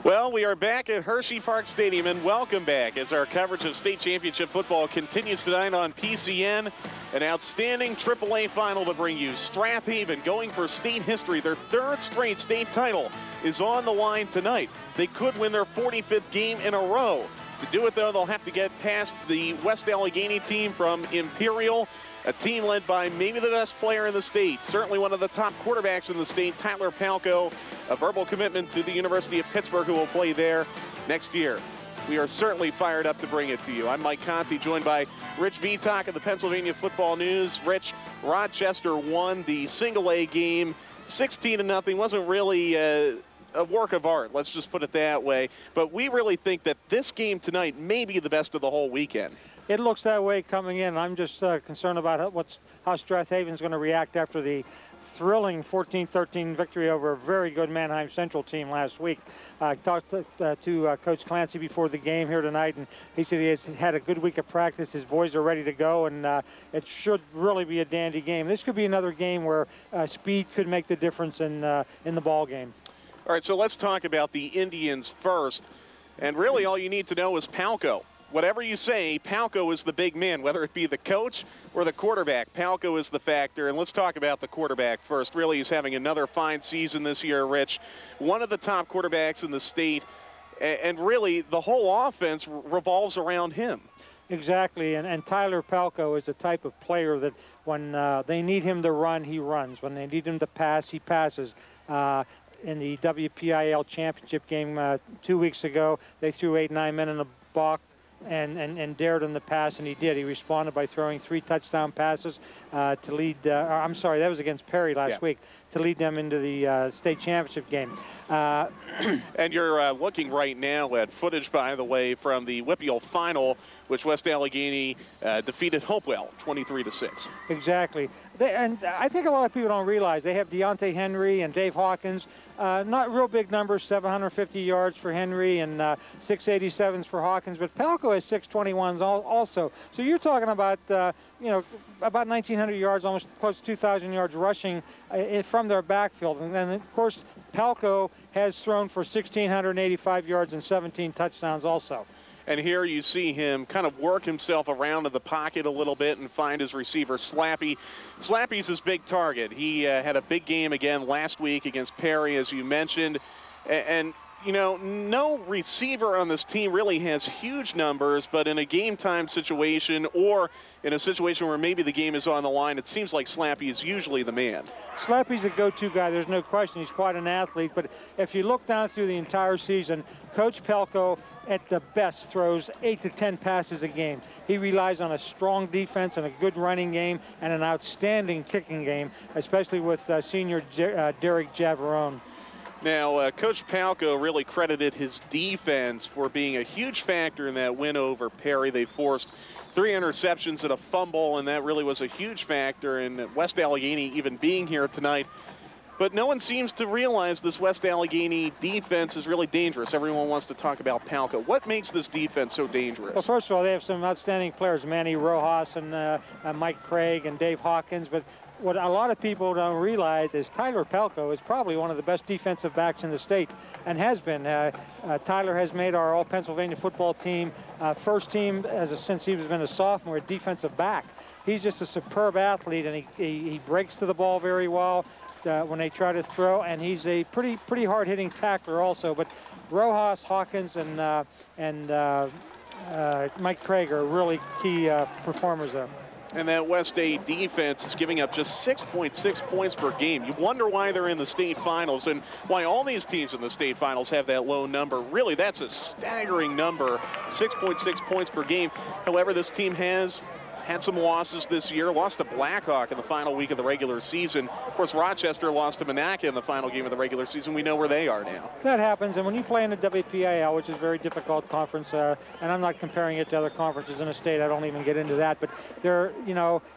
Well, we are back at Hershey Park Stadium, and welcome back as our coverage of state championship football continues tonight on PCN. An outstanding AAA final to bring you. Strath going for state history. Their third straight state title is on the line tonight. They could win their 45th game in a row. To do it, though, they'll have to get past the West Allegheny team from Imperial, a team led by maybe the best player in the state, certainly one of the top quarterbacks in the state, Tyler Palco, a verbal commitment to the University of Pittsburgh, who will play there next year. We are certainly fired up to bring it to you. I'm Mike Conti, joined by Rich Vitak of the Pennsylvania Football News. Rich, Rochester won the single-A game 16-0. Wasn't really a work of art, let's just put it that way. But we really think that this game tonight may be the best of the whole weekend. It looks that way coming in. I'm just concerned about how Strath is going to react after the thrilling 14-13 victory over a very good Manheim Central team last week. I talked to Coach Clancy before the game here tonight, and he said he has had a good week of practice. His boys are ready to go, and it should really be a dandy game. This could be another game where speed could make the difference in the ball game. All right, so let's talk about the Indians first. And really all you need to know is Palco. Whatever you say, Palco is the big man, whether it be the coach or the quarterback. Palco is the factor. And let's talk about the quarterback first. Really, he's having another fine season this year, Rich. One of the top quarterbacks in the state. And really, the whole offense revolves around him. Exactly, and Tyler Palco is the type of player that when they need him to run, he runs. When they need him to pass, he passes. In the WPIL championship game 2 weeks ago, they threw 8-9 men in the box and dared him to pass, and he did. He responded by throwing 3 touchdown passes to lead, I'm sorry, that was against Perry last week, to lead them into the state championship game. And you're looking right now at footage, by the way, from the WPIL final, which West Allegheny defeated Hopewell 23-6. Exactly. And I think a lot of people don't realize they have Deontay Henry and Dave Hawkins. Not real big numbers, 750 yards for Henry and 687s for Hawkins, but Palco has 621s also. So you're talking about, about 1,900 yards, almost close to 2,000 yards rushing from their backfield. And then, of course, Palco has thrown for 1,685 yards and 17 touchdowns also. And here you see him kind of work himself around in the pocket a little bit and find his receiver, Slappy. Slappy's his big target. He had a big game again last week against Perry, as you mentioned. And no receiver on this team really has huge numbers, but in a game-time situation or in a situation where maybe the game is on the line, it seems like Slappy is usually the man. Slappy's a go-to guy, there's no question. He's quite an athlete, but if you look down through the entire season, Coach Palco at the best throws 8 to 10 passes a game. He relies on a strong defense and a good running game and an outstanding kicking game, especially with senior Derek Javarone. Now, Coach Palco really credited his defense for being a huge factor in that win over Perry. They forced 3 interceptions and a fumble, and that really was a huge factor in West Allegheny even being here tonight. But no one seems to realize this West Allegheny defense is really dangerous. Everyone wants to talk about Palco. What makes this defense so dangerous? Well, first of all, they have some outstanding players, Manny Rojas and Mike Craig and Dave Hawkins. But what a lot of people don't realize is Tyler Palco is probably one of the best defensive backs in the state and has been. Tyler has made our All-Pennsylvania football team first team since he's been a sophomore at defensive back. He's just a superb athlete, and he breaks to the ball very well when they try to throw, and he's a pretty hard-hitting tackler also. But Rojas, Hawkins, and Mike Craig are really key performers there. And that West A defense is giving up just 6.6 points per game. You wonder why they're in the state finals and why all these teams in the state finals have that low number. Really, that's a staggering number, 6.6 points per game. However, this team has had some losses this year, lost to Blackhawk in the final week of the regular season. Of course, Rochester lost to Monaca in the final game of the regular season. We know where they are now. That happens, and when you play in the WPIL, which is a very difficult conference, and I'm not comparing it to other conferences in the state, I don't even get into that, but they're,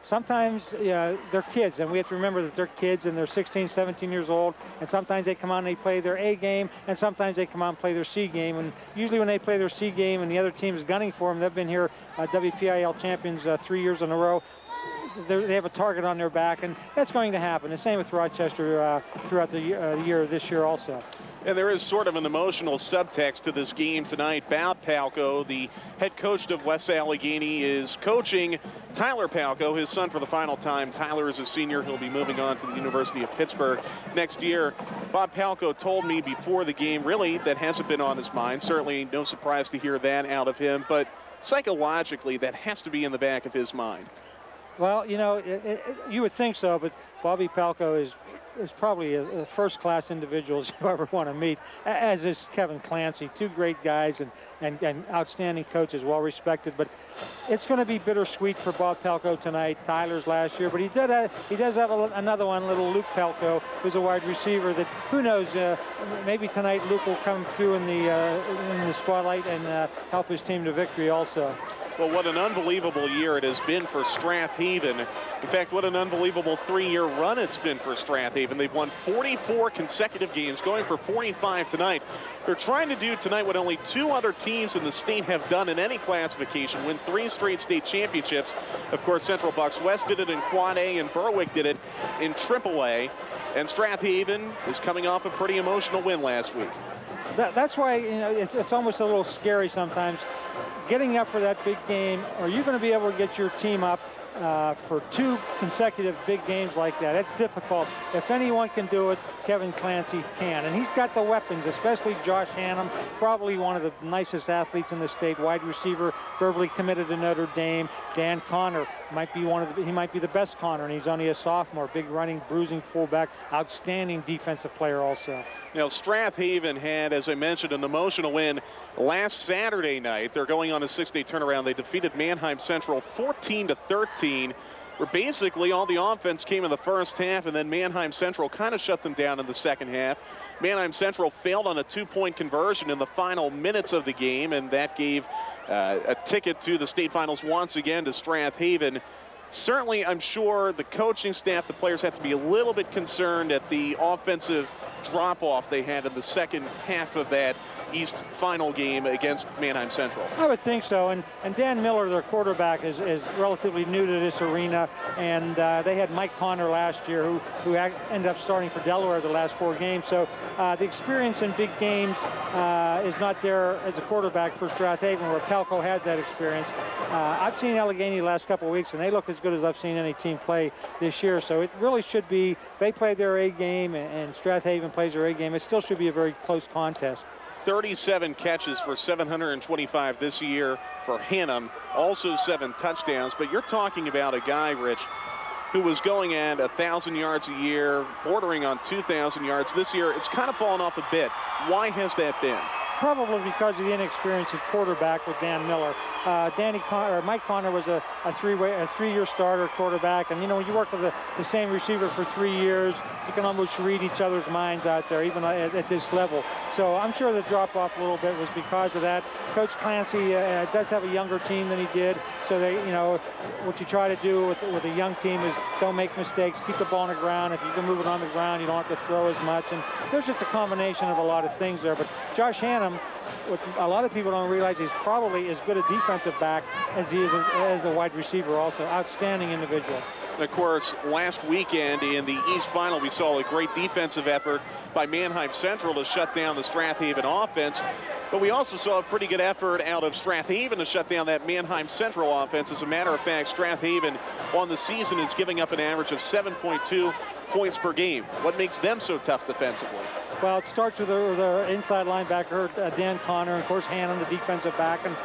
sometimes they're kids, and we have to remember that they're kids and they're 16, 17 years old, and sometimes they come out and they play their A game, and sometimes they come out and play their C game, and usually when they play their C game and the other team is gunning for them, they've been here WPIL champions 3 years in a row. they have a target on their back, and that's going to happen. The same with Rochester throughout the year this year also. And there is sort of an emotional subtext to this game tonight. Bob Palco, the head coach of West Allegheny, is coaching Tyler Palco, his son, for the final time. Tyler is a senior. He'll be moving on to the University of Pittsburgh next year. Bob Palco told me before the game, really, that hasn't been on his mind. Certainly no surprise to hear that out of him, but psychologically, that has to be in the back of his mind. Well, you know, you would think so, but Bobby Palco is probably a first-class individuals you ever want to meet, as is Kevin Clancy. Two great guys and outstanding coaches, well-respected. But it's going to be bittersweet for Bob Palco tonight. Tyler's last year, but he does have another one, little Luke Palco, who's a wide receiver that, who knows, maybe tonight Luke will come through in the spotlight and help his team to victory also. Well, what an unbelievable year it has been for Strath Haven. In fact, what an unbelievable 3-year run it's been for Strath Haven. They've won 44 consecutive games, going for 45 tonight. They're trying to do tonight what only 2 other teams in the state have done in any classification, win 3 straight state championships. Of course, Central Bucks West did it in Quad A, and Berwick did it in Triple A. And Strath Haven is coming off a pretty emotional win last week. That's why, you know, it's almost a little scary sometimes. Getting up for that big game, are you going to be able to get your team up for 2 consecutive big games like that? It's difficult. If anyone can do it, Kevin Clancy can. And he's got the weapons, especially Josh Hannum, probably one of the nicest athletes in the state, wide receiver, verbally committed to Notre Dame. Dan Connor might be he might be the best Connor, and he's only a sophomore. Big running, bruising fullback, outstanding defensive player also. Now, Strath Haven had, as I mentioned, an emotional win last Saturday night. They're going on a 6-day turnaround. They defeated Manheim Central 14-13, where basically all the offense came in the first half, and then Manheim Central kind of shut them down in the second half. Manheim Central failed on a 2-point conversion in the final minutes of the game, and that gave a ticket to the state finals once again to Strath Haven. Certainly, I'm sure the coaching staff, the players have to be a little bit concerned at the offensive drop-off they had in the second half of that East final game against Manheim Central. I would think so, and Dan Miller, their quarterback, is relatively new to this arena, and they had Mike Connor last year who ended up starting for Delaware the last 4 games, so the experience in big games is not there as a quarterback for Strath Haven, where Palco has that experience. I've seen Allegheny the last couple of weeks, and they look as good as I've seen any team play this year, so it really should be, they play their A game and Strath Haven plays their A game, it still should be a very close contest. 37 catches for 725 this year for Hannum, also 7 touchdowns. But you're talking about a guy, Rich, who was going at 1,000 yards a year, bordering on 2,000 yards. This year, it's kind of fallen off a bit. Why has that been? Probably because of the inexperience at quarterback with Dan Miller. Mike Connor was a 3-year starter quarterback, and you know, when you work with the same receiver for 3 years, you can almost read each other's minds out there, even at this level. So I'm sure the drop-off a little bit was because of that. Coach Clancy does have a younger team than he did, so they, you know, what you try to do with a young team is don't make mistakes, keep the ball on the ground. If you can move it on the ground, you don't have to throw as much, and there's just a combination of a lot of things there. But Josh Hannum, what a lot of people don't realize, he's probably as good a defensive back as he is as a wide receiver also. Outstanding individual. Of course, last weekend in the East Final, we saw a great defensive effort by Manheim Central to shut down the Strath Haven offense. But we also saw a pretty good effort out of Strath Haven to shut down that Manheim Central offense. As a matter of fact, Strath Haven on the season is giving up an average of 7.2 points per game. What makes them so tough defensively? Well, it starts with their inside linebacker, Dan Connor, and of course Hannum, the defensive back, and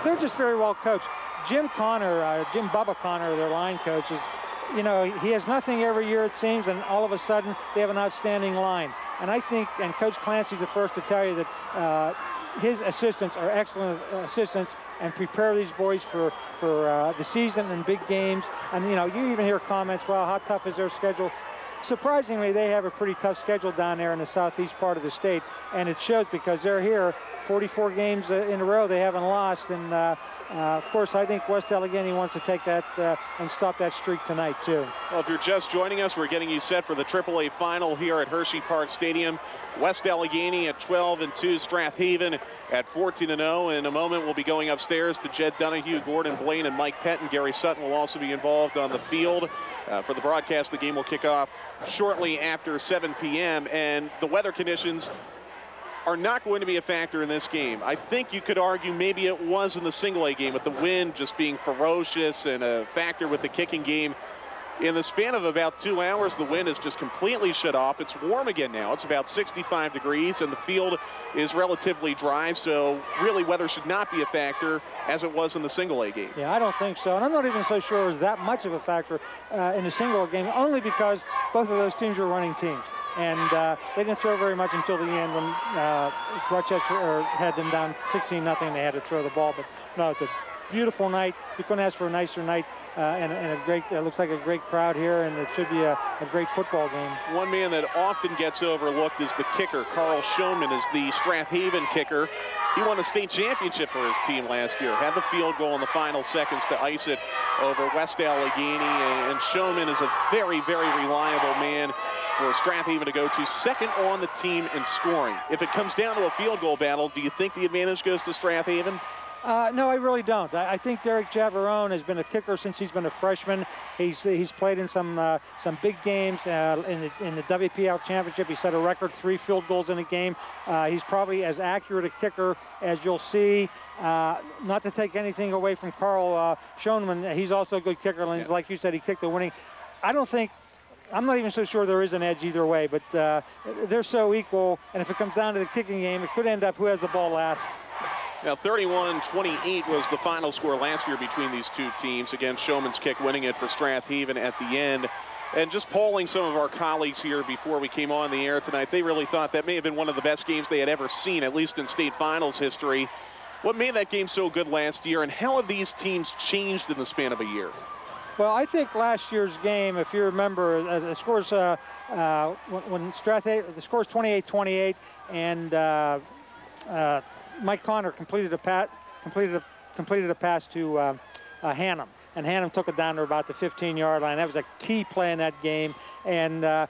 they're just very well coached. Jim Bubba Connor, their line coach, is, you know, he has nothing every year it seems, and all of a sudden they have an outstanding line. And I think, and Coach Clancy's the first to tell you that his assistants are excellent assistants and prepare these boys for the season and big games. And, you know, you even hear comments, well, how tough is their schedule? surprisingly, they have a pretty tough schedule down there in the southeast part of the state, and it shows because they're here 44 games in a row they haven't lost, and of course I think West Allegheny wants to take that and stop that streak tonight too. Well, if you're just joining us, we're getting you set for the AAA final here at Hershey Park Stadium. West Allegheny at 12-2, Strath Haven at 14-0. In a moment, we'll be going upstairs to Jed Donahue, Gordon Blaine, and Mike Pettin. Gary Sutton will also be involved on the field. For the broadcast, the game will kick off shortly after 7 p.m. And the weather conditions are not going to be a factor in this game. I think you could argue maybe it was in the single-A game with the wind just being ferocious and a factor with the kicking game. In the span of about 2 hours, the wind is just completely shut off. It's warm again now. It's about 65 degrees, and the field is relatively dry, so really weather should not be a factor as it was in the single-A game. Yeah, I don't think so, and I'm not even so sure it was that much of a factor in the single-A game, only because both of those teams were running teams. And they didn't throw very much until the end when Rochester had them down 16-0. They had to throw the ball. But no, it's a beautiful night. You couldn't ask for a nicer night, and a great. Looks like a great crowd here, and it should be a great football game. One man that often gets overlooked is the kicker. Carl Schoenman is the Strath Haven kicker. He won a state championship for his team last year. Had the field goal in the final seconds to ice it over West Allegheny, and Schoenman is a very, very reliable man for Strath Haven to go to, second on the team in scoring. If it comes down to a field goal battle, do you think the advantage goes to Strath Haven? No, I really don't. I think Derek Javarone has been a kicker since he's been a freshman. He's played in some big games in the WPL championship. He set a record 3 field goals in a game. He's probably as accurate a kicker as you'll see. Not to take anything away from Carl Schoenman, he's also a good kicker. And like you said, he kicked the winning. I'm not even so sure there is an edge either way, but they're so equal, and if it comes down to the kicking game, it could end up who has the ball last. Now, 31-28 was the final score last year between these two teams. Again, Schoenman's kick winning it for Strath Haven at the end. And just polling some of our colleagues here before we came on the air tonight, they really thought that may have been one of the best games they had ever seen, at least in state finals history. What made that game so good last year, and how have these teams changed in the span of a year? Well, I think last year's game, if you remember, the scores when Strath Haven, the score's 28-28, and Mike Connor completed a pass to Hannum, and Hannum took it down to about the 15-yard line. That was a key play in that game, and the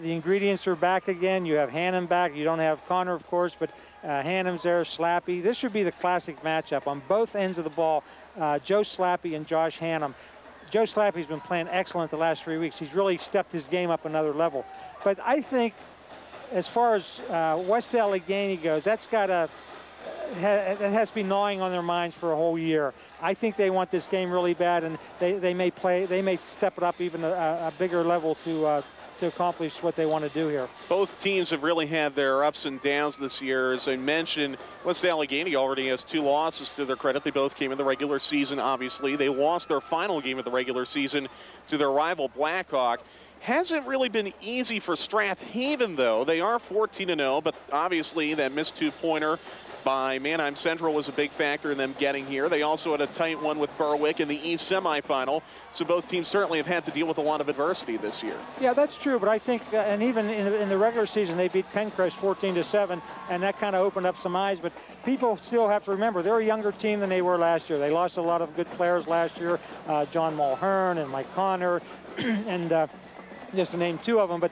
ingredients are back again. You have Hannum back. You don't have Connor, of course, but Hannum's there, Slappy. This should be the classic matchup on both ends of the ball. Joe Slappy and Josh Hannum. Joe Slappy's been playing excellent the last 3 weeks. He's really stepped his game up another level. But I think as far as West Allegheny goes, it has to be gnawing on their minds for a whole year. I think they want this game really bad, and they may step it up even a bigger level to accomplish what they want to do here. Both teams have really had their ups and downs this year. As I mentioned, West Allegheny already has 2 losses to their credit. They both came in the regular season, obviously. They lost their final game of the regular season to their rival Blackhawk. Hasn't really been easy for Strath Haven, though. They are 14-0, but obviously that missed 2-pointer by Manheim Central was a big factor in them getting here. They also had a tight one with Berwick in the East semifinal, so both teams certainly have had to deal with a lot of adversity this year. Yeah, that's true, but I think, and even in the regular season, they beat Pencrest 14-7, and that kind of opened up some eyes, but people still have to remember, they're a younger team than they were last year. They lost a lot of good players last year, John Mulhern and Mike Connor, and just to name 2 of them, but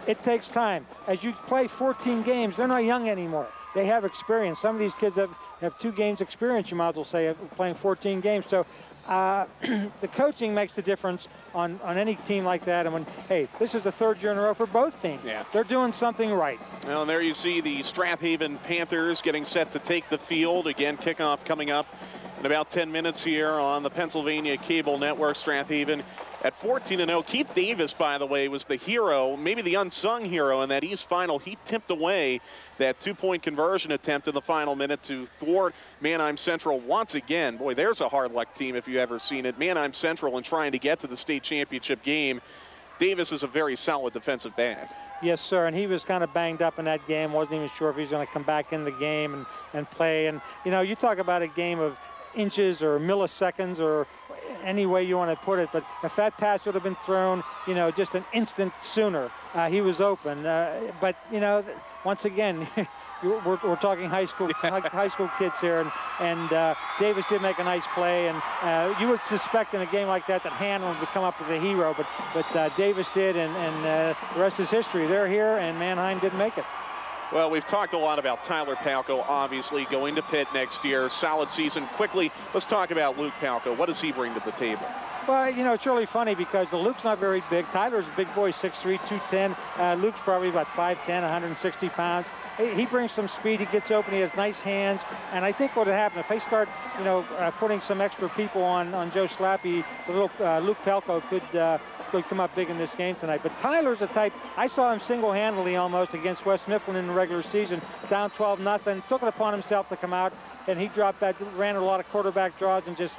it takes time. As you play 14 games, they're not young anymore. They have experience. Some of these kids have 2 games experience, you might as well say, of playing 14 games. So the coaching makes the difference on any team like that. And when, hey, this is the 3rd year in a row for both teams. Yeah. They're doing something right. Well, and there you see the Strath Haven Panthers getting set to take the field. Again, kickoff coming up in about 10 minutes here on the Pennsylvania Cable Network. Strath Haven at 14-0. Keith Davis, by the way, was the hero, maybe the unsung hero in that East final. He tipped away that 2-point conversion attempt in the final minute to thwart Manheim Central once again. Boy, there's a hard luck team if you've ever seen it. Manheim Central and trying to get to the state championship game. Davis is a very solid defensive back. Yes, sir, and he was kind of banged up in that game. Wasn't even sure if he was going to come back in the game and play. And, you know, you talk about a game of inches or milliseconds, any way you want to put it, but if that pass would have been thrown, just an instant sooner, he was open. But, once again, we're talking high school kids here, and Davis did make a nice play, and you would suspect in a game like that Hanlon would come up with a hero, but Davis did, and the rest is history. They're here, and Manheim didn't make it. Well, we've talked a lot about Tyler Palko, obviously, going to Pitt next year. Solid season. Quickly, let's talk about Luke Palko. What does he bring to the table? Well, it's really funny because Luke's not very big. Tyler's a big boy, 6'3", 210. Luke's probably about 5'10", 160 pounds. He brings some speed. He gets open. He has nice hands. And I think what would happen if they start, putting some extra people on Joe Slappy, the little Luke Palko could come up big in this game tonight. But Tyler's a type, I saw him single-handedly almost against West Mifflin in the regular season, down 12-0, took it upon himself to come out, and he dropped back, ran a lot of quarterback draws, and just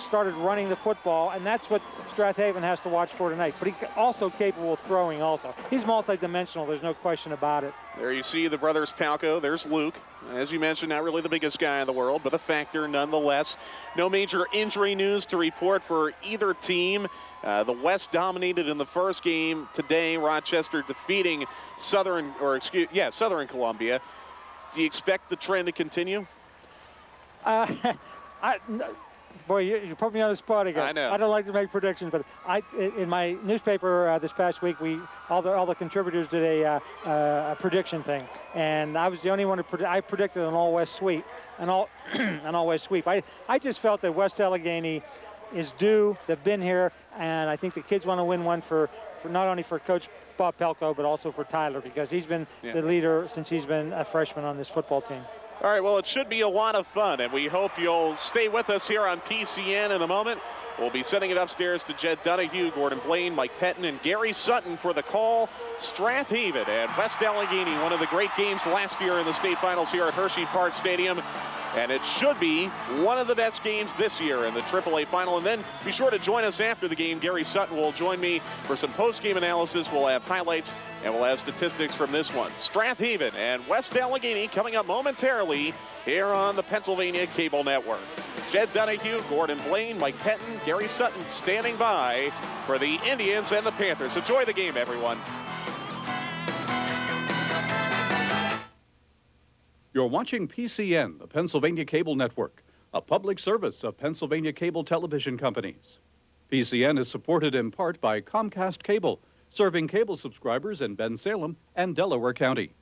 started running the football, and that's what Strath Haven has to watch for tonight. But he's also capable of throwing also. He's multidimensional, there's no question about it. There you see the brothers Palko. There's Luke. As you mentioned, not really the biggest guy in the world, but a factor nonetheless. No major injury news to report for either team. The West dominated in the first game today. Rochester defeating Southern Columbia. Do you expect the trend to continue? Boy, you put me on the spot again. I know. I don't like to make predictions, but in my newspaper this past week, all the contributors did a prediction thing, and I was the only one who I predicted an all-West sweep, an all-West sweep. I just felt that West Allegheny is due. They've been here, and I think the kids want to win one for not only for Coach Bob Palko, but also for Tyler, because he's been the leader since he's been a freshman on this football team. All right, well, it should be a lot of fun, and we hope you'll stay with us here on PCN in a moment. We'll be sending it upstairs to Jed Donahue, Gordon Blaine, Mike Pettin, and Gary Sutton for the call. Strath Haven and West Allegheny, one of the great games last year in the state finals here at Hershey Park Stadium. And it should be one of the best games this year in the AAA final. And then be sure to join us after the game. Gary Sutton will join me for some post-game analysis. We'll have highlights and we'll have statistics from this one. Strath Haven and West Allegheny coming up momentarily here on the Pennsylvania Cable Network. Jed Donahue, Gordon Blaine, Mike Pettin, Gary Sutton standing by for the Indians and the Panthers. Enjoy the game, everyone. You're watching PCN, the Pennsylvania Cable Network, a public service of Pennsylvania Cable Television Companies. PCN is supported in part by Comcast Cable, serving cable subscribers in Bensalem and Delaware County.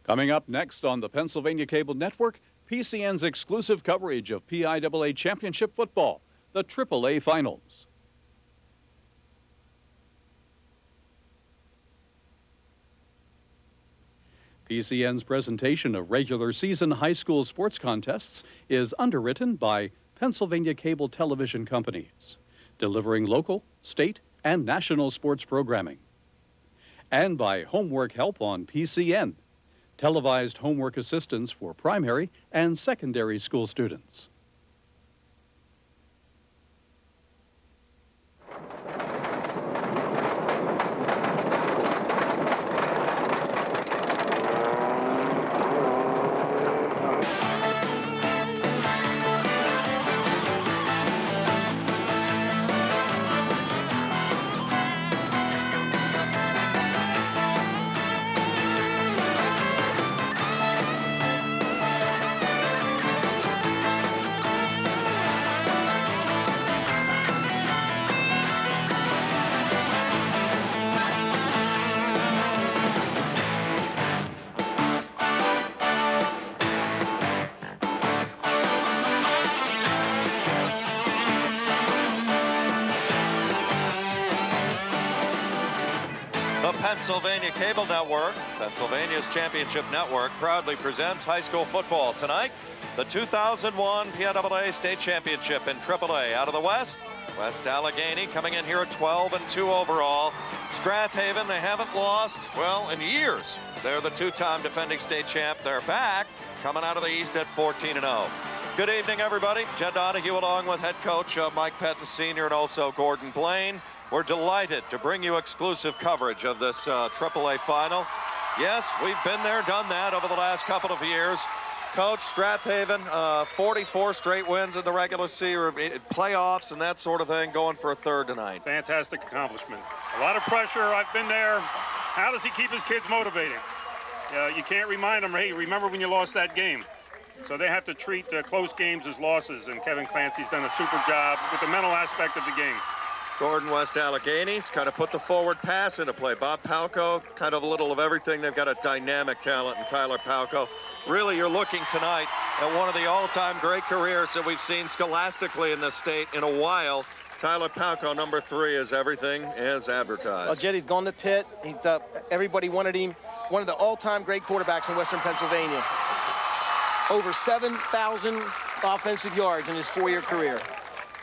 Coming up next on the Pennsylvania Cable Network, PCN's exclusive coverage of PIAA Championship football, the AAA Finals. PCN's presentation of regular season high school sports contests is underwritten by Pennsylvania Cable Television Companies, delivering local, state, and national sports programming. And by Homework Help on PCN, televised homework assistance for primary and secondary school students. Pennsylvania Cable Network, Pennsylvania's championship network, proudly presents high school football. Tonight, the 2001 PIAA State Championship in AAA. Out of the West, West Allegheny coming in here at 12-2 overall. Strath Haven, they haven't lost, well, in years. They're the two-time defending state champ. They're back, coming out of the East at 14-0. Good evening, everybody. Jed Donahue along with head coach Mike Pettin Sr. and also Gordon Blaine. We're delighted to bring you exclusive coverage of this AAA final. Yes, we've been there, done that over the last couple of years. Coach, Strathaven, 44 straight wins in the regular season, playoffs and that sort of thing, going for a third tonight. Fantastic accomplishment. A lot of pressure. I've been there. How does he keep his kids motivated? You can't remind them, hey, remember when you lost that game? So they have to treat close games as losses, and Kevin Clancy's done a super job with the mental aspect of the game. Gordon West Allegheny's kind of put the forward pass into play. Bob Palco, kind of a little of everything. They've got a dynamic talent in Tyler Palco. Really, you're looking tonight at one of the all-time great careers that we've seen scholastically in this state in a while. Tyler Palco, number 3, is everything as advertised. Well, Jetty's gone to Pitt. He's everybody wanted him. One of the all-time great quarterbacks in Western Pennsylvania. Over 7,000 offensive yards in his 4-year career.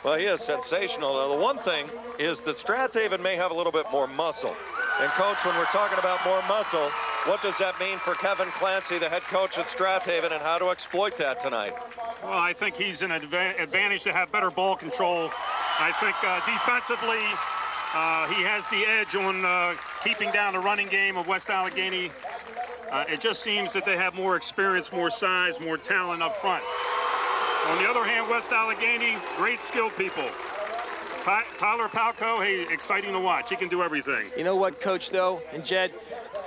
Well, he is sensational. Now, the one thing is that Strathaven may have a little bit more muscle. And, Coach, when we're talking about more muscle, what does that mean for Kevin Clancy, the head coach at Strathaven, and how to exploit that tonight? Well, I think he's an advantage to have better ball control. I think defensively, he has the edge on keeping down the running game of West Allegheny. It just seems that they have more experience, more size, more talent up front. On the other hand, West Allegheny, great skilled people. Tyler Palco, hey, exciting to watch. He can do everything. You know what, Coach, though, and Jed,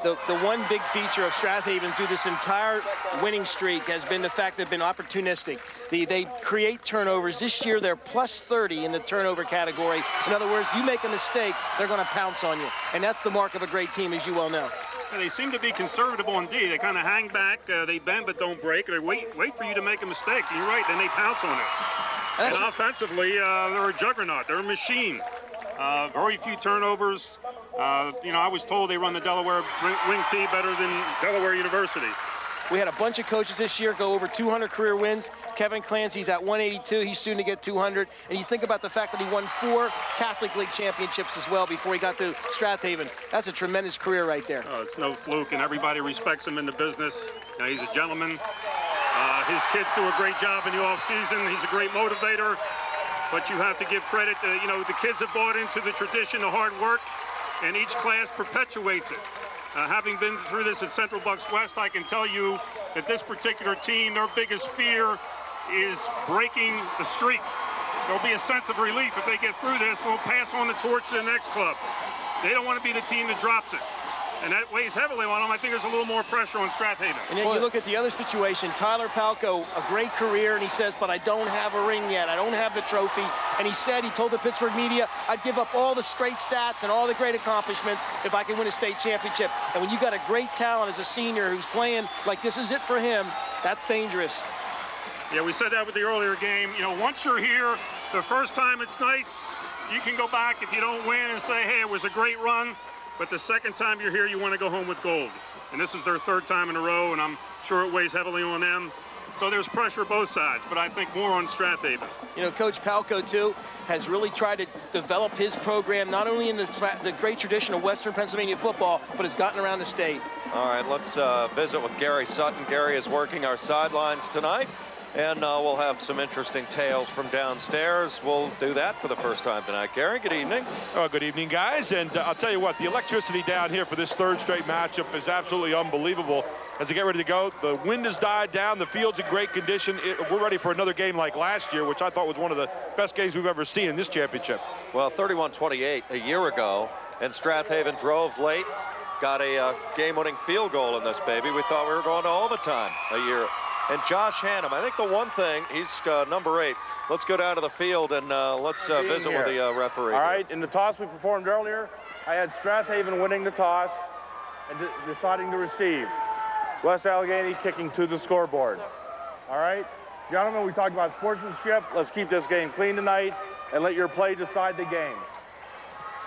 the one big feature of Strathaven through this entire winning streak has been the fact they've been opportunistic. They create turnovers. This year, they're plus 30 in the turnover category. In other words, you make a mistake, they're going to pounce on you. And that's the mark of a great team, as you well know. They seem to be conservative indeed. They kind of hang back, they bend but don't break. They wait for you to make a mistake. And you're right, then they pounce on it. And offensively, they're a juggernaut. They're a machine. Very few turnovers. I was told they run the Delaware wing tee better than Delaware University. We had a bunch of coaches this year go over 200 career wins. Kevin Clancy's at 182. He's soon to get 200. And you think about the fact that he won 4 Catholic League championships as well before he got to Strathaven. That's a tremendous career right there. Oh, it's no fluke, and everybody respects him in the business. He's a gentleman. His kids do a great job in the offseason. He's a great motivator. But you have to give credit to, the kids have bought into the tradition of hard work, and each class perpetuates it. Having been through this at Central Bucks West, I can tell you that this particular team, their biggest fear is breaking the streak. There'll be a sense of relief if they get through this. They'll pass on the torch to the next club. They don't want to be the team that drops it. And that weighs heavily on them. I think there's a little more pressure on Strathaven. And then you look at the other situation, Tyler Palco, a great career, and he says, but I don't have a ring yet. I don't have the trophy. And he told the Pittsburgh media, I'd give up all the great stats and all the great accomplishments if I could win a state championship. And when you got a great talent as a senior who's playing like this is it for him, that's dangerous. Yeah, we said that with the earlier game. Once you're here, the first time it's nice. You can go back if you don't win and say, hey, it was a great run. But the second time you're here, you want to go home with gold. And this is their 3rd time in a row, and I'm sure it weighs heavily on them. So there's pressure both sides, but I think more on Strathaven. Coach Palco, too, has really tried to develop his program, not only in the great tradition of Western Pennsylvania football, but has gotten around the state. All right, let's visit with Gary Sutton. Gary is working our sidelines tonight. And we'll have some interesting tales from downstairs. We'll do that for the first time tonight. Gary, good evening. Oh, good evening, guys. And I'll tell you what, the electricity down here for this 3rd straight matchup is absolutely unbelievable. As they get ready to go, the wind has died down. The field's in great condition. We're ready for another game like last year, which I thought was one of the best games we've ever seen in this championship. Well, 31-28 a year ago, and Strathaven drove late, got a game-winning field goal in this baby. We thought we were going to overtime a year. And Josh Hannum, I think the one thing, he's number 8. Let's go down to the field and let's visit with the referee. All right, in the toss we performed earlier, I had Strathaven winning the toss and deciding to receive. West Allegheny kicking to the scoreboard. All right, gentlemen, we talked about sportsmanship. Let's keep this game clean tonight and let your play decide the game.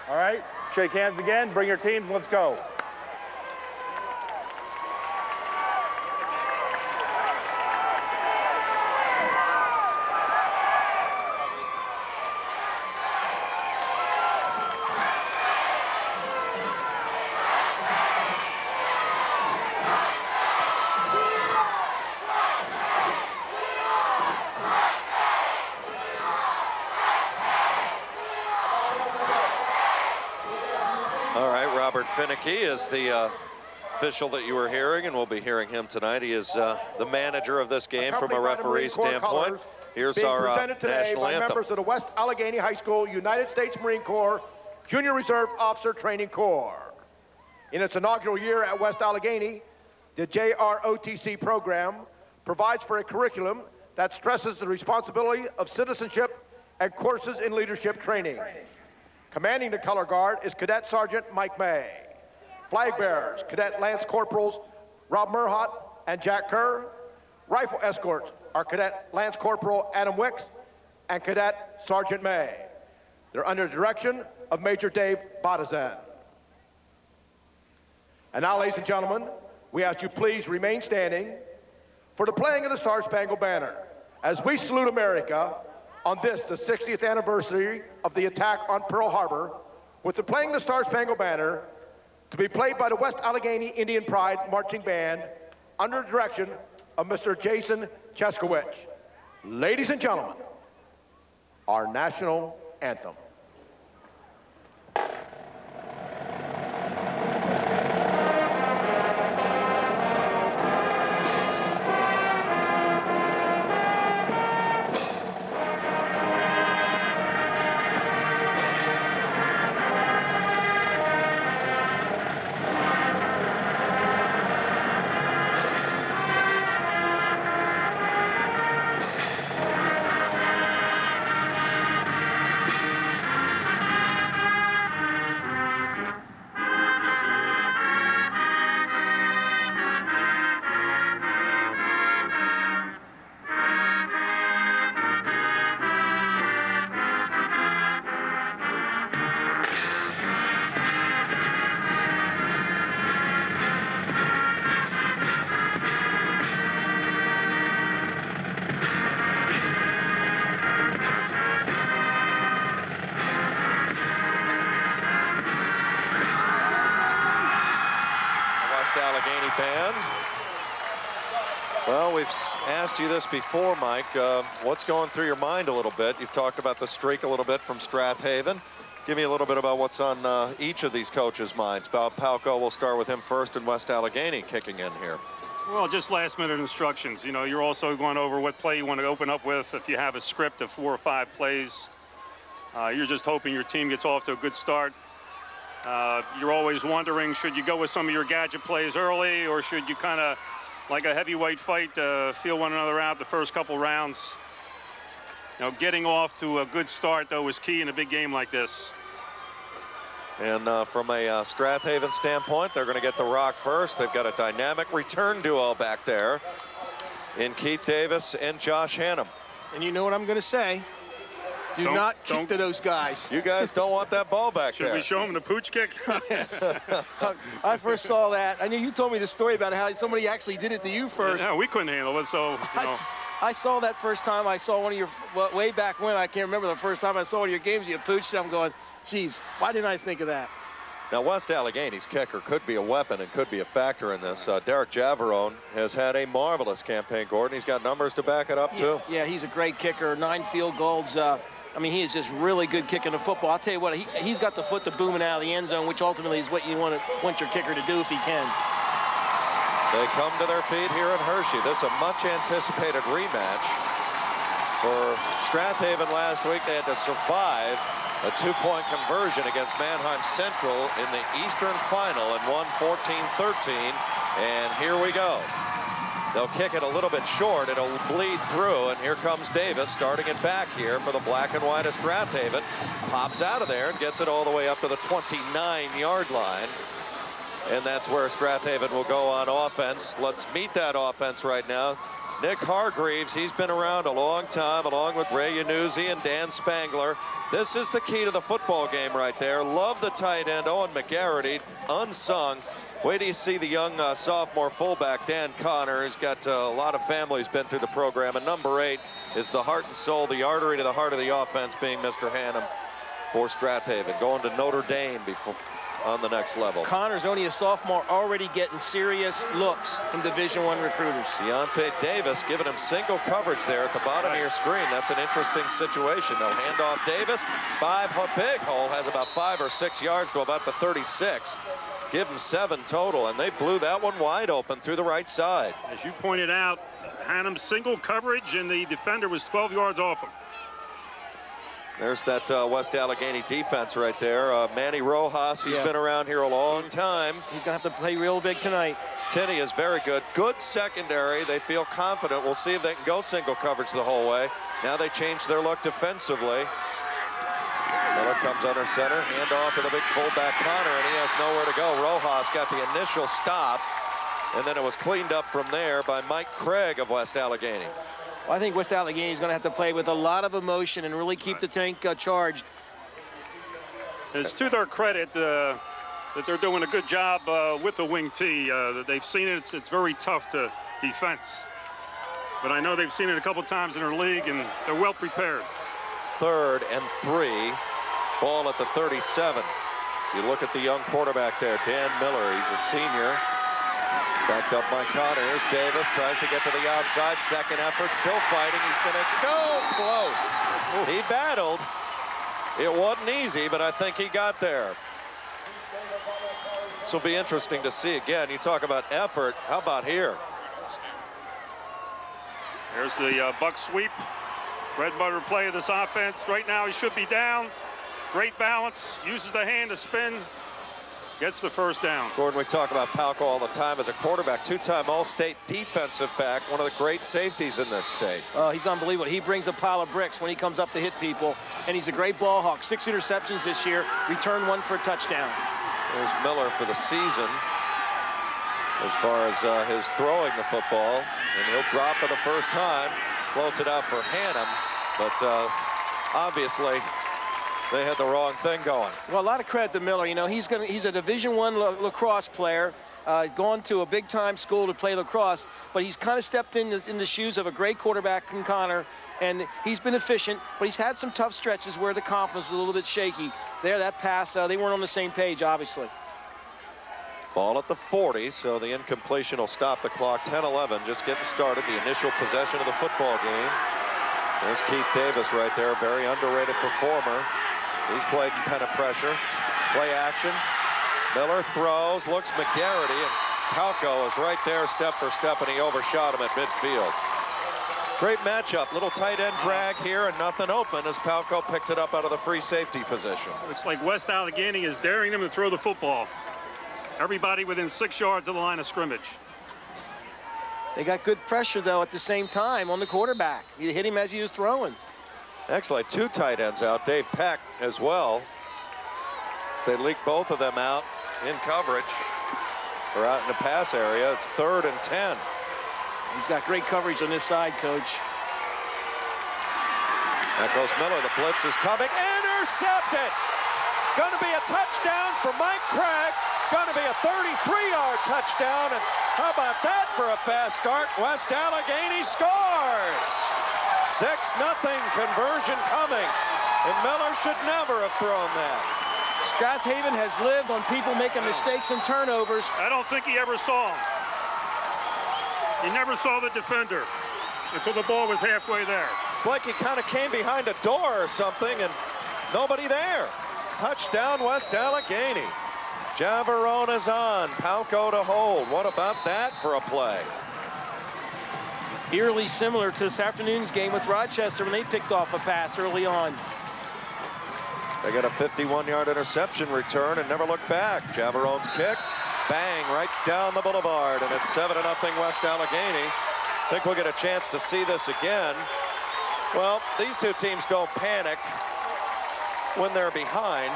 All right, shake hands again, bring your teams, let's go. Robert Finnicky is the official that you were hearing, and we'll be hearing him tonight. He is the manager of this game from a referee standpoint. Here's our national by anthem. Members of the West Allegheny High School United States Marine Corps Junior Reserve Officer Training Corps. In its inaugural year at West Allegheny, the JROTC program provides for a curriculum that stresses the responsibility of citizenship and courses in leadership training. Commanding the color guard is Cadet Sergeant Mike May. Flag bearers, Cadet Lance Corporals Rob Murhott and Jack Kerr. Rifle escorts are Cadet Lance Corporal Adam Wicks and Cadet Sergeant May. They're under the direction of Major Dave Bodazan. And now, ladies and gentlemen, we ask you please remain standing for the playing of the Star-Spangled Banner as we salute America on this, the 60th anniversary of the attack on Pearl Harbor, with the playing of the Star-Spangled Banner to be played by the West Allegheny Indian Pride Marching Band under the direction of Mr. Jason Cheskowich. Ladies and gentlemen, our national anthem. Allegheny band. Well, we've asked you this before, Mike. What's going through your mind a little bit? You've talked about the streak a little bit from Strath Haven. Give me a little bit about what's on each of these coaches' minds. Palco, we'll start with him first, and West Allegheny kicking in here. Well, just last-minute instructions. You know, you're also going over what play you want to open up with. If you have a script of 4 or 5 plays, you're just hoping your team gets off to a good start. You're always wondering, should you go with some of your gadget plays early, or should you kind of, like a heavyweight fight, feel one another out the first couple rounds? You know, getting off to a good start, though, is key in a big game like this. And from a Strath Haven standpoint, they're going to get the rock first. They've got a dynamic return duo back there in Keith Davis and Josh Hannum. And you know what I'm going to say? Do not kick to those guys. You guys don't want that ball back there. Should we show them the pooch kick? Yes. I first saw that. I knew you told me the story about how somebody actually did it to you first. Yeah, we couldn't handle it, so, you know. I saw that first time. I saw one of your, well, way back when, I can't remember the first time I saw one of your games, you pooched it. I'm going, geez, why didn't I think of that? Now, West Allegheny's kicker could be a weapon and could be a factor in this. Derek Javerone has had a marvelous campaign, Gordon. He's got numbers to back it up, too. Yeah, he's a great kicker. 9 field goals. I mean, he is just really good kicking the football. I'll tell you what, he's got the foot to booming out of the end zone, which ultimately is what you want your kicker to do if he can. They come to their feet here in Hershey. This is a much-anticipated rematch. For Strath Haven last week, they had to survive a 2-point conversion against Manheim Central in the Eastern Final and won 14-13. And here we go. They'll kick it a little bit short. It'll bleed through, and here comes Davis starting it back here for the black and white of Strath Haven. Pops out of there and gets it all the way up to the 29-yard line. And that's where Strath Haven will go on offense. Let's meet that offense right now. Nick Hargreaves, he's been around a long time, along with Ray Yanuzzi and Dan Spangler. This is the key to the football game right there. Love the tight end, Owen McGarity, unsung. Wait till you see the young sophomore fullback, Dan Connor, who's got a lot of families been through the program. And number 8 is the heart and soul, the artery to the heart of the offense, being Mr. Hannum for Strath Haven. Going to Notre Dame before, on the next level. Connor's only a sophomore, already getting serious looks from Division I recruiters. Deontay Davis giving him single coverage there at the bottom of your screen. That's an interesting situation. They'll hand off Davis. Big hole, has about 5 or 6 yards to about the 36. Give him 7 total, and they blew that one wide open through the right side. As you pointed out, Hannum single coverage, and the defender was 12 yards off him. There's that West Allegheny defense right there. Manny Rojas, he's been around here a long time. He's going to have to play real big tonight. Tinney is very good. Good secondary. They feel confident. We'll see if they can go single coverage the whole way. Now they change their look defensively. Miller comes under center, hand off to the big fullback Connor, and he has nowhere to go. Rojas got the initial stop, and then it was cleaned up from there by Mike Craig of West Allegheny. Well, I think West Allegheny is going to have to play with a lot of emotion and really keep the tank charged. It's to their credit that they're doing a good job with the wing tee. They've seen it. It's very tough to defense. But I know they've seen it a couple times in their league, and they're well prepared. 3rd and 3. Ball at the 37. You look at the young quarterback there, Dan Miller. He's a senior. Backed up by Connors. Davis tries to get to the outside. Second effort, still fighting. He's going to go close. He battled. It wasn't easy, but I think he got there. This will be interesting to see again. You talk about effort. How about here? There's the buck sweep. Bread and butter play of this offense. Right now he should be down. Great balance. Uses the hand to spin. Gets the first down. Gordon, we talk about Palco all the time as a quarterback. 2-time All-State defensive back. One of the great safeties in this state. He's unbelievable. He brings a pile of bricks when he comes up to hit people. And he's a great ball hawk. 6 interceptions this year. Returned 1 for a touchdown. There's Miller for the season as far as his throwing the football. And he'll drop for the first time. Floats it out for Hannum. But obviously, they had the wrong thing going. Well, a lot of credit to Miller. You know, he's a Division I lacrosse player, gone to a big-time school to play lacrosse, but he's kind of stepped in the shoes of a great quarterback in Connor, and he's been efficient, but he's had some tough stretches where the confidence was a little bit shaky. There, that pass, they weren't on the same page, obviously. Ball at the 40, so the incompletion will stop the clock. 10-11, just getting started, the initial possession of the football game. There's Keith Davis right there, a very underrated performer. He's played in pen of pressure. Play action. Miller throws, looks McGarity, and Palco is right there step for step, and he overshot him at midfield. Great matchup. Little tight end drag here and nothing open as Palco picked it up out of the free safety position. Looks like West Allegheny is daring them to throw the football. Everybody within 6 yards of the line of scrimmage. They got good pressure, though, at the same time on the quarterback. He hit him as he was throwing. Actually, 2 tight ends out. Dave Peck as well. They leak both of them out in coverage. Or out in the pass area. It's 3rd and 10. He's got great coverage on this side, Coach. That goes Miller. The blitz is coming. Intercepted! Going to be a touchdown for Mike Craig. It's going to be a 33-yard touchdown. And how about that for a fast start? West Allegheny scores. 6-0 conversion coming. And Miller should never have thrown that. Strath has lived on people making mistakes and turnovers. I don't think he ever saw him. He never saw the defender until the ball was halfway there. It's like he kind of came behind a door or something and nobody there. Touchdown West Allegheny. Javarona's on. Palco to hold. What about that for a play? Eerily similar to this afternoon's game with Rochester when they picked off a pass early on. They got a 51-yard interception return and never looked back. Javarone's kick. Bang, right down the boulevard, and it's 7-0 West Allegheny. Think we'll get a chance to see this again. Well, these two teams don't panic when they're behind,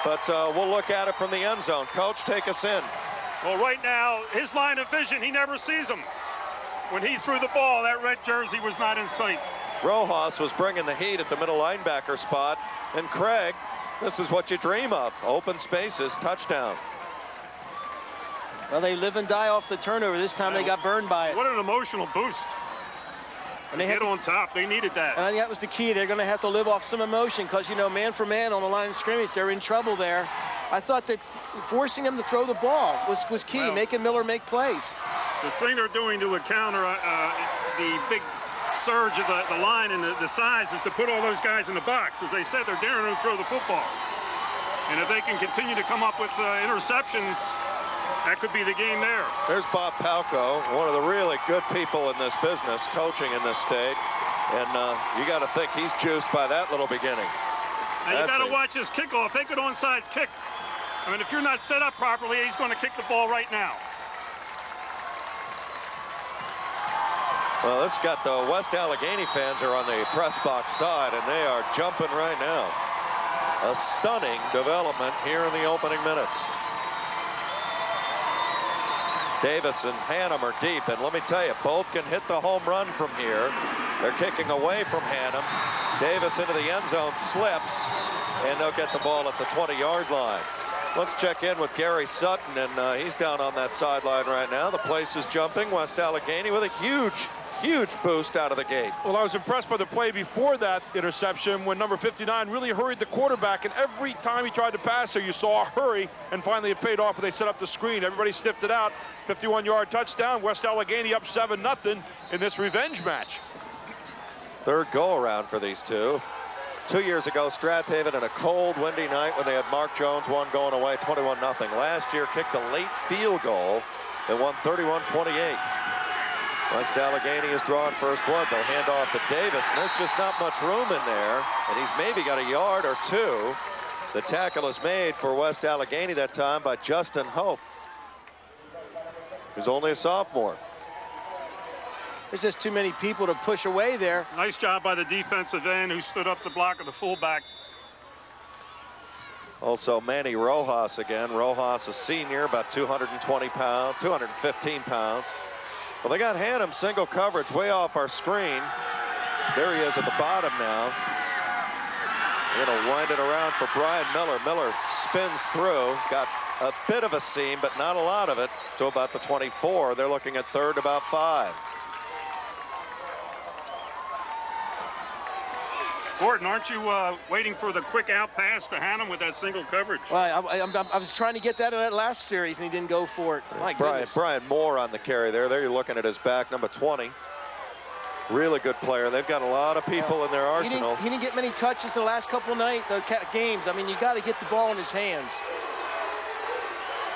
but we'll look at it from the end zone. Coach, take us in. Well, right now, his line of vision, he never sees him. When he threw the ball, that red jersey was not in sight. Rojas was bringing the heat at the middle linebacker spot, and Craig, this is what you dream of. Open spaces, touchdown. Well, they live and die off the turnover. This time they got burned by it. What an emotional boost. And they hit on top. They needed that. And I think that was the key. They're going to have to live off some emotion because, you know, man for man on the line of scrimmage, they're in trouble there. I thought that forcing him to throw the ball was key, Well, making Miller make plays. The thing they're doing to counter the big surge of the line and the size is to put all those guys in the box. As they said, they're daring to throw the football. And if they can continue to come up with interceptions, that could be the game there. There's Bob Palco, one of the really good people in this business, coaching in this state. And you got to think he's juiced by that little beginning. Now you got to watch his kickoff. Take an onside kick. I mean, if you're not set up properly, he's going to kick the ball right now. Well, this got the West Allegheny fans are on the press box side, and they are jumping right now. A stunning development here in the opening minutes. Davis and Hannum are deep, and let me tell you, both can hit the home run from here. They're kicking away from Hannum. Davis into the end zone, slips, and they'll get the ball at the 20-yard line. Let's check in with Gary Sutton, and he's down on that sideline right now. The place is jumping. West Allegheny with a huge boost out of the gate. Well, I was impressed by the play before that interception when number 59 really hurried the quarterback, and every time he tried to pass her, you saw a hurry, and finally it paid off when they set up the screen. Everybody sniffed it out. 51-yard touchdown. West Allegheny up 7-0 in this revenge match. Third go-around for these two. 2 years ago, Strath Haven in a cold, windy night when they had Mark Jones, one going away, 21-0. Last year, kicked a late field goal and won 31-28. West Allegheny is drawing first blood. They'll hand off to Davis, and there's just not much room in there, and he's maybe got a yard or two. The tackle is made for West Allegheny that time by Justin Hope, who's only a sophomore. There's just too many people to push away there. Nice job by the defensive end who stood up to block of the fullback. Also Manny Rojas again. Rojas, a senior, about 220 pounds, 215 pounds. Well, they got Hannum single coverage way off our screen. There he is at the bottom now. They're going to wind it around for Brian Miller. Miller spins through, got a bit of a seam, but not a lot of it, to about the 24. They're looking at third, about 5. Gordon, aren't you waiting for the quick out pass to Hannum with that single coverage? Well, I was trying to get that in that last series, and he didn't go for it. My goodness. Brian Moore on the carry there. There you're looking at his back, number 20. Really good player. They've got a lot of people in their arsenal. He didn't get many touches the last couple of games. I mean, you got to get the ball in his hands.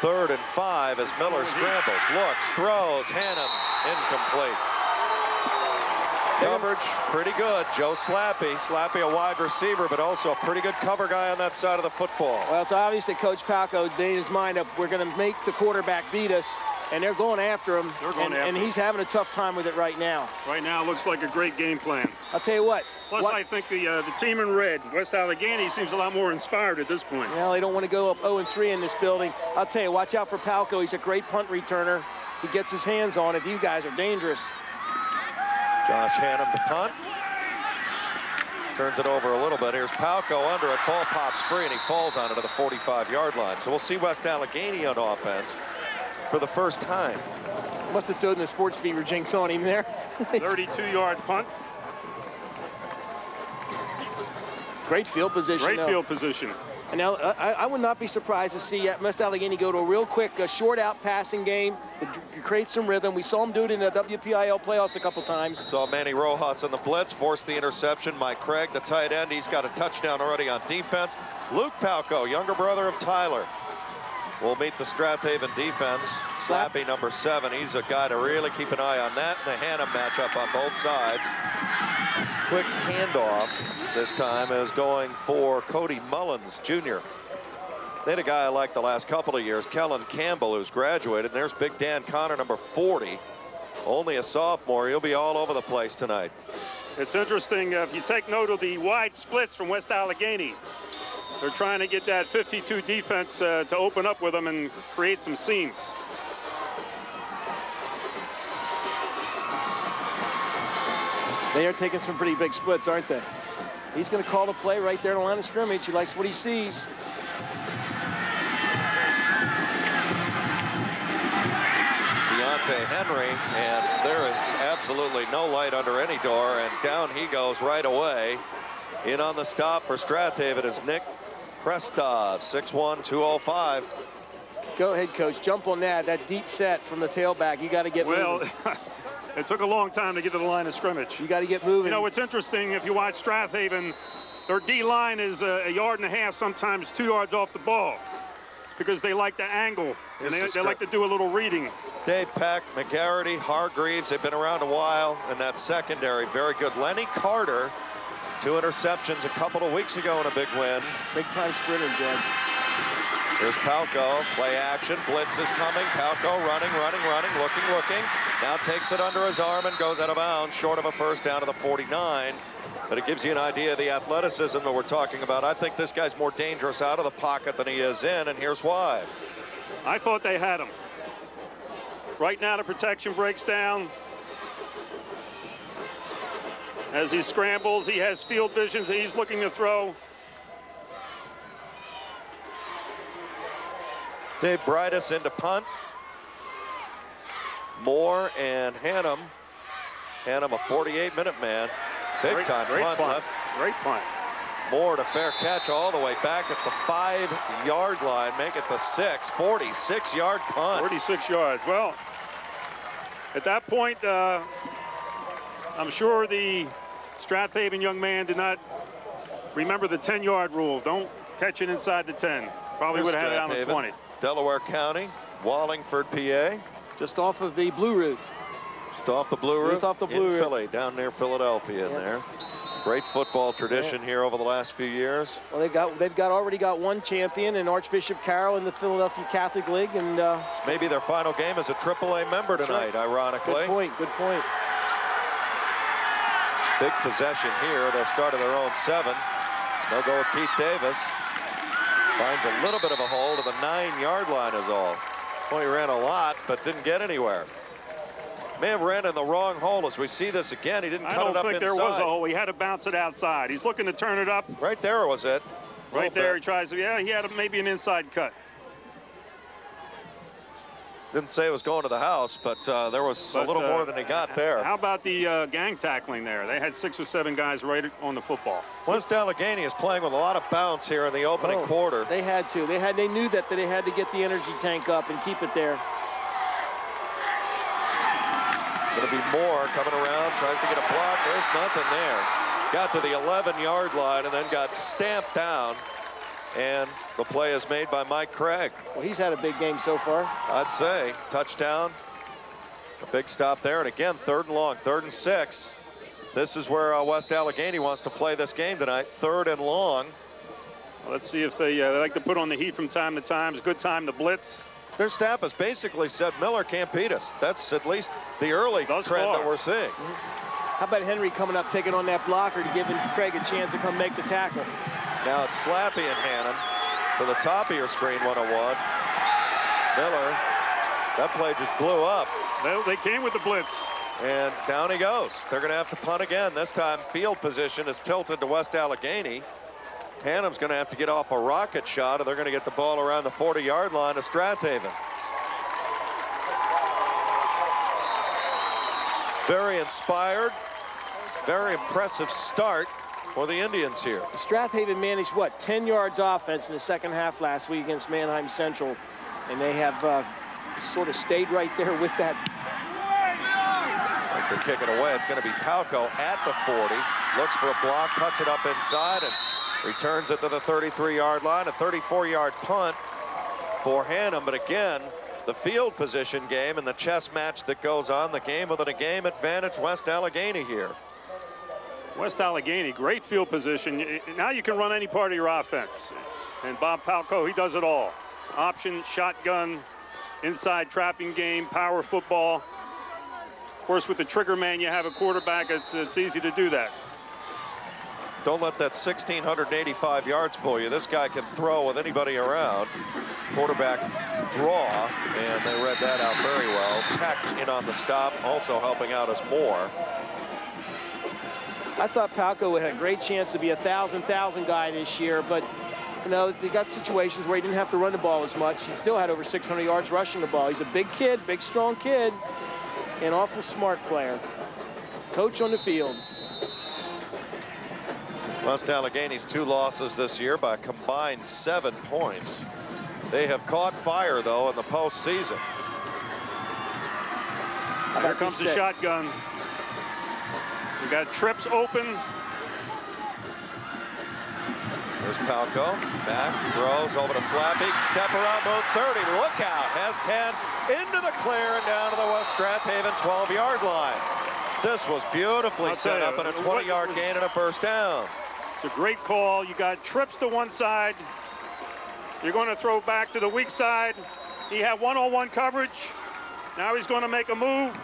Third and 5 as Miller scrambles, looks, throws, Hannum, incomplete. Coverage, pretty good. Joe Slappy. Slappy, a wide receiver, but also a pretty good cover guy on that side of the football. Well, it's obvious that Coach Palco made his mind up. We're going to make the quarterback beat us, and they're going after him. And he's having a tough time with it right now. Right now, it looks like a great game plan. I'll tell you what. Plus, I think the team in red, West Allegheny, seems a lot more inspired at this point. Well, they don't want to go up 0-3 in this building. I'll tell you, watch out for Palco. He's a great punt returner. He gets his hands on it. You guys are dangerous. Josh Hannum to punt. Turns it over a little bit. Here's Palco under it. Ball pops free, and he falls on it at the 45-yard line. So we'll see West Allegheny on offense for the first time. Must have thrown the sports fever jinx on him there. 32-yard punt. Great field position. Great field position. And now I would not be surprised to see West Allegheny go to a real quick short out passing game to create some rhythm. We saw him do it in the WPIL playoffs a couple times. Saw Manny Rojas on the blitz, forced the interception. Mike Craig, the tight end, he's got a touchdown already on defense. Luke Palco, younger brother of Tyler, will meet the Strath Haven defense. Slappy, number 7, he's a guy to really keep an eye on that. And the Hannum matchup on both sides. Quick handoff this time is going for Cody Mullins, Jr. They had a guy I liked the last couple of years, Kellen Campbell, who's graduated. And there's Big Dan Connor, number 40. Only a sophomore. He'll be all over the place tonight. It's interesting, if you take note of the wide splits from West Allegheny. They're trying to get that 52 defense to open up with them and create some seams. They are taking some pretty big splits, aren't they? He's going to call the play right there in the line of scrimmage. He likes what he sees. Deontay Henry, and there is absolutely no light under any door, and down he goes right away. In on the stop for Strath Haven is Nick Cresta, 6'1", 205. Go ahead, Coach. Jump on that. That deep set from the tailback. You got to get moving. It took a long time to get to the line of scrimmage. You got to get moving. You know, it's interesting if you watch Strath Haven, their D-line is a yard and a half, sometimes 2 yards off the ball, because they like to angle, and they like to do a little reading. Dave Peck, McGarity, Hargreaves, they've been around a while, and that secondary, very good. Lenny Carter, 2 interceptions a couple of weeks ago in a big win. Big-time sprinter, Jed. Here's Palco, play action, blitz is coming. Palco running, looking. Now takes it under his arm and goes out of bounds, short of a first down to the 49. But it gives you an idea of the athleticism that we're talking about. I think this guy's more dangerous out of the pocket than he is in, and here's why. I thought they had him. Right now the protection breaks down. As he scrambles, he has field visions that he's looking to throw. Dave Bridus into punt. Moore and Hannum. Hannum, a 48-minute man. Big time punt left. Great punt. Moore to fair catch all the way back at the 5-yard line. Make it the 6. 46-yard punt. 46 yards. Well, at that point, I'm sure the Strath Haven young man did not remember the 10-yard rule. Don't catch it inside the 10. Probably would have had it on the 20. Delaware County, Wallingford, PA. Just off of the Blue Route. Just off the Blue Route. Just off the Blue Route. Philly, down near Philadelphia in there. Great football tradition here over the last few years. Well, they've already got one champion in Archbishop Carroll in the Philadelphia Catholic League, and maybe their final game as a AAA member tonight, ironically. Good point. Big possession here. They'll start at their own 7. They'll go with Keith Davis. Finds a little bit of a hole to the 9-yard line is all. Well, he ran a lot, but didn't get anywhere. May have ran in the wrong hole. As we see this again, he didn't cut it up inside. I don't think there was a hole. He had to bounce it outside. He's looking to turn it up. Right there was it. Right there, he tries to, he had maybe an inside cut. Didn't say it was going to the house, but there was a little more than he got there. How about the gang tackling there? They had 6 or 7 guys right on the football. West Allegheny is playing with a lot of bounce here in the opening quarter. They had to. They knew that they had to get the energy tank up and keep it there. Going to be Moore coming around, tries to get a block. There's nothing there. Got to the 11-yard line and then got stamped down. And the play is made by Mike Craig. Well, he's had a big game so far. I'd say. Touchdown. A big stop there. And again, 3rd and long, 3rd and 6. This is where West Allegheny wants to play this game tonight. 3rd and long. Well, let's see if they like to put on the heat from time to time. It's a good time to blitz. Their staff has basically said Miller can't beat us. That's at least the early trend that we're seeing. How about Henry coming up, taking on that blocker to giving Craig a chance to come make the tackle? Now it's Slappy and Hannum to the top of your screen, 101. Miller, that play just blew up. They came with the blitz. And down he goes. They're going to have to punt again. This time field position is tilted to West Allegheny. Hannum's going to have to get off a rocket shot, or they're going to get the ball around the 40-yard line of Strath Haven. Very inspired, very impressive start for the Indians here. Strath Haven managed, 10 yards offense in the second half last week against Manheim Central, and they have sort of stayed right there with that. As they kick it away, it's going to be Palco at the 40. Looks for a block, cuts it up inside, and returns it to the 33-yard line. A 34-yard punt for Hannum, but again, the field position game and the chess match that goes on, the game within a game advantage, West Allegheny here. West Allegheny, great field position. Now you can run any part of your offense. And Bob Palco, he does it all. Option, shotgun, inside trapping game, power football. Of course, with the trigger man, you have a quarterback, it's easy to do that. Don't let that 1,685 yards fool you. This guy can throw with anybody around. Quarterback draw, and they read that out very well. Peck in on the stop, also helping out as Moore. I thought Palco had a great chance to be a 1,000 guy this year, but you know, they got situations where he didn't have to run the ball as much. He still had over 600 yards rushing the ball. He's a big kid, big strong kid, an awful smart player. Coach on the field. West Allegheny's 2 losses this year by a combined 7 points. They have caught fire, though, in the postseason. Here comes the shotgun. We got trips open. There's Palco. Back, throws over to Slappy. Step around, move 30. Look out. Has 10. Into the clear and down to the West Strathaven 12-yard line. This was beautifully set up in a 20-yard gain and a first down. It's a great call. You got trips to one side. You're going to throw back to the weak side. He had one-on-one coverage. Now he's going to make a move.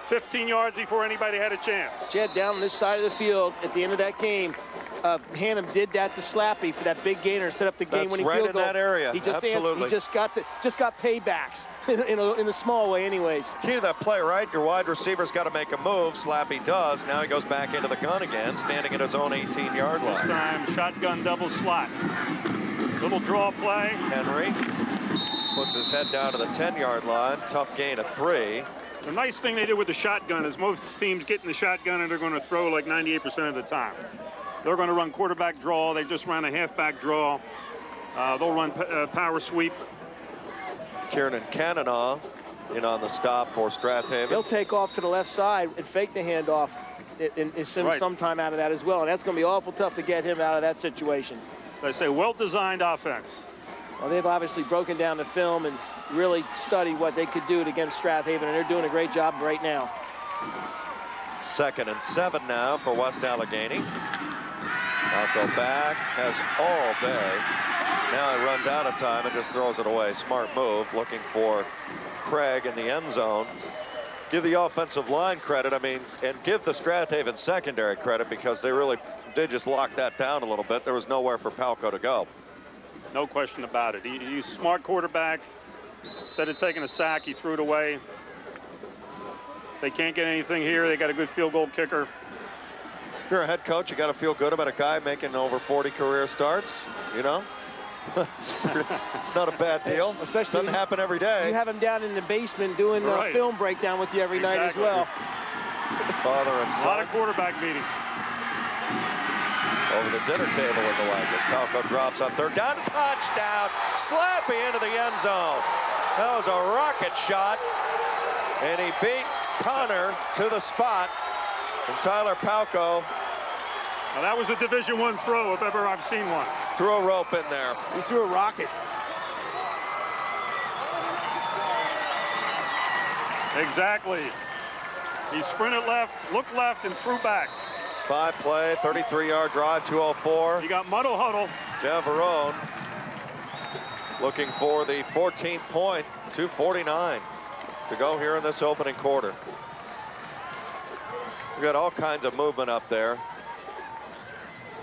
15 yards before anybody had a chance. Jed, down this side of the field at the end of that game, Hannum did that to Slappy for that big gainer, set up the game-winning field goal. Right in that area. He just Absolutely. He just got paybacks in a small way, anyways. Key to that play, right? Your wide receiver's got to make a move. Slappy does. Now he goes back into the gun again, standing at his own 18-yard line. This time, shotgun double slot. Little draw play. Henry puts his head down to the 10-yard line. Tough gain of 3. The nice thing they did with the shotgun is most teams get in the shotgun and they're going to throw like 98% of the time. They're going to run quarterback draw. They just ran a halfback draw. They'll run power sweep. Kieran Cannanaugh in on the stop for Strathaven. He'll take off to the left side and fake the handoff and send some time out of that as well. And that's going to be awful tough to get him out of that situation. They say well-designed offense. Well, they've obviously broken down the film and really studied what they could do against Strathaven, and they're doing a great job right now. 2nd and 7 now for West Allegheny. I'll go back, has all day. Now he runs out of time and just throws it away. Smart move, looking for Craig in the end zone. Give the offensive line credit, I mean, and give the Strathaven secondary credit because they really did just lock that down a little bit. There was nowhere for Palco to go. No question about it. He's a smart quarterback. Instead of taking a sack, he threw it away. They can't get anything here. They got a good field goal kicker. If you're a head coach, you got to feel good about a guy making over 40 career starts, you know? It's not a bad deal. Especially doesn't happen every day. You have him down in the basement doing film breakdown with you every night as well. Father and son. A lot of quarterback meetings. Over the dinner table and the like as Palco drops on 3rd down. Touchdown. Slappy into the end zone. That was a rocket shot. And he beat Connor to the spot. And Tyler Palco. Well, that was a Division I throw if ever I've seen one. Threw a rope in there. He threw a rocket. Exactly. He sprinted left, looked left, and threw back. 5-play, 33-yard drive, 2:04. You got muddle huddle. Javarone looking for the 14th point, 2:49 to go here in this opening quarter. We've got all kinds of movement up there.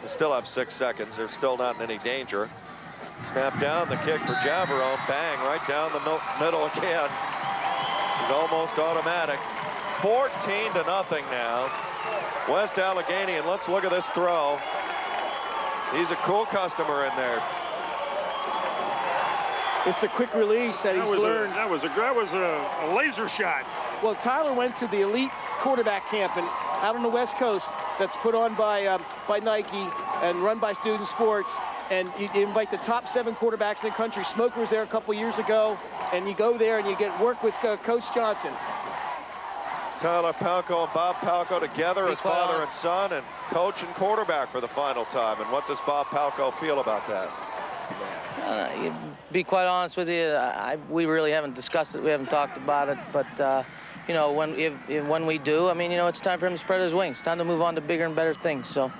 We still have 6 seconds. They're still not in any danger. Snap down, the kick for Javarone. Bang, right down the middle again. It's almost automatic. 14-0 now. West Allegheny, and let's look at this throw. He's a cool customer in there. It's a quick release that he's learned. That was a laser shot. Well, Tyler went to the elite quarterback camp and out on the West Coast that's put on by Nike and run by Student Sports. And you invite the top 7 quarterbacks in the country. Smoker was there a couple years ago, and you go there and you get work with Coach Johnson. Tyler Palco and Bob Palco together as father and son and coach and quarterback for the final time. And what does Bob Palco feel about that? To be quite honest with you, we really haven't discussed it. We haven't talked about it. But, you know, when we do, I mean, you know, it's time for him to spread his wings. It's time to move on to bigger and better things. So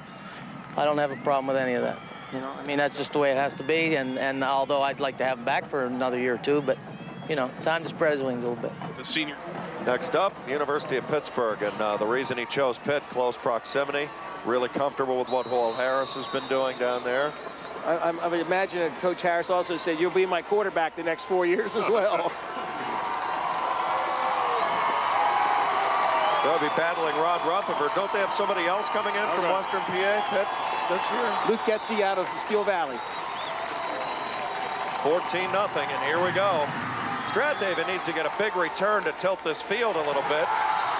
I don't have a problem with any of that. You know, I mean, that's just the way it has to be. And although I'd like to have him back for another year or two, but, you know, time to spread his wings a little bit. The senior. Next up, University of Pittsburgh, and the reason he chose Pitt, close proximity, really comfortable with what Hall Harris has been doing down there. I would imagine that Coach Harris also said, you'll be my quarterback the next 4 years as well. They'll be battling Rod Rutherford. Don't they have somebody else coming in from Western PA, Pitt, this year? Luke Getzey out of Steel Valley. 14-0, and here we go. Strathaven needs to get a big return to tilt this field a little bit.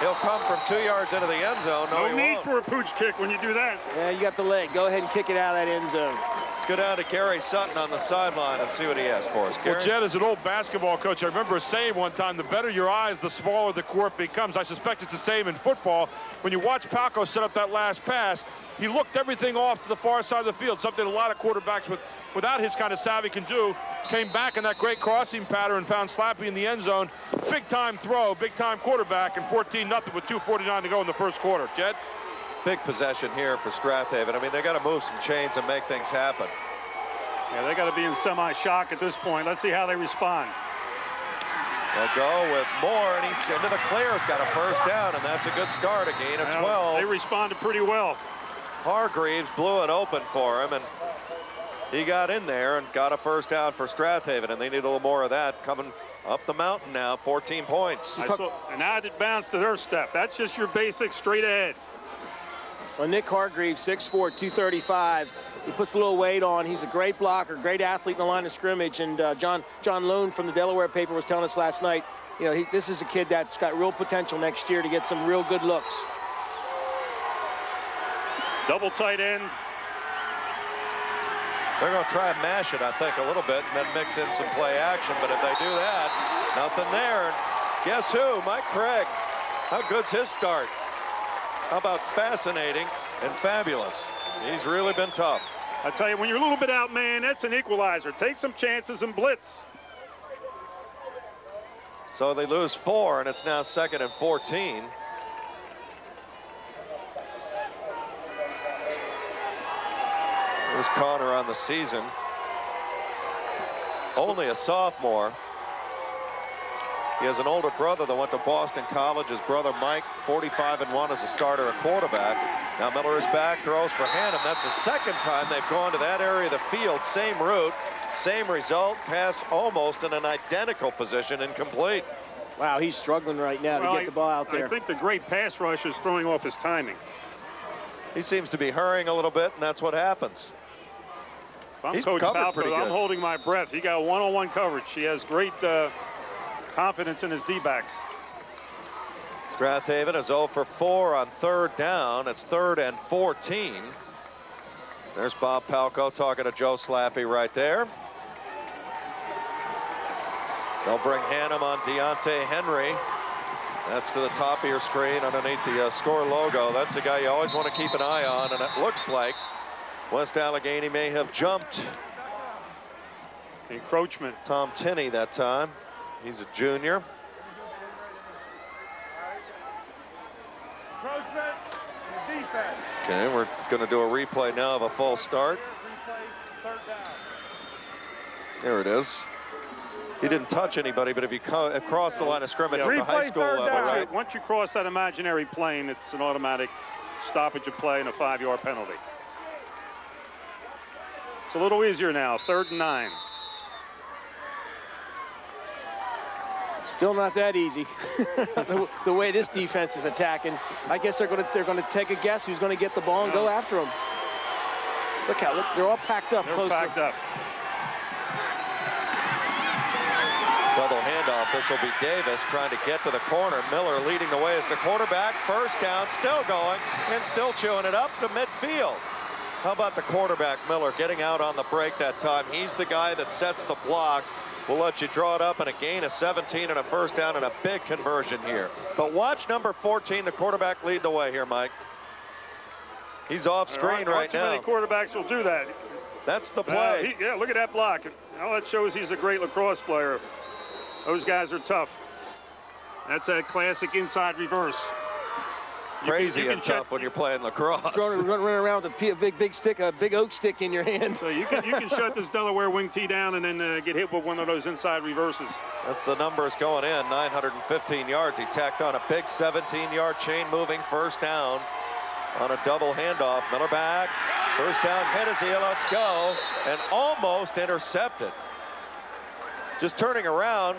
He'll come from 2 yards into the end zone. No need for a pooch kick when you do that. Yeah, you got the leg. Go ahead and kick it out of that end zone. Let's go down to Gary Sutton on the sideline and see what he has for us. Gary? Well, Jed, as an old basketball coach, I remember saying one time, the better your eyes, the smaller the court becomes. I suspect it's the same in football. When you watch Palco set up that last pass, he looked everything off to the far side of the field, something a lot of quarterbacks without his kind of savvy can do. Came back in that great crossing pattern and found Slappy in the end zone. Big time throw, big time quarterback, and 14-0 with 2:49 to go in the first quarter. Jed? Big possession here for Strath. I mean, they got to move some chains and make things happen. Yeah, they got to be in semi-shock at this point. Let's see how they respond. They'll go with Moore, and he's into the clear. He's got a first down, and that's a good start. A gain of 12. They responded pretty well. Hargreaves blew it open for him, and he got in there and got a first down for Strathaven, and they need a little more of that coming up the mountain now. 14 points. And now it bounced to their step. That's just your basic straight ahead. Well, Nick Hargreaves, 6'4", 235. He puts a little weight on. He's a great blocker, great athlete in the line of scrimmage. And John Lone from the Delaware paper was telling us last night, you know, this is a kid that's got real potential next year to get some real good looks. Double tight end. They're going to try and mash it, I think, a little bit, and then mix in some play action. But if they do that, nothing there. And guess who? Mike Craig. How good's his start? How about fascinating and fabulous? He's really been tough. I tell you, when you're a little bit out, man, that's an equalizer. Take some chances and blitz. So they lose 4, and it's now 2nd and 14. There's Connor on the season. Only a sophomore. He has an older brother that went to Boston College. His brother Mike, 45-1 as a starter at quarterback. Now Miller is back, throws for Hannum. That's the second time they've gone to that area of the field. Same route, same result. Pass almost in an identical position, incomplete. Wow, he's struggling right now to get the ball out there. I think the great pass rush is throwing off his timing. He seems to be hurrying a little bit, and that's what happens. If I'm He's Coach covered Balco, pretty good. I'm holding my breath. He got one-on-one coverage. He has great confidence in his D-backs. Strathaven is 0 for 4 on 3rd down. It's 3rd and 14. There's Bob Palco talking to Joe Slappy right there. They'll bring Hannum on Deontay Henry. That's to the top of your screen underneath the score logo. That's the guy you always want to keep an eye on, and it looks like West Allegheny may have jumped. Encroachment. Tom Tinney that time. He's a junior. Okay, we're going to do a replay now of a false start. There it is. He didn't touch anybody, but if you cross the line of scrimmage at the high school level, right? Once you cross that imaginary plane, it's an automatic stoppage of play and a 5-yard penalty. It's a little easier now, 3rd and 9. Still not that easy. the way this defense is attacking, I guess they're going to take a guess who's going to get the ball and go after them. Look they're all packed up. They're packed up. Double handoff. This will be Davis trying to get to the corner. Miller leading the way as the quarterback. First down, still going and still chewing it up to midfield. How about the quarterback, Miller, getting out on the break that time? He's the guy that sets the block. We'll let you draw it up, and a gain of 17 and a first down and a big conversion here. But watch number 14, the quarterback, lead the way here, Mike. He's off screen right now. Not too many quarterbacks will do that. That's the play. Yeah, look at that block. All that shows he's a great lacrosse player. Those guys are tough. That's a classic inside reverse. Crazy and tough when you're playing lacrosse. Running around with a big stick, a big oak stick in your hand. So you can shut this Delaware wing tee down and then get hit with one of those inside reverses. That's the numbers going in. 915 yards. He tacked on a big 17-yard chain moving first down on a double handoff. Miller back. First down, head his heel. Let's go. And almost intercepted. Just turning around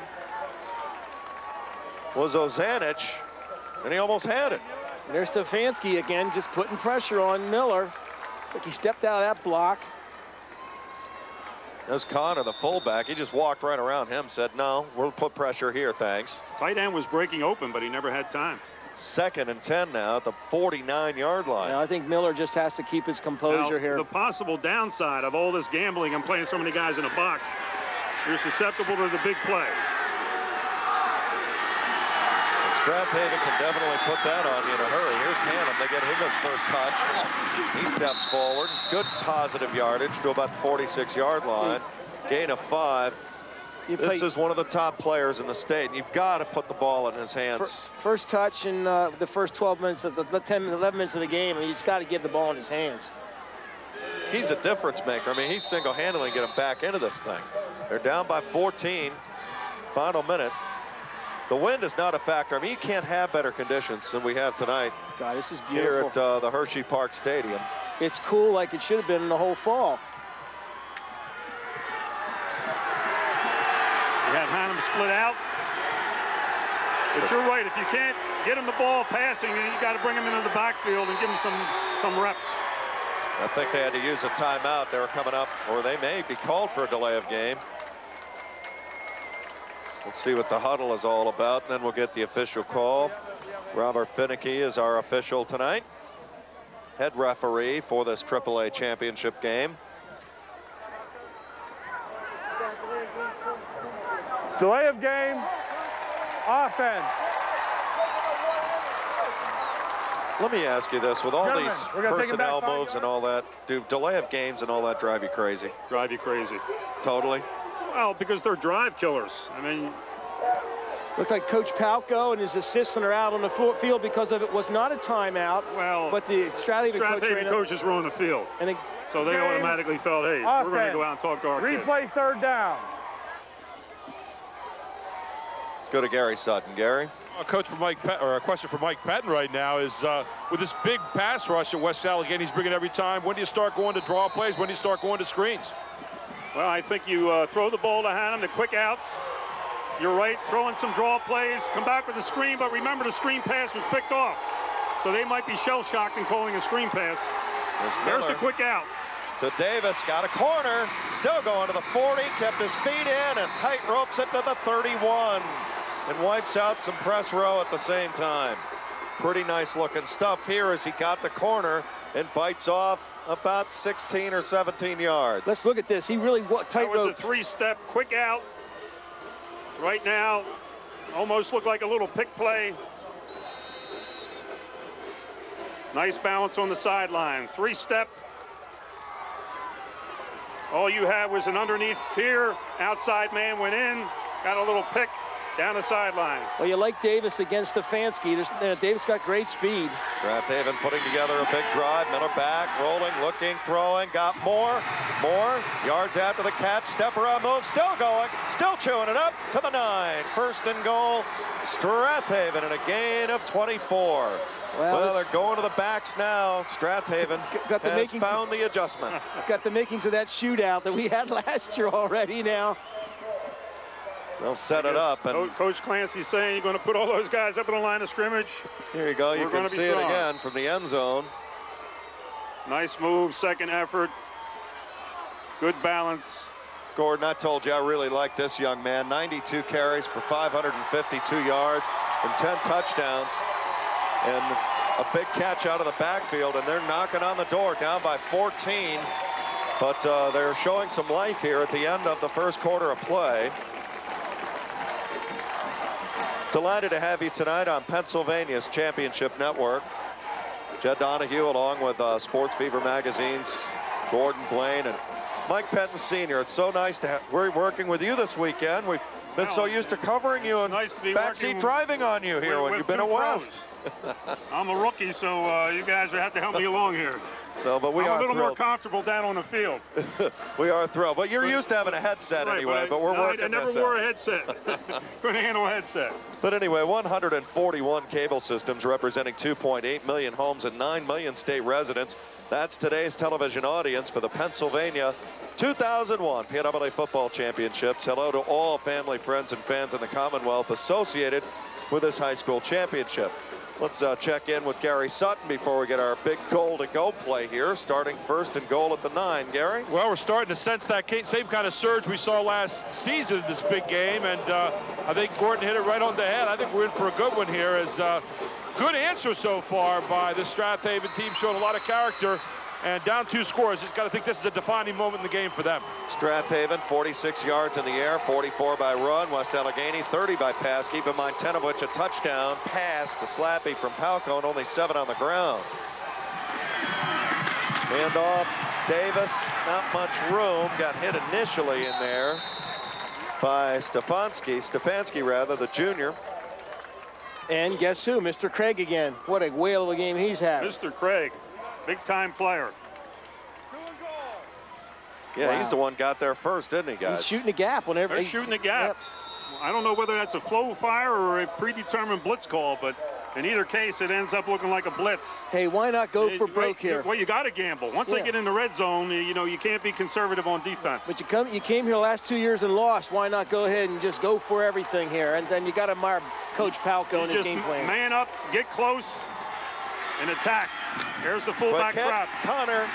was Ozanich, and he almost had it. There's Stefanski again, just putting pressure on Miller. Look, he stepped out of that block. There's Connor, the fullback. He just walked right around him, said, no, we'll put pressure here, thanks. Tight end was breaking open, but he never had time. 2nd and 10 now at the 49-yard line. Now, I think Miller just has to keep his composure here. The possible downside of all this gambling and playing so many guys in a box, you're susceptible to the big play. Strath can definitely put that on you in a hurry. Here's Hannum. They get him his first touch. He steps forward. Good positive yardage to about the 46-yard line. Gain of 5. This is one of the top players in the state. You've got to put the ball in his hands. First touch in the first 12 minutes of the 11 minutes of the game. I mean, he's got to get the ball in his hands. He's a difference maker. I mean, he's single-handedly getting back into this thing. They're down by 14. Final minute. The wind is not a factor. I mean, you can't have better conditions than we have tonight. God, this is beautiful. Here at the Hershey Park Stadium. It's cool like it should have been in the whole fall. You have Hannum split out. But you're right. If you can't get him the ball passing, you got to bring him into the backfield and give him some reps. I think they had to use a timeout. They were coming up, or they may be called for a delay of game. Let's see what the huddle is all about, and then we'll get the official call. Robert Finnicky is our official tonight, head referee for this AAA championship game. Delay of game, offense. Let me ask you this, with all Gentlemen, these personnel moves and all that, do delay of games and all that drive you crazy? Drive you crazy. Totally? Well, because they're drive killers. I mean, looked like Coach Palco and his assistant are out on the field because of it was not a timeout. Well, but the Strath coaches were on the field. And so they automatically felt, hey, we're going to go out and talk to our kids. Replay third down. Let's go to Gary Sutton. Gary? A question for Mike Patton right now is, with this big pass rush that West Allegheny's bringing every time, when do you start going to draw plays? When do you start going to screens? Well, I think you throw the ball to Hannum, the quick outs. You're right, throwing some draw plays, come back with the screen, but remember the screen pass was picked off. So they might be shell-shocked in calling a screen pass. There's the quick out. To Davis, got a corner, still going to the 40, kept his feet in and tight ropes it to the 31 and wipes out some press row at the same time. Pretty nice looking stuff here as he got the corner and bites off about 16 or 17 yards. Let's look at this. He really tight ropes. That was a three-step quick out. Right now, almost looked like a little pick play. Nice balance on the sideline. Three-step. All you had was an underneath tier. Outside man went in. Got a little pick down the sideline. Well, you like Davis against Stefanski. Davis got great speed. Strath putting together a big drive. Miller back, rolling, looking, throwing, got more yards after the catch. Step around move, still going, still chewing it up to the 9. First and goal, Strathaven, and a gain of 24. Well, they're going to the backs now. Strathaven has found the adjustment. It's got the makings of that shootout that we had last year already now. They'll set it up. And Coach Clancy's saying you're going to put all those guys up on the line of scrimmage. Here you go. You can see it again from the end zone. Nice move, second effort. Good balance. Gordon, I told you I really like this young man. 92 carries for 552 yards and 10 touchdowns. And a big catch out of the backfield, and they're knocking on the door, down by 14. But they're showing some life here at the end of the first quarter of play. Delighted to have you tonight on Pennsylvania's Championship Network. Jed Donahue along with Sports Fever Magazine's Gordon Blaine and Mike Patton Sr. It's so nice to have, we're working with you this weekend. We've been so used to covering you and backseat driving on you here when you've been at West. I'm a rookie, so you guys have to help me along here. So, but I'm a little more comfortable down on the field. We are thrilled. But you're used to having a headset anyway, but we're working this out. I never wore a headset. Couldn't handle a headset. But anyway, 141 cable systems representing 2.8 million homes and 9 million state residents. That's today's television audience for the Pennsylvania 2001 PIAA Football Championships. Hello to all family, friends, and fans in the Commonwealth associated with this high school championship. Let's check in with Gary Sutton before we get our big goal-to-go play here, starting first and goal at the 9. Gary? Well, we're starting to sense that same kind of surge we saw last season in this big game, and I think Gordon hit it right on the head. I think we're in for a good one here as good answer so far by the Strath Haven team, showing a lot of character. And down 2 scores, he's got to think this is a defining moment in the game for them. Strath Haven, 46 yards in the air, 44 by run. West Allegheny, 30 by pass. Keep in mind, 10 of which a touchdown pass to Slappy from Palco, and only 7 on the ground. Handoff, Davis, not much room. Got hit initially in there by Stefanski rather, the junior. And guess who? Mr. Craig again. What a whale of a game he's had. Mr. Craig, big-time player. Yeah, Wow. he's the one got there first, didn't he, guys? He's shooting a gap whenever They're shooting a gap. Yep. I don't know whether that's a flow fire or a predetermined blitz call, but in either case, it ends up looking like a blitz. Hey, why not go for broke here? Well, you got to gamble. Once they get in the red zone, you know, you can't be conservative on defense. But you came here last 2 years and lost. Why not go ahead and just go for everything here? And then you got to admire Coach Palco and his game plan. Man up, get close, and attack. There's the fullback trap. Connor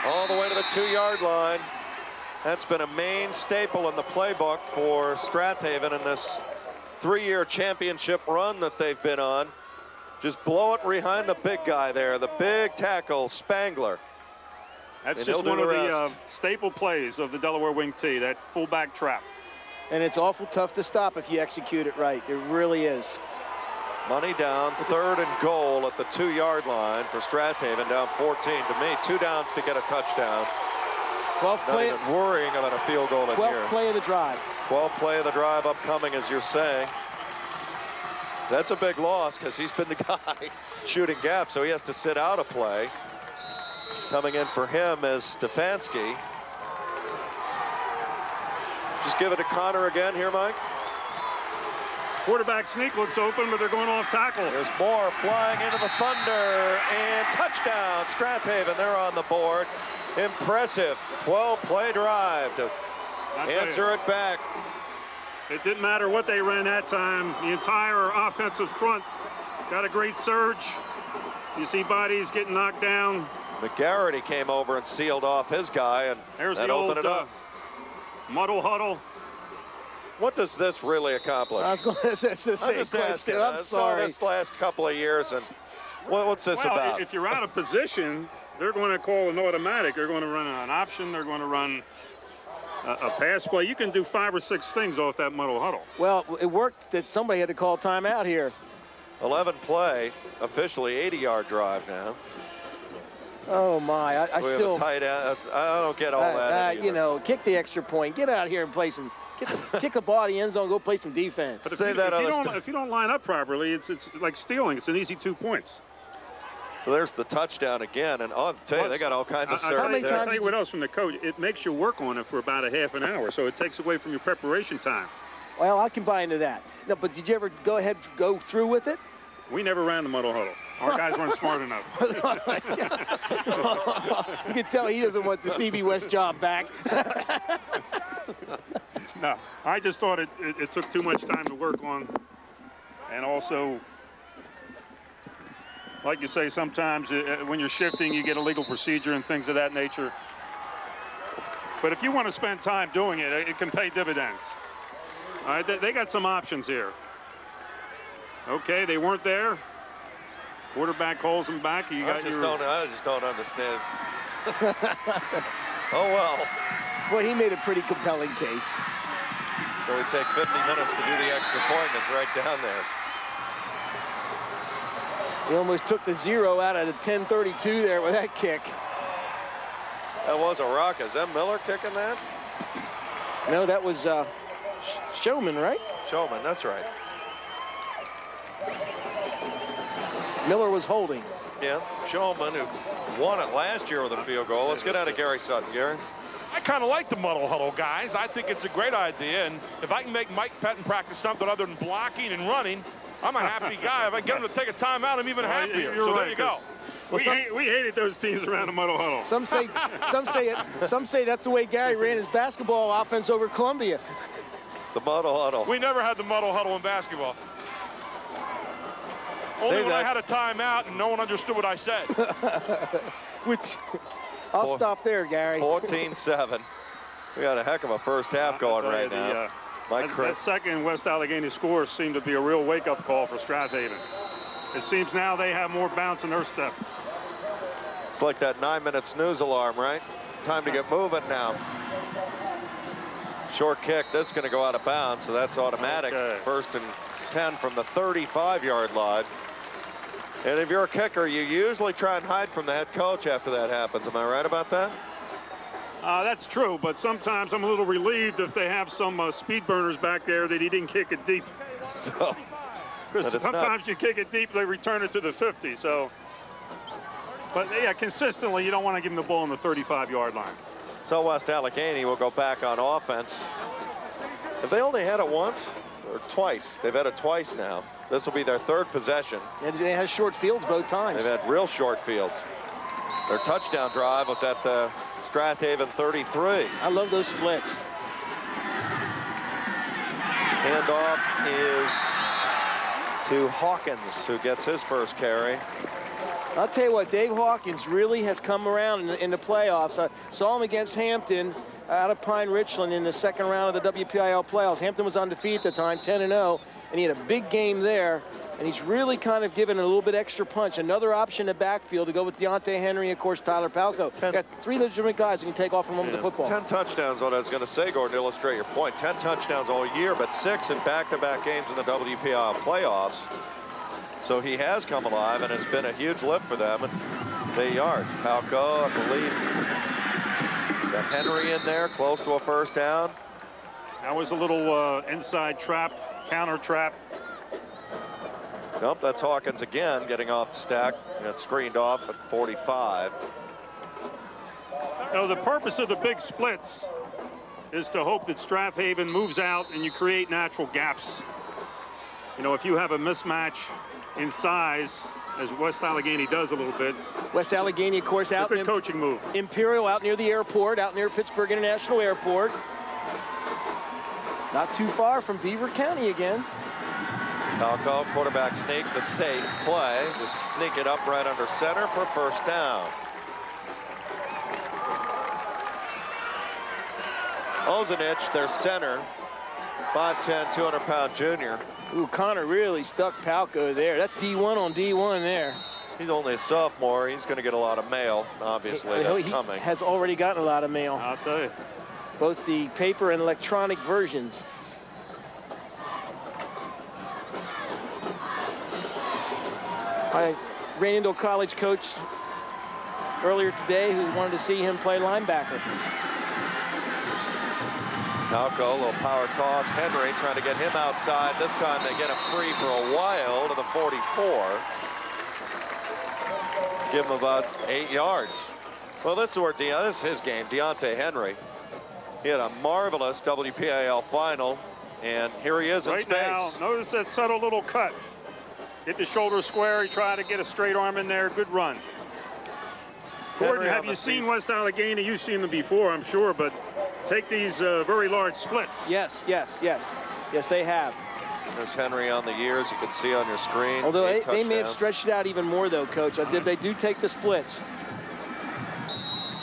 all the way to the 2-yard line. That's been a main staple in the playbook for Strath Haven in this 3-year championship run that they've been on. Just blow it behind the big guy there, the big tackle, Spangler. That's just one of the staple plays of the Delaware Wing T, that fullback trap. And it's awful tough to stop if you execute it right. It really is. Money down, 3rd and goal at the 2-yard line for Strath Haven, down 14. To me, 2 downs to get a touchdown. 12th play. Not even worrying about a field goal in here. 12th play of the drive. 12th play of the drive upcoming, as you're saying. That's a big loss because he's been the guy shooting gaps, so he has to sit out a play. Coming in for him is Stefanski. Just give it to Connor again here, Mike. Quarterback sneak looks open, but they're going off tackle. There's more flying into the Thunder, and touchdown, Strath Haven. They're on the board. Impressive 12-play drive to answer it back. It didn't matter what they ran that time. The entire offensive front got a great surge. You see bodies getting knocked down. McGarity came over and sealed off his guy, and there's that the opened old it up. muddle huddle. What does this really accomplish? I was going to say the same question. I'm sorry. I saw this last couple of years, and what's this about? If you're out of position, they're going to call an automatic. They're going to run an option. They're going to run a pass play. You can do 5 or 6 things off that muddle huddle. Well, it worked that somebody had to call timeout here. 11 play, officially 80-yard drive now. Oh my! I we still have a tight end. I don't get all that. You know, kick the extra point. Get out here and play some. Kick the ball in the end zone. Go play some defense. But if you don't line up properly, it's like stealing. It's an easy 2 points. So there's the touchdown again, and I'll tell you, they got all kinds of surgery there. I'll tell you what else from the coach. It makes you work on it for about a half an hour, so it takes away from your preparation time. Well, I can buy into that. No, but did you ever go through with it? We never ran the muddle huddle. Our guys weren't smart enough. You can tell he doesn't want the CB West job back. No, I just thought it took too much time to work on. And also, like you say, sometimes when you're shifting, you get a legal procedure and things of that nature. But if you want to spend time doing it, it can pay dividends. All right, they got some options here. Okay, they weren't there. Quarterback calls them back. I just don't understand. Oh, well. Well, he made a pretty compelling case. So we take 50 minutes to do the extra point. It's right down there. He almost took the 0 out of the 10:32 there with that kick. That was a rock. Is M. Miller kicking that? No, that was Showman, right? Showman, that's right. Miller was holding. Yeah, Showman, who won it last year with a field goal. Let's get out of Gary Sutton, Gary. I kind of like the muddle huddle, guys. I think it's a great idea, and if I can make Mike Pettin practice something other than blocking and running, I'm a happy guy. If I get him to take a timeout, I'm even happier. So there you go. Well, we hated those teams around the muddle huddle. Some say that's the way Gary ran his basketball offense over Columbia. The muddle huddle. We never had the muddle huddle in basketball. Only when I had a timeout and no one understood what I said. Which, I'll stop there, Gary. 14-7. We got a heck of a first half going right now. That second West Allegheny score seemed to be a real wake-up call for Strath Haven. it seems now they have more bounce in their step. It's like that 9-minute snooze alarm, right? Time to get moving now. Short kick. This is going to go out of bounds, so that's automatic. Okay. 1st and 10 from the 35-yard line. And if you're a kicker, you usually try and hide from the head coach after that happens. Am I right about that? That's true, but sometimes I'm a little relieved if they have some speed burners back there that he didn't kick it deep. So, because sometimes you kick it deep, they return it to the 50. So, but yeah, consistently, you don't want to give them the ball on the 35-yard line. So West Allegheny will go back on offense. Have they only had it once or twice? They've had it twice now. This will be their 3rd possession. And they had short fields both times. They've had real short fields. Their touchdown drive was at the Strath 33. I love those splits. Handoff is to Hawkins, who gets his first carry. I'll tell you what, Dave Hawkins really has come around in the playoffs. I saw him against Hampton out of Pine Richland in the 2nd round of the WPIL playoffs. Hampton was undefeated at the time, 10-0, and he had a big game there. And he's really kind of given a little bit extra punch. Another option in the backfield to go with Deontay Henry, of course, Tyler Palco. Got 3 legitimate guys who can take off from him with the football. 10 touchdowns, what I was going to say, Gordon, to illustrate your point. 10 touchdowns all year, but 6 in back-to-back games in the WPIL playoffs. So he has come alive, and it's been a huge lift for them. And 8 yards. Palco, I believe, is that Henry in there, close to a 1st down? That was a little inside trap, counter trap. Nope, that's Hawkins again, getting off the stack. Got screened off at 45. You know, the purpose of the big splits is to hope that Strathaven moves out and you create natural gaps. You know, if you have a mismatch in size, as West Allegheny does a little bit. West Allegheny, of course, out. Good coaching move. Imperial out near the airport, out near Pittsburgh International Airport. Not too far from Beaver County again. Palco, quarterback sneak, the safe play. Just sneak it up right under center for 1st down. Ozenich, their center, 5'10", 200-pound junior. Ooh, Connor really stuck Palco there. That's D1 on D1 there. He's only a sophomore. He's going to get a lot of mail, obviously. That's coming. He has already gotten a lot of mail. I'll tell you. Both the paper and electronic versions. I ran into a college coach earlier today who wanted to see him play linebacker. Palco, a little power toss. Henry trying to get him outside. This time they get him free for a while to the 44. Give him about 8 yards. Well, this is where this is his game. Deontay Henry. He had a marvelous WPIL final, and here he is in space. Now, notice that subtle little cut. Hit the shoulder square. He tried to get a straight arm in there. Good run. Gordon, have you seen West Allegheny? You've seen them before, I'm sure, but take these very large splits. Yes, yes, yes. Yes, they have. There's Henry on the years. You can see on your screen. Although they may have stretched it out even more, though, Coach. They do take the splits.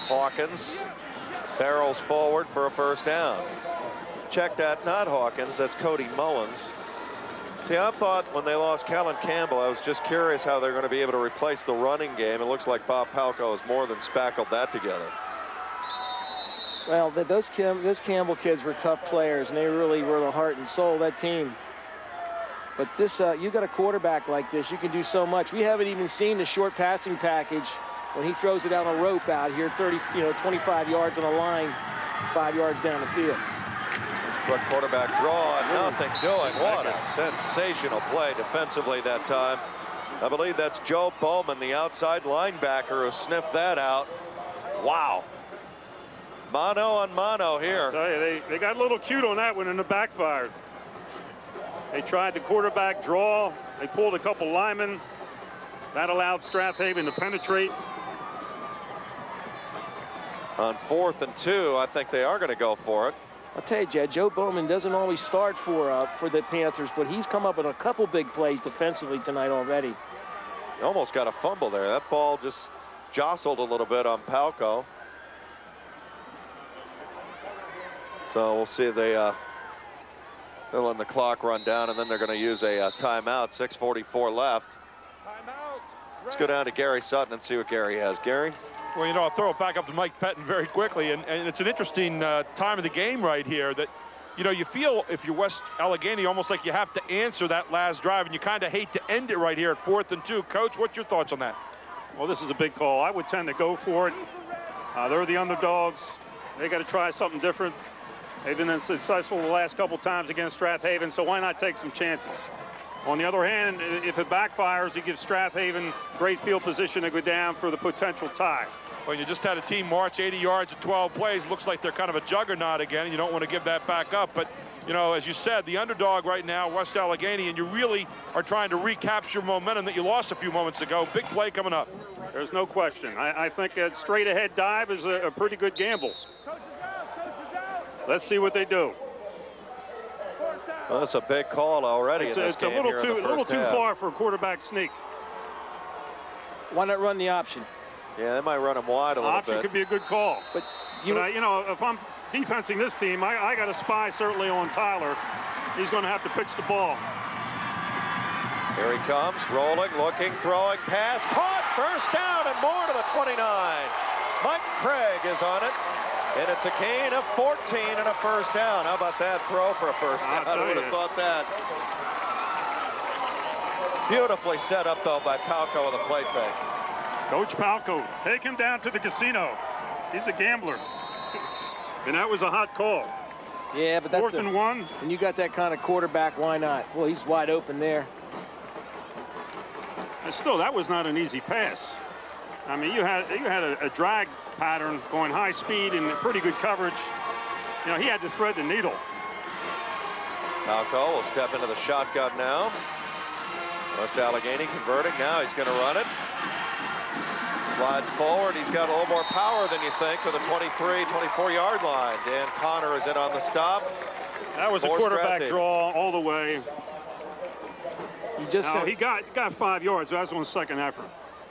Hawkins barrels forward for a 1st down. Check that, not Hawkins. That's Cody Mullins. See, I thought when they lost Kellen Campbell, I was just curious how they're going to be able to replace the running game. It looks like Bob Palco has more than spackled that together. Well, those Campbell kids were tough players, and they really were the heart and soul of that team. But this, you got a quarterback like this, you can do so much. We haven't even seen the short passing package when he throws it down a rope out here, 25 yards on a line, 5 yards down the field. Quick quarterback draw and nothing doing. What a sensational play defensively that time. I believe that's Joe Bowman, the outside linebacker, who sniffed that out. Wow. Mano on mano here. I tell you, they got a little cute on that one and it backfired. They tried the quarterback draw. They pulled a couple linemen. That allowed Strathaven to penetrate. On 4th and 2, I think they are going to go for it. I'll tell you, Jed, Joe Bowman doesn't always start for the Panthers, but he's come up with a couple big plays defensively tonight already. He almost got a fumble there. That ball just jostled a little bit on Palco. So we'll see if they're letting the clock run down, and then they're going to use a timeout. 6:44 left. Let's go down to Gary Sutton and see what Gary has. Gary? Well, you know, I'll throw it back up to Mike Pettin very quickly, and it's an interesting time of the game right here that, you know, you feel if you're West Allegheny almost like you have to answer that last drive, and you kind of hate to end it right here at 4th and 2. Coach, what's your thoughts on that? Well, this is a big call. I would tend to go for it. They're the underdogs. They got to try something different. They've been successful the last couple times against Strath Haven, so why not take some chances? On the other hand, if it backfires, it gives Strath Haven great field position to go down for the potential tie. Well, you just had a team march 80 yards in 12 plays. Looks like they're kind of a juggernaut again. You don't want to give that back up. But, you know, as you said, the underdog right now, West Allegheny, and you really are trying to recapture momentum that you lost a few moments ago. Big play coming up. There's no question. I think a straight-ahead dive is a pretty good gamble. Let's see what they do. Well, that's a big call already. It's a little too far for a quarterback sneak. Why not run the option? Yeah, they might run him wide a little bit. Option could be a good call. But you know, if I'm defensing this team, I got a spy certainly on Tyler. He's going to have to pitch the ball. Here he comes, rolling, looking, throwing, pass, caught, first down, and more to the 29. Mike Craig is on it. And it's a gain of 14 and a first down. How about that throw for a first down? I would have thought that. Beautifully set up, though, by Palco with a play fake. Coach Palco, take him down to the casino. He's a gambler. And that was a hot call. Yeah, but that's 4th and 1. When you got that kind of quarterback, why not? Well, he's wide open there. And still, that was not an easy pass. I mean, you had a drag pattern going high speed and pretty good coverage. You know, he had to thread the needle. Palco will step into the shotgun now. West Allegheny converting. Now he's going to run it. Slides forward. He's got a little more power than you think to the 23, 24-yard line. Dan Connor is in on the stop. That was a quarterback draw all the way. He got 5 yards. That was on the second effort.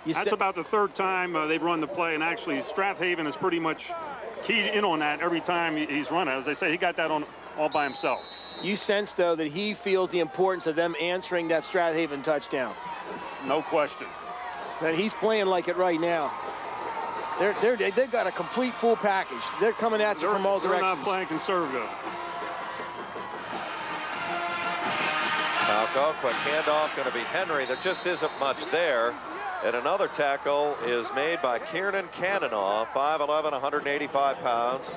That's about the 3rd time they've run the play, and actually Strath Haven has pretty much keyed in on that every time he's run it. As I say, he got that on all by himself. You sense, though, that he feels the importance of them answering that Strath Haven touchdown. No question. And he's playing like it right now. They've got a complete full package. They're coming at you from all directions. They're not playing conservative. Palco, quick handoff, going to be Henry. There just isn't much there. And another tackle is made by Kiernan Cannanaugh, 5'11", 185 pounds.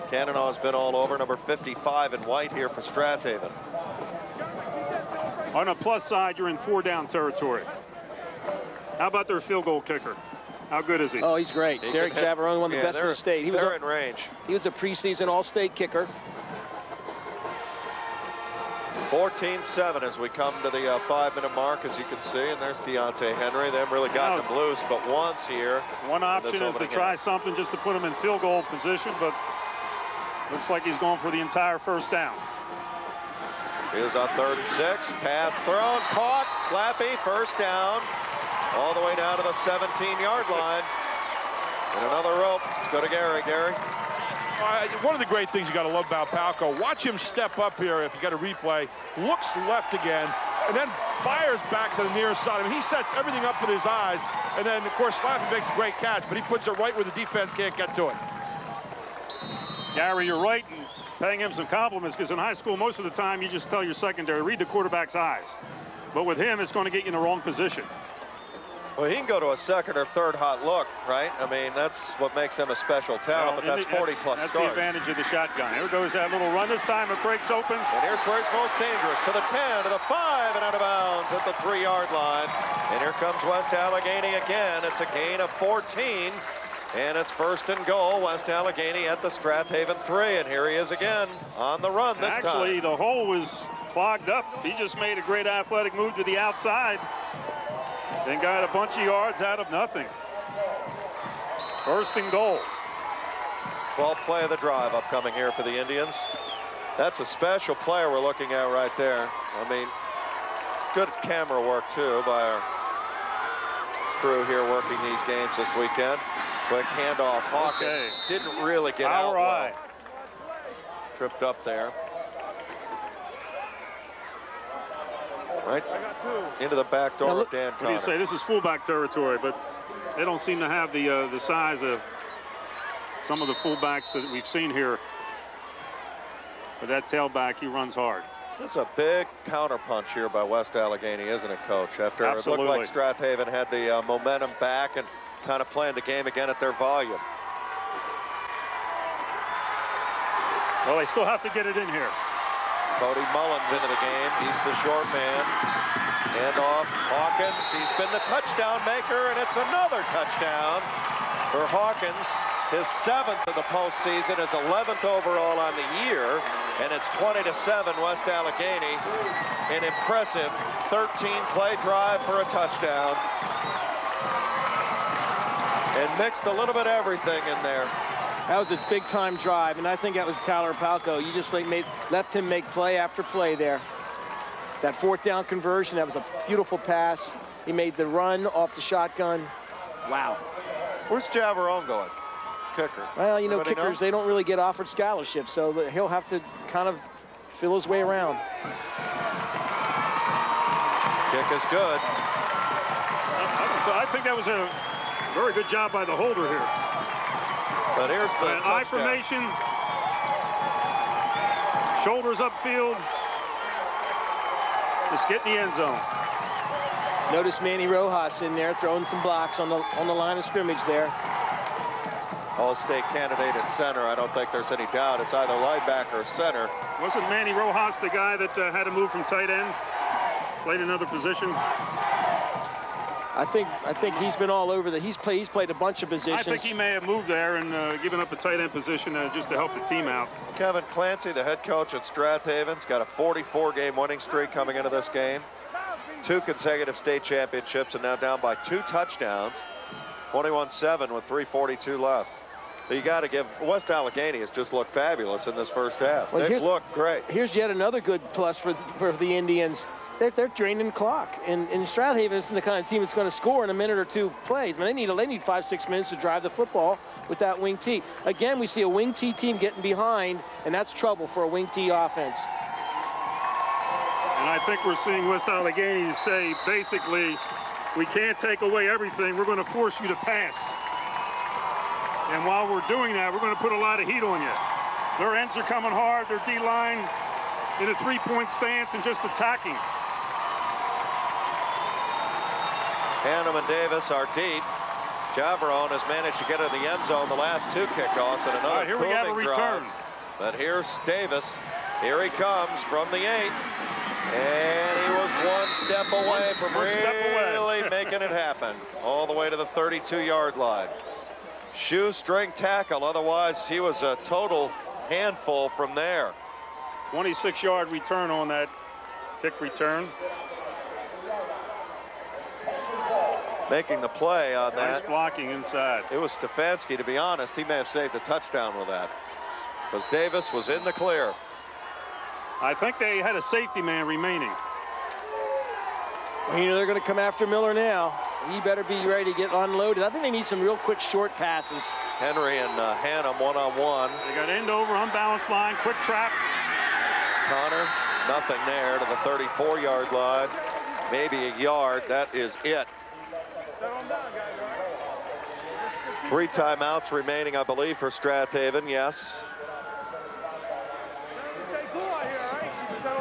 Cannanaugh's been all over, number 55 in white here for Strath Haven. On the plus side, you're in 4-down territory. How about their field goal kicker? How good is he? Oh, he's great. Derek Javarone, one of the best in the state. They're in range. He was a preseason All-State kicker. 14-7 as we come to the 5-minute mark, as you can see, and there's Deontay Henry. They haven't really gotten him loose, but once here. One option is to try something just to put him in field goal position, but looks like he's going for the entire first down. Here's on 3rd and 6. Pass thrown, caught, Slappy, first down, all the way down to the 17-yard line. And another rope. Let's go to Gary. Gary. One of the great things you got to love about Palco, watch him step up here if you got a replay, looks left again, and then fires back to the near side. I mean, he sets everything up with his eyes, and then, of course, Slappy makes a great catch, but he puts it right where the defense can't get to it. Gary, you're right in paying him some compliments, because in high school, most of the time, you just tell your secondary, read the quarterback's eyes. But with him, it's going to get you in the wrong position. Well, he can go to a 2nd or 3rd hot look, right? I mean, that's what makes him a special talent, but that's 40-plus starts. That's the advantage of the shotgun. Here goes that little run. This time it breaks open. And here's where it's most dangerous. To the 10, to the 5, and out of bounds at the 3-yard line. And here comes West Allegheny again. It's a gain of 14. And it's 1st and goal. West Allegheny at the Strath Haven 3. And here he is again on the run this time. Actually, the hole was clogged up. He just made a great athletic move to the outside. Then got a bunch of yards out of nothing. 1st and goal. 12th play of the drive upcoming here for the Indians. That's a special player we're looking at right there. I mean, good camera work, too, by our crew here working these games this weekend. Quick handoff. Hawkins didn't really get out well. Tripped up there. Right into the back door of Dan Connor. What do you say? This is fullback territory, but they don't seem to have the size of some of the fullbacks that we've seen here. But that tailback, he runs hard. That's a big counterpunch here by West Allegheny, isn't it, Coach? After Absolutely. It looked like Strath Haven had the momentum back and kind of playing the game again at their volume. Well, they still have to get it in here. Cody Mullins into the game. He's the short man. Hand off Hawkins. He's been the touchdown maker, and it's another touchdown for Hawkins. His 7th of the postseason, his 11th overall on the year, and it's 20-7 West Allegheny. An impressive 13-play drive for a touchdown. And mixed a little bit of everything in there. That was a big-time drive, and I think that was Tyler Palco. You just left him make play after play there. That 4th down conversion, that was a beautiful pass. He made the run off the shotgun. Wow. Where's Javerone going? Kicker. Well, you know, Anybody kickers, they don't really get offered scholarships, so he'll have to kind of feel his way around. Kick is good. I think that was a very good job by the holder here. But here's the eye formation, shoulders upfield, just get in the end zone. Notice Manny Rojas in there throwing some blocks on the line of scrimmage there. All-state candidate at center. I don't think there's any doubt. It's either linebacker or center. Wasn't Manny Rojas the guy that had to move from tight end? Played another position? I think he's been all over he's played a bunch of positions. I think he may have moved there and given up a tight end position just to help the team out. Kevin Clancy, the head coach at Strath Haven's got a 44-game winning streak coming into this game. 2 consecutive state championships and now down by 2 touchdowns. 21-7 with 3:42 left. But you got to give West Allegheny has just looked fabulous in this first half. Well, They've looked great. Here's yet another good plus for the Indians. They're draining the clock. And Strath Haven isn't the kind of team that's going to score in a minute or 2 plays. I mean, they need 5-6 minutes to drive the football with that wing T. Again, we see a wing T team getting behind, and that's trouble for a wing T offense. And I think we're seeing West Allegheny say, basically, we can't take away everything. We're going to force you to pass. And while we're doing that, we're going to put a lot of heat on you. Their ends are coming hard. Their D-line in a 3-point stance and just attacking. Hannum and Davis are deep. Javerone has managed to get to the end zone the last 2 kickoffs and another here we have a return. But here's Davis. Here he comes from the 8. And he was one step away from really making it happen. All the way to the 32-yard line. Shoestring tackle. Otherwise, he was a total handful from there. 26-yard return on that kick return. Making the play on that. Nice blocking inside. It was Stefanski, to be honest. He may have saved a touchdown with that. Because Davis was in the clear. I think they had a safety man remaining. Well, you know, they're going to come after Miller now. He better be ready to get unloaded. I think they need some real quick short passes. Henry and Hannum one-on-one. They got end over, unbalanced line, quick trap. Connor, nothing there to the 34-yard line. Maybe a yard. That is it. 3 timeouts remaining, I believe, for Strath Haven. Yes.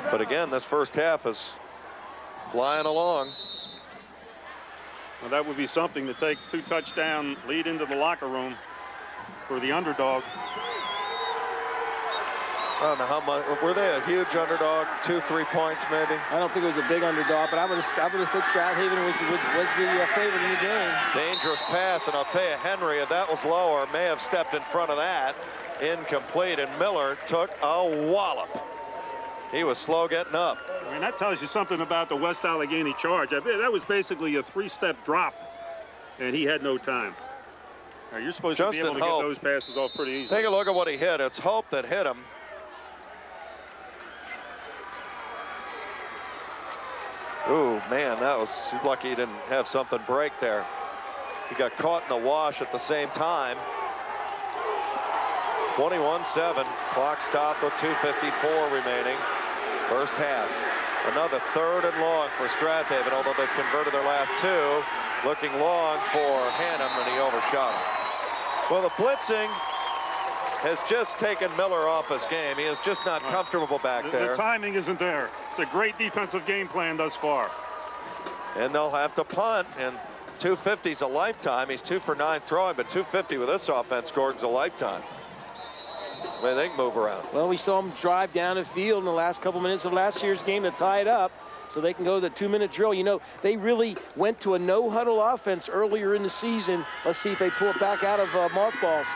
But again, this first half is flying along. Well, that would be something to take 2 touchdown lead into the locker room for the underdog. I don't know how much. Were they a huge underdog? 2-3 points, maybe? I don't think it was a big underdog, but I would have said Strath Haven was the favorite in the game. Dangerous pass, and I'll tell you, Henry, if that was lower, may have stepped in front of that. Incomplete, and Miller took a wallop. He was slow getting up. I mean, that tells you something about the West Allegheny charge. That was basically a 3-step drop, and he had no time. Now, you're supposed to be able to get those passes off pretty easily. Take a look at what he hit. It's Hope that hit him. Ooh, man, that was lucky he didn't have something break there. He got caught in the wash at the same time. 21-7. Clock stopped with 2:54 remaining. First half. Another 3rd and long for Strath Haven, although they've converted their last 2. Looking long for Hannum, and he overshot him. Well, the blitzing has just taken Miller off his game. He is just not comfortable back there. The timing isn't there. It's a great defensive game plan thus far. And they'll have to punt, and 250 is a lifetime. He's 2 for 9 throwing, but 250 with this offense, Gordon's a lifetime. I mean, they can move around. Well, we saw them drive down the field in the last couple minutes of last year's game to tie it up, so they can go to the 2-minute drill. You know, they really went to a no-huddle offense earlier in the season. Let's see if they pull it back out of mothballs.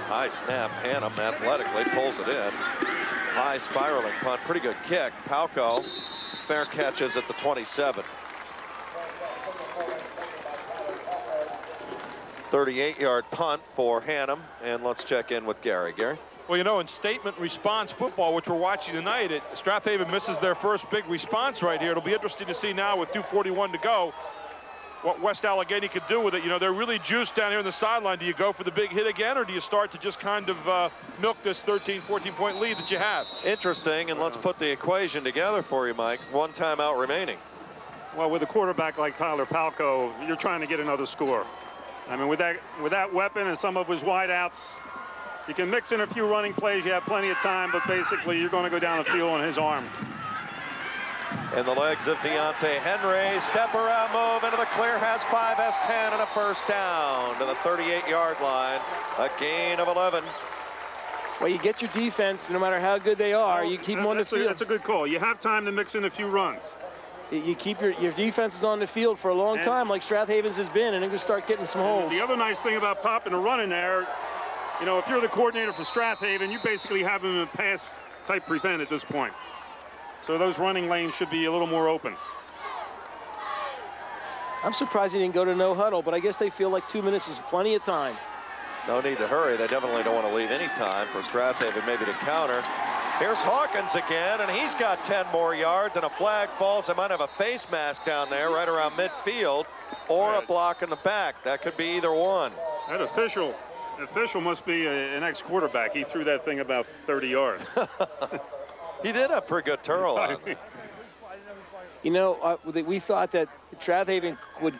High snap. Hannum athletically pulls it in. High spiraling punt. Pretty good kick. Palco, fair catches at the 27. 38-yard punt for Hannum. And let's check in with Gary. Gary? Well, you know, in statement response football, which we're watching tonight, Strath Haven misses their first big response right here. It'll be interesting to see now with 2:41 to go what West Allegheny could do with it. You know, they're really juiced down here on the sideline. Do you go for the big hit again, or do you start to just kind of milk this 13, 14-point lead that you have? Interesting, and let's put the equation together for you, Mike. 1 timeout remaining. Well, with a quarterback like Tyler Palco, you're trying to get another score. I mean, with that weapon and some of his wideouts, you can mix in a few running plays. You have plenty of time, but basically you're going to go down the field on his arm. In the legs of Deontay Henry, step around move into the clear, has 5, has 10, and a first down to the 38-yard line. A gain of 11. Well, you get your defense, no matter how good they are, you keep them on the field. That's a good call. You have time to mix in a few runs. You keep your defenses on the field for a long time, like Strath Haven's has been, and then you start getting some holes. The other nice thing about popping a run in there, you know, if you're the coordinator for Strath Haven, you basically have them in pass type prevent at this point. So those running lanes should be a little more open. I'm surprised he didn't go to no huddle, but I guess they feel like 2 minutes is plenty of time. No need to hurry. They definitely don't want to leave any time for Strath Haven maybe to counter. Here's Hawkins again, and he's got 10 more yards, and a flag falls. They might have a face mask down there right around midfield, or a block in the back. That could be either one. That official must be an ex-quarterback. He threw that thing about 30 yards. He did have pretty good turtle on. You know, we thought that Strath Haven could.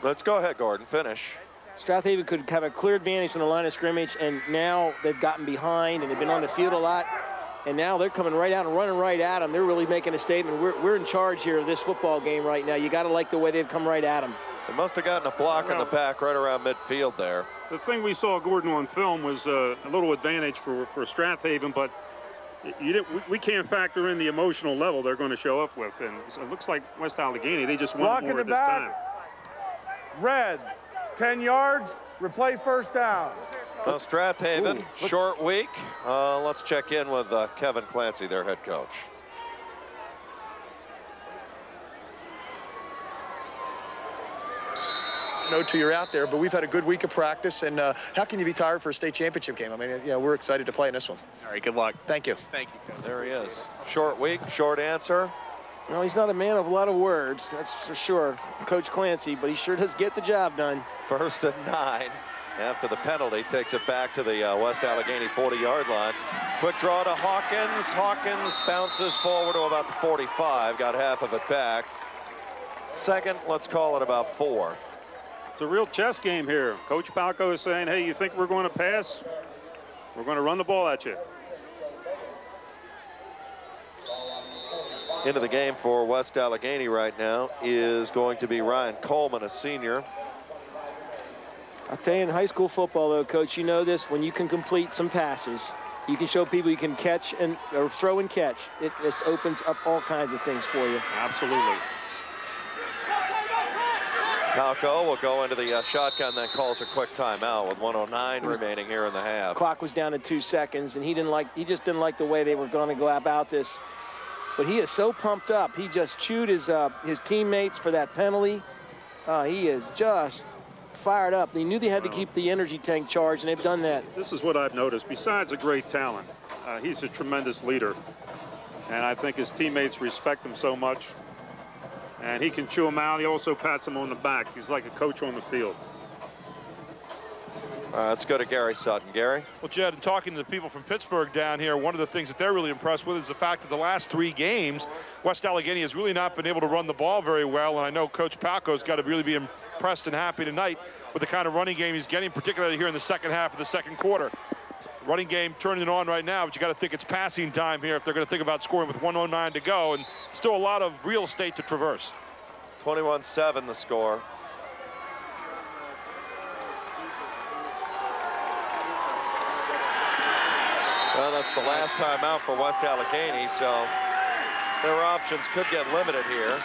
Let's go ahead, Gordon. Finish. Strath Haven could have a clear advantage on the line of scrimmage, and now they've gotten behind, and they've been on the field a lot, and now they're coming right out and running right at them. They're really making a statement. We're in charge here of this football game right now. You got to like the way they've come right at them. They must have gotten a block in the back right around midfield there. The thing we saw Gordon on film was a little advantage for Strath Haven, but we can't factor in the emotional level they're going to show up with. And so it looks like West Allegheny, they just want more at this time. Red, 10 yards, replay first down. Well, Strath Haven, short week. Let's check in with Kevin Clancy, their head coach. know till you're out there, but we've had a good week of practice, and how can you be tired for a state championship game? I mean, you know, we're excited to play in this one. All right, good luck. Thank you. Thank you, Coach. There he is. Short week, short answer. No, he's not a man of a lot of words, that's for sure, Coach Clancy, but he sure does get the job done. 1st and 9. After the penalty, takes it back to the West Allegheny 40-yard line. Quick draw to Hawkins. Hawkins bounces forward to about the 45. Got half of it back. Second, let's call it about 4. It's a real chess game here. Coach Palco is saying, hey, you think we're going to pass? We're going to run the ball at you. Into the game for West Allegheny right now is going to be Ryan Coleman, a senior. I'll tell you, in high school football, though, Coach, you know this, when you can complete some passes, you can show people you can catch or throw and catch. It just opens up all kinds of things for you. Absolutely. Palco will go into the shotgun, then calls a quick timeout with 1:09 remaining here in the half. Clock was down to 2 seconds, and he just didn't like the way they were going to go about this. But he is so pumped up. He just chewed his teammates for that penalty. He is just fired up. They knew they had to keep the energy tank charged, and they've done that. This is what I've noticed. Besides a great talent, he's a tremendous leader. And I think his teammates respect him so much. And he can chew them out. He also pats them on the back. He's like a coach on the field. Let's go to Gary Sutton. Gary? Well, Jed, in talking to the people from Pittsburgh down here, one of the things that they're really impressed with is the fact that the last 3 games, West Allegheny has really not been able to run the ball very well, and I know Coach Palco's got to really be impressed and happy tonight with the kind of running game he's getting, particularly here in the second half of the second quarter. Running game turning it on right now, but you got to think it's passing time here if they're going to think about scoring with 1:09 to go, and still a lot of real estate to traverse. 21-7 the score. Well, that's the last time out for West Allegheny, so their options could get limited here.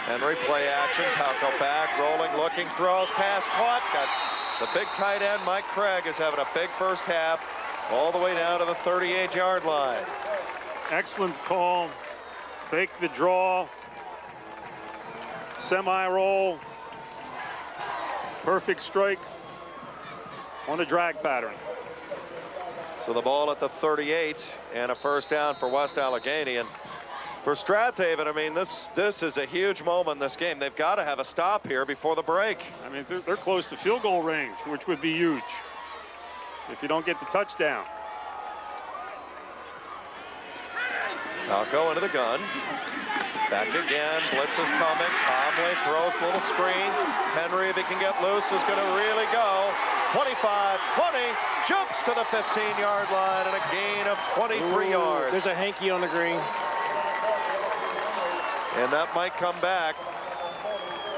Henry play action, Palco back, rolling, looking, throws, pass, caught. Got the big tight end, Mike Craig, is having a big first half, all the way down to the 38-yard line. Excellent call. Fake the draw. Semi-roll. Perfect strike on a drag pattern. So the ball at the 38 and a first down for West Allegheny. And for Strath Haven, I mean, this is a huge moment in this game. They've got to have a stop here before the break. I mean, they're close to field goal range, which would be huge if you don't get the touchdown. Palco into the gun. Back again. Blitz is coming. Conley throws a little screen. Henry, if he can get loose, is going to really go. 25, 20, jumps to the 15-yard line and a gain of 23 yards. There's a hanky on the green. And that might come back.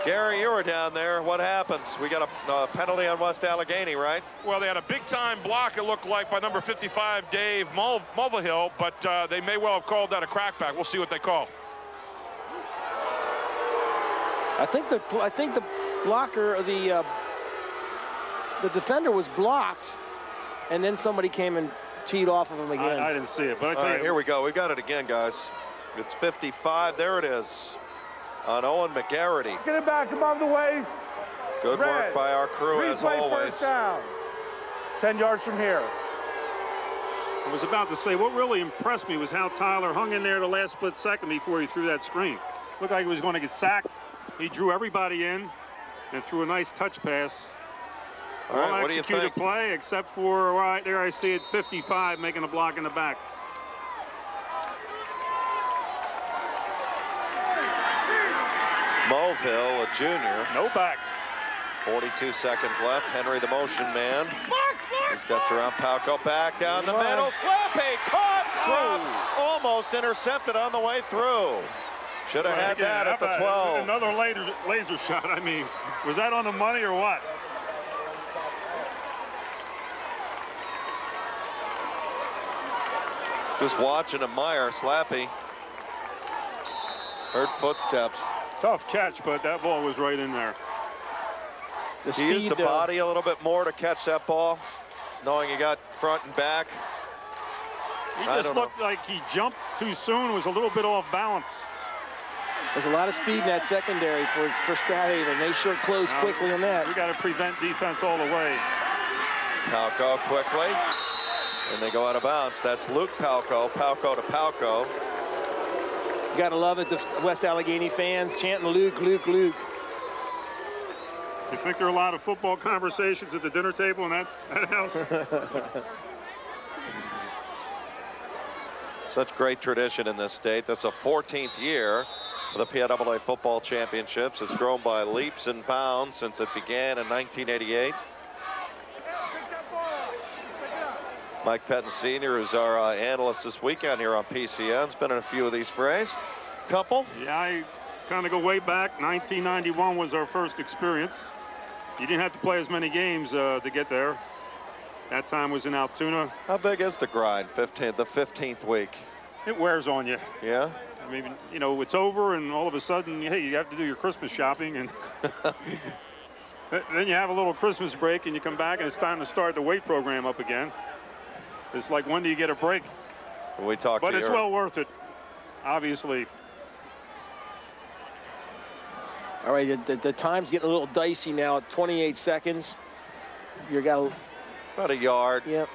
Gary, you were down there. What happens? We got a penalty on West Allegheny, right? Well, they had a big-time block, it looked like, by number 55, Dave Mulvihill, but they may well have called that a crackback. We'll see what they call. I think the blocker, the defender was blocked, and then somebody came and teed off of him again. I didn't see it, but I tell All right, you, here we go. We got it again, guys. It's 55. There it is on Owen McGarity. Get it back above the waist. Good work by our crew, as Replay always. first down. 10 yards from here. I was about to say, what really impressed me was how Tyler hung in there the last split second before he threw that screen. Looked like he was going to get sacked. He drew everybody in and threw a nice touch pass. All right, what do you think? Executed play, except for right there, I see it 55 making a block in the back. Mulvihill, a junior. No backs. 42 seconds left. Henry, the motion man. He steps around Palco, back down the middle. Slappy, caught, dropped, almost intercepted on the way through. Should have had that at the 12. Another laser shot. I mean, was that on the money or what? Just watching a Meyer, Slappy. Heard footsteps. Tough catch, but that ball was right in there. He used the body a little bit more to catch that ball, knowing he got front and back. He just looked like he jumped too soon, was a little bit off balance. There's a lot of speed in that secondary for Strath Haven. They sure close quickly on that. We got to prevent defense all the way. Palco quickly, and they go out of bounds. That's Luke Palco, Palco to Palco. You got to love it, the West Allegheny fans chanting Luke, Luke, Luke. You think there are a lot of football conversations at the dinner table in that house? Such great tradition in this state. That's a 14th year of the PIAA Football Championships. It's grown by leaps and bounds since it began in 1988. Mike Pettin Sr. is our analyst this weekend here on PCN. It's been in a few of these frays. Couple? Yeah, I kind of go way back. 1991 was our first experience. You didn't have to play as many games to get there. That time was in Altoona. How big is the grind, the 15th week? It wears on you. Yeah? I mean, you know, it's over, and all of a sudden, hey, you have to do your Christmas shopping, and then you have a little Christmas break, and you come back, and it's time to start the weight program up again. It's like, when do you get a break? We talked but it's well worth it, obviously. All right, the time's getting a little dicey now at 28 seconds. You got about a yard. Yep.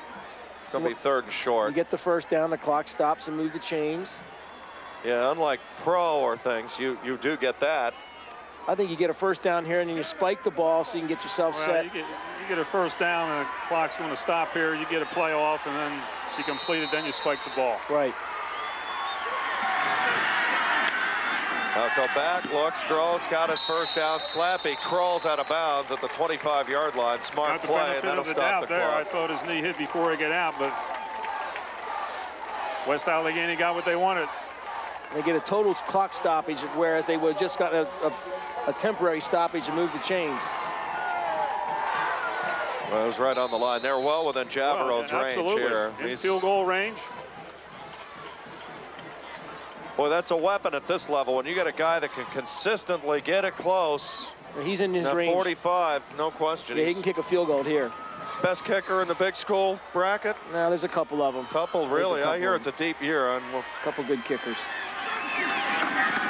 It's going to be third and short. You get the first down, the clock stops and move the chains. Yeah, unlike pro or things, you do get that. I think you get a first down here and then you spike the ball so you can get yourself set. You get a first down and the clock's going to stop here. You get a play off and then you complete it, then you spike the ball. Right. Palco back, looks, throws, got his first down. Slappy crawls out of bounds at the 25-yard line. Smart play, and that'll stop the clock. I thought his knee hit before he got out, but West Allegheny got what they wanted. They get a total clock stoppage, whereas they would have just got a temporary stoppage to move the chains. Well, it was right on the line. They're well within Javerone's range here. In field goal range. Boy, that's a weapon at this level. When you get a guy that can consistently get it close. He's in his range. 45, no question. Yeah, he can kick a field goal here. Best kicker in the big school bracket? No, there's a couple of them. Couple, really? I hear it's a deep year. A couple good kickers.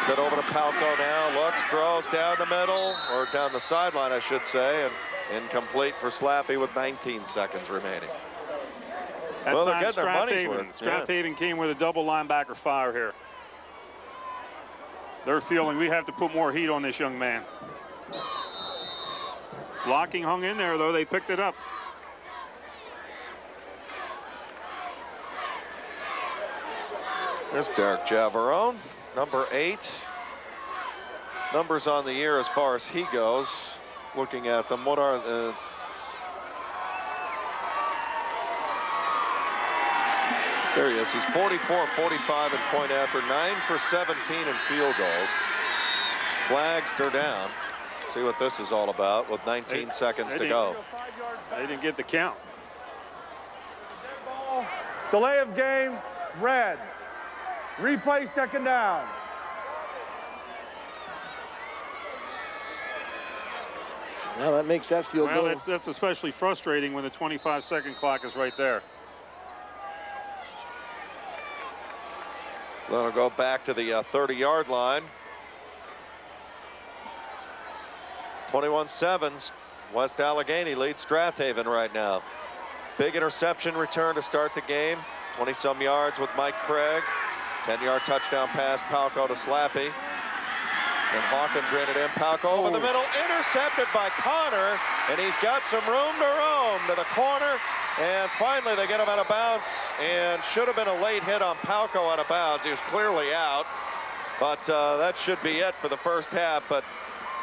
Set over to Palco now. Looks, throws down the middle, or down the sideline, I should say, and incomplete for Slappy with 19 seconds remaining. Well, they're getting their money's worth. Strath Haven came with a double linebacker fire here. They're feeling we have to put more heat on this young man. Blocking hung in there, though. They picked it up. There's Derek Javerone, number 8. Numbers on the year as far as he goes. Looking at them, what are the... There he is. He's 44, 45 in point after, 9 for 17 in field goals. Flags are down. See what this is all about with 19 seconds to go. They didn't get the count. Delay of game, red. Replay, second down. Well, that makes that field goal. Well, that's especially frustrating when the 25-second clock is right there. That'll go back to the 30-yard line. 21-7. West Allegheny leads Strath Haven right now. Big interception return to start the game. 20-some yards with Mike Craig. 10-yard touchdown pass, Palco to Slappy. And Hawkins ran it in. Palco over the middle, intercepted by Connor, and he's got some room to roam to the corner. And finally, they get him out of bounds, and should have been a late hit on Palco out of bounds. He was clearly out, but that should be it for the first half. But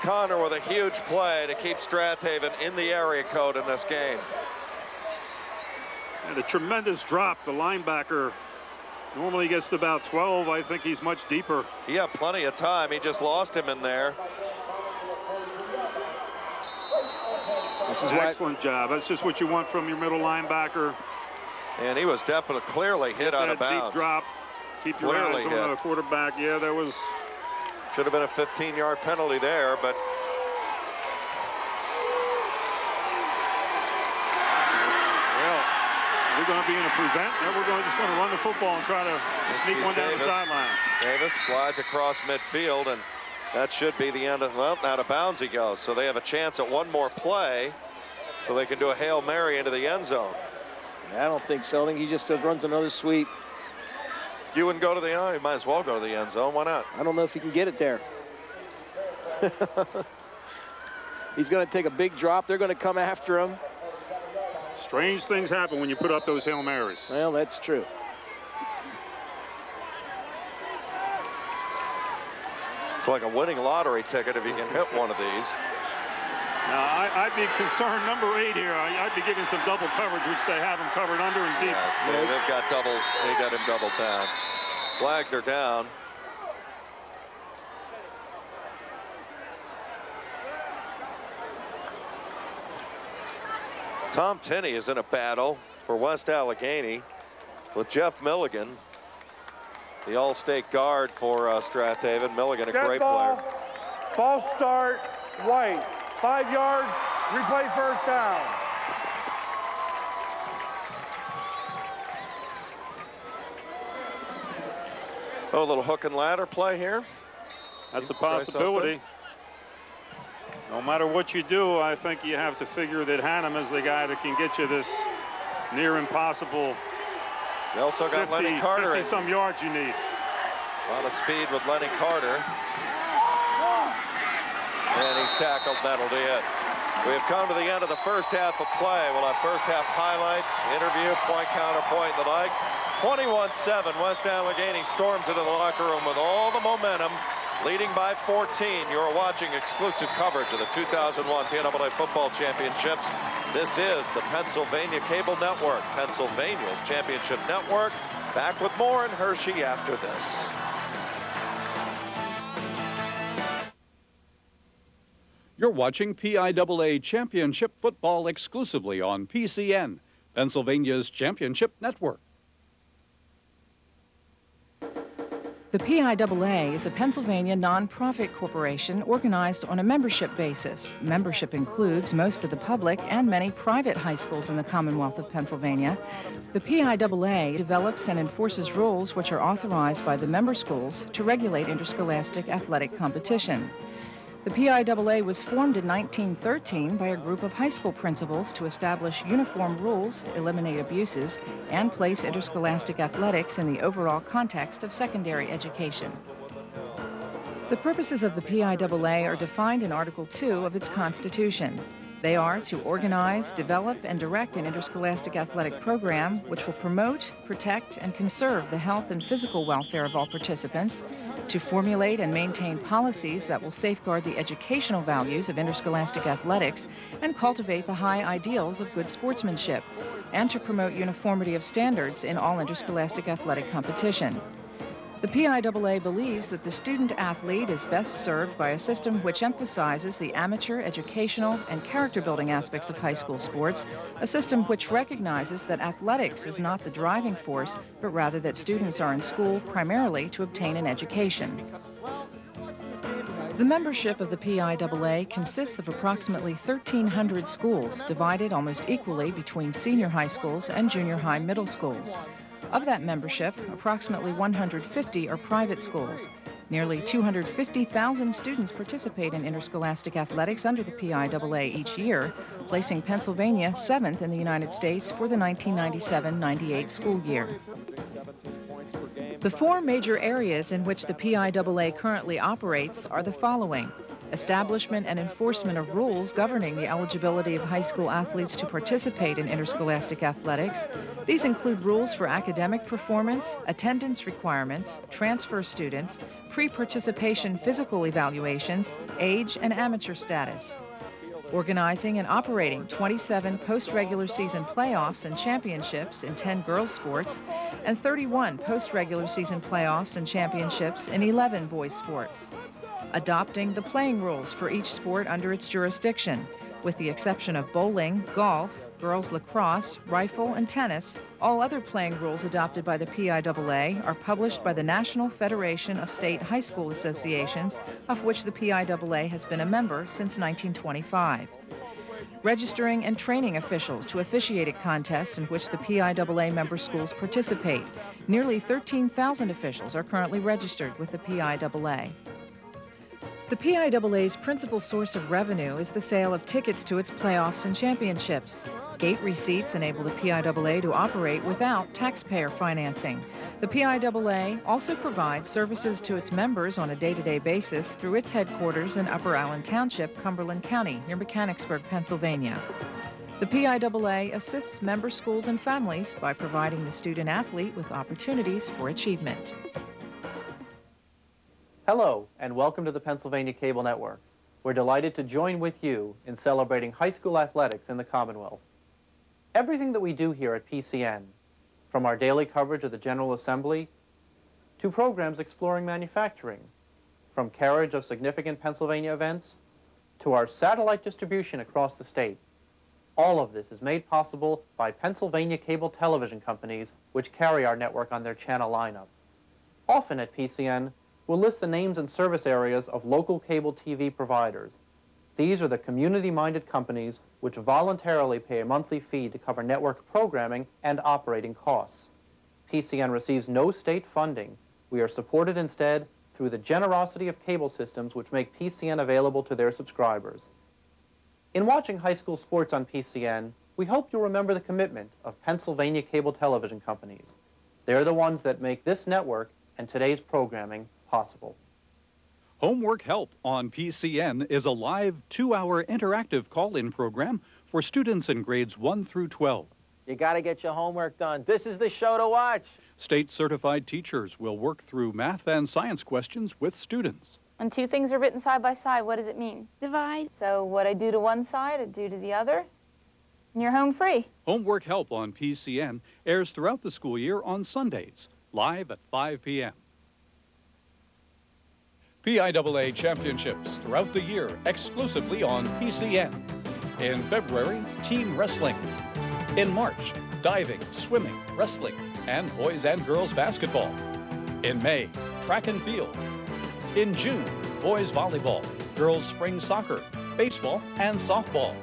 Connor with a huge play to keep Strath Haven in the area code in this game. And a tremendous drop. The linebacker normally gets to about 12. I think he's much deeper. He had plenty of time. He just lost him in there. This is an excellent job. That's just what you want from your middle linebacker. And he was definitely clearly hit out of bounds. Deep drop. Keep your eyes on the quarterback. Yeah, that was. Should have been a 15-yard penalty there, but. Well, we're going to be in a prevent. Then we're just going to run the football and try to sneak one down the sideline. Davis slides across midfield, and that should be the end of, well, out of bounds he goes. So they have a chance at one more play so they can do a Hail Mary into the end zone. I don't think so. I think he just runs another sweep. You wouldn't go to the end? You might as well go to the end zone. Why not? I don't know if he can get it there. He's going to take a big drop. They're going to come after him. Strange things happen when you put up those Hail Marys. Well, that's true. It's like a winning lottery ticket if you can hit one of these. Now, I'd be concerned, number 8 here, I'd be giving some double coverage, which they have him covered under and deep. Yeah, they got him doubled down. Flags are down. Tom Tinney is in a battle for West Allegheny with Jeff Milligan, the all-state guard for Strath Haven. Milligan, a great player. False start, White. 5 yards, replay first down. Oh, a little hook and ladder play here. That's a possibility. No matter what you do, I think you have to figure that Hannum is the guy that can get you this near impossible. You also got Lenny Carter. 50-some yards you need. A lot of speed with Lenny Carter. And he's tackled Nettledy in. We have come to the end of the first half of play. We'll have first half highlights, interview, point, counterpoint, and the like. 21-7, West Allegheny storms into the locker room with all the momentum, leading by 14. You're watching exclusive coverage of the 2001 PNAA Football Championships. This is the Pennsylvania Cable Network, Pennsylvania's championship network. Back with more in Hershey after this. You're watching PIAA Championship Football exclusively on PCN, Pennsylvania's championship network. The PIAA is a Pennsylvania nonprofit corporation organized on a membership basis. Membership includes most of the public and many private high schools in the Commonwealth of Pennsylvania. The PIAA develops and enforces rules which are authorized by the member schools to regulate interscholastic athletic competition. The PIAA was formed in 1913 by a group of high school principals to establish uniform rules, eliminate abuses, and place interscholastic athletics in the overall context of secondary education. The purposes of the PIAA are defined in Article 2 of its Constitution. They are to organize, develop, and direct an interscholastic athletic program which will promote, protect, and conserve the health and physical welfare of all participants, to formulate and maintain policies that will safeguard the educational values of interscholastic athletics and cultivate the high ideals of good sportsmanship, and to promote uniformity of standards in all interscholastic athletic competition. The PIAA believes that the student athlete is best served by a system which emphasizes the amateur, educational, and character-building aspects of high school sports, a system which recognizes that athletics is not the driving force, but rather that students are in school primarily to obtain an education. The membership of the PIAA consists of approximately 1,300 schools, divided almost equally between senior high schools and junior high middle schools. Of that membership, approximately 150 are private schools. Nearly 250,000 students participate in interscholastic athletics under the PIAA each year, placing Pennsylvania 7th in the United States for the 1997-98 school year. The four major areas in which the PIAA currently operates are the following: establishment and enforcement of rules governing the eligibility of high school athletes to participate in interscholastic athletics. These include rules for academic performance, attendance requirements, transfer students, pre-participation physical evaluations, age, and amateur status. Organizing and operating 27 post-regular season playoffs and championships in 10 girls sports, and 31 post-regular season playoffs and championships in 11 boys sports. Adopting the playing rules for each sport under its jurisdiction. With the exception of bowling, golf, girls lacrosse, rifle, and tennis, all other playing rules adopted by the PIAA are published by the National Federation of State High School Associations, of which the PIAA has been a member since 1925. Registering and training officials to officiate at contests in which the PIAA member schools participate. Nearly 13,000 officials are currently registered with the PIAA. The PIAA's principal source of revenue is the sale of tickets to its playoffs and championships. Gate receipts enable the PIAA to operate without taxpayer financing. The PIAA also provides services to its members on a day-to-day basis through its headquarters in Upper Allen Township, Cumberland County, near Mechanicsburg, Pennsylvania. The PIAA assists member schools and families by providing the student athlete with opportunities for achievement. Hello, and welcome to the Pennsylvania Cable Network. We're delighted to join with you in celebrating high school athletics in the Commonwealth. Everything that we do here at PCN, from our daily coverage of the General Assembly to programs exploring manufacturing, from carriage of significant Pennsylvania events to our satellite distribution across the state, all of this is made possible by Pennsylvania cable television companies which carry our network on their channel lineup. Often at PCN, we'll list the names and service areas of local cable TV providers. These are the community-minded companies which voluntarily pay a monthly fee to cover network programming and operating costs. PCN receives no state funding. We are supported instead through the generosity of cable systems which make PCN available to their subscribers. In watching high school sports on PCN, we hope you'll remember the commitment of Pennsylvania cable television companies. They're the ones that make this network and today's programming possible. Homework Help on PCN is a live 2-hour interactive call-in program for students in grades 1 through 12. You got to get your homework done. This is the show to watch. State-certified teachers will work through math and science questions with students. When two things are written side by side, what does it mean? Divide. So what I do to one side, I do to the other, and you're home free. Homework Help on PCN airs throughout the school year on Sundays, live at 5 p.m. PIAA championships throughout the year exclusively on PCN. In February, team wrestling. In March, diving, swimming, wrestling, and boys and girls basketball. In May, track and field. In June, boys volleyball, girls spring soccer, baseball, and softball.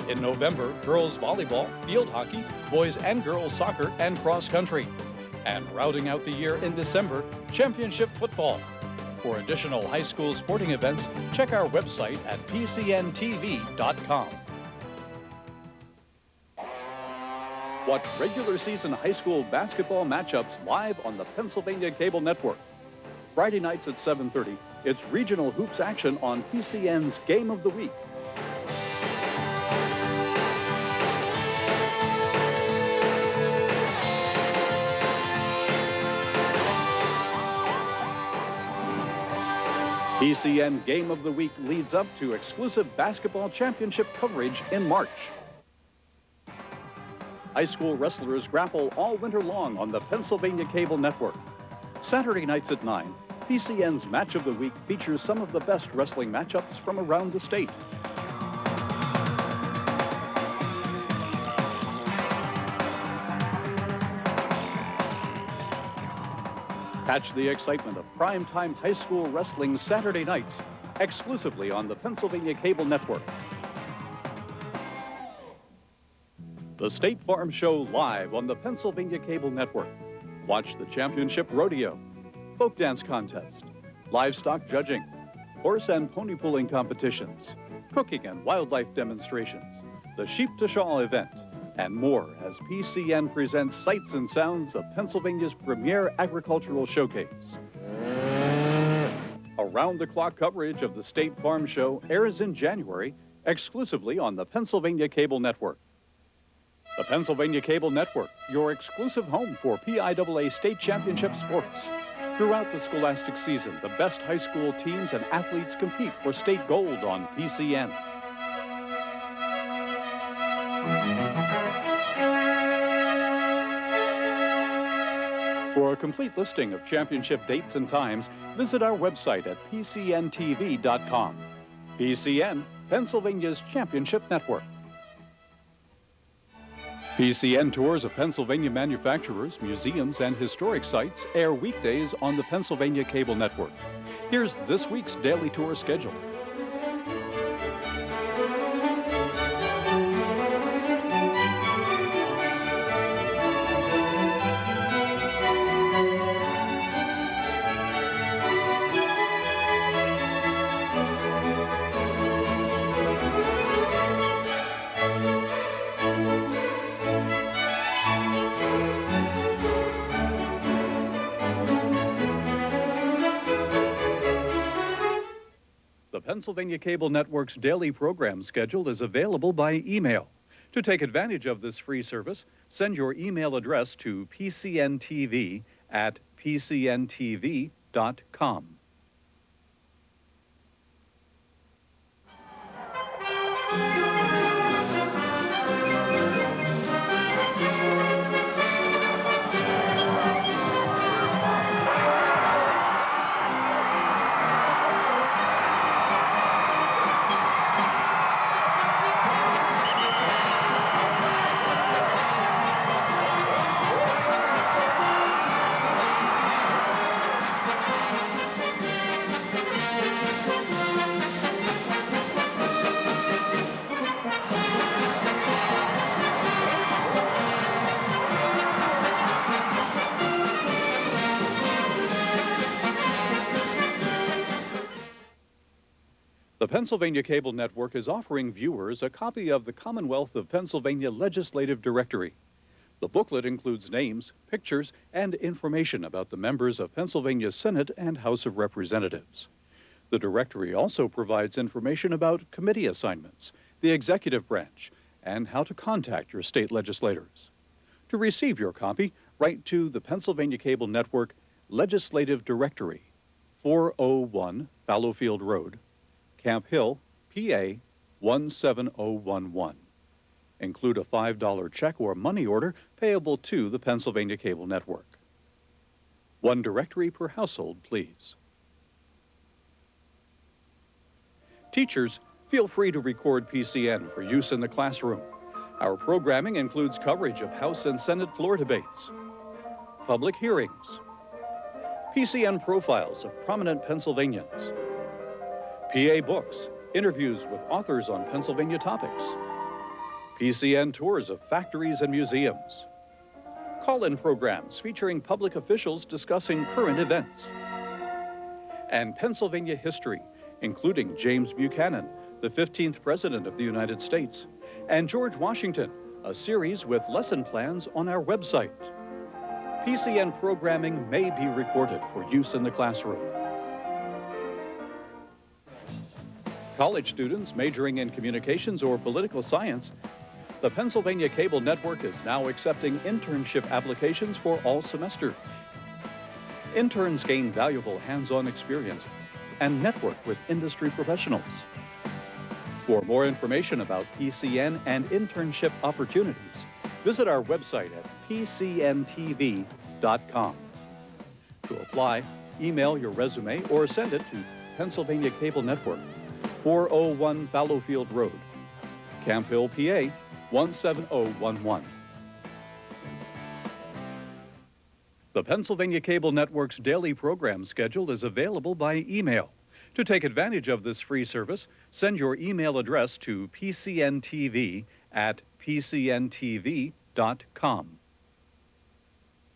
In November, girls volleyball, field hockey, boys and girls soccer, and cross country. And rounding out the year in December, championship football. For additional high school sporting events, check our website at pcntv.com. Watch regular season high school basketball matchups live on the Pennsylvania Cable Network. Friday nights at 7:30, it's regional hoops action on PCN's Game of the Week. PCN Game of the Week leads up to exclusive basketball championship coverage in March. High school wrestlers grapple all winter long on the Pennsylvania Cable Network. Saturday nights at 9, PCN's Match of the Week features some of the best wrestling matchups from around the state. Catch the excitement of primetime high school wrestling Saturday nights, exclusively on the Pennsylvania Cable Network. The State Farm Show live on the Pennsylvania Cable Network. Watch the championship rodeo, folk dance contest, livestock judging, horse and pony pulling competitions, cooking and wildlife demonstrations, the Sheep to Shawl event, and more as PCN presents sights and sounds of Pennsylvania's premier agricultural showcase. Around-the-clock coverage of the State Farm Show airs in January, exclusively on the Pennsylvania Cable Network. The Pennsylvania Cable Network, your exclusive home for PIAA State Championship sports. Throughout the scholastic season, the best high school teams and athletes compete for state gold on PCN. For a complete listing of championship dates and times, visit our website at pcntv.com. PCN, Pennsylvania's championship network. PCN tours of Pennsylvania manufacturers, museums, and historic sites air weekdays on the Pennsylvania Cable Network. Here's this week's daily tour schedule. The Pennsylvania Cable Network's daily program schedule is available by email. To take advantage of this free service, send your email address to pcntv@pcntv.com. The Pennsylvania Cable Network is offering viewers a copy of the Commonwealth of Pennsylvania Legislative Directory. The booklet includes names, pictures, and information about the members of Pennsylvania's Senate and House of Representatives. The directory also provides information about committee assignments, the executive branch, and how to contact your state legislators. To receive your copy, write to the Pennsylvania Cable Network Legislative Directory, 401 Fallowfield Road, Camp Hill, PA 17011. Include a $5 check or money order payable to the Pennsylvania Cable Network. One directory per household, please. Teachers, feel free to record PCN for use in the classroom. Our programming includes coverage of House and Senate floor debates, public hearings, PCN profiles of prominent Pennsylvanians, PA books, interviews with authors on Pennsylvania topics, PCN tours of factories and museums, call-in programs featuring public officials discussing current events, and Pennsylvania history, including James Buchanan, the 15th President of the United States, and George Washington, a series with lesson plans on our website. PCN programming may be recorded for use in the classroom. College students majoring in communications or political science, the Pennsylvania Cable Network is now accepting internship applications for all semesters. Interns gain valuable hands-on experience and network with industry professionals. For more information about PCN and internship opportunities, visit our website at pcntv.com. To apply, email your resume or send it to Pennsylvania Cable Network, 401 Fallowfield Road, Camp Hill, PA 17011. The Pennsylvania Cable Network's daily program schedule is available by email. To take advantage of this free service, send your email address to pcntv@pcntv.com.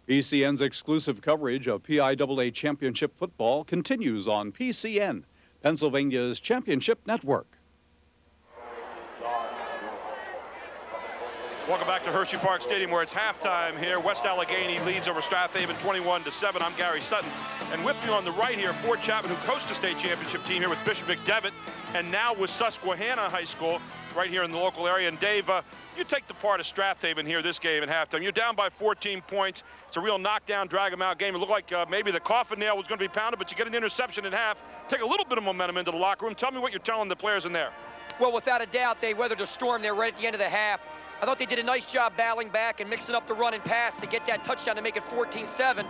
PCN's exclusive coverage of PIAA Championship football continues on PCN, Pennsylvania's championship network. Welcome back to Hershey Park Stadium, where it's halftime here. West Allegheny leads over Strath 21-7. I'm Gary Sutton. And with me on the right here, Ford Chapman, who coached the state championship team here with Bishop McDevitt, and now with Susquehanna High School right here in the local area. And Dave, you take the part of Strath here this game at halftime. You're down by 14 points. It's a real knockdown, drag-em-out game. It looked like maybe the coffin nail was going to be pounded, but you get an interception at half. Take a little bit of momentum into the locker room. Tell me what you're telling the players in there. Well, without a doubt, they weathered a storm there right at the end of the half. I thought they did a nice job battling back and mixing up the run and pass to get that touchdown to make it 14-7.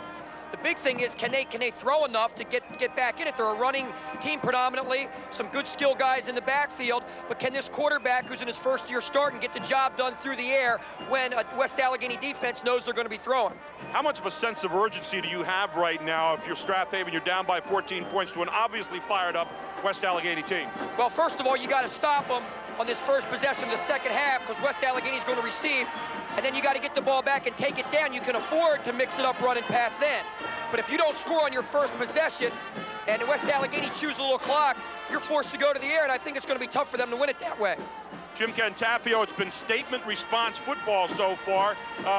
The big thing is, can they throw enough to get back in it? They're a running team predominantly, some good skill guys in the backfield, but can this quarterback, who's in his first year starting, get the job done through the air when a West Allegheny defense knows they're going to be throwing? How much of a sense of urgency do you have right now if you're Strath you're down by 14 points to an obviously fired up West Allegheny team? Well, first of all, you got to stop them on this first possession of the second half, because West Allegheny is going to receive, and then you got to get the ball back and take it down. You can afford to mix it up, run and pass then. But if you don't score on your first possession and West Allegheny chews a little clock, you're forced to go to the air, and I think it's going to be tough for them to win it that way. Jim Cantafio, it's been statement response football so far.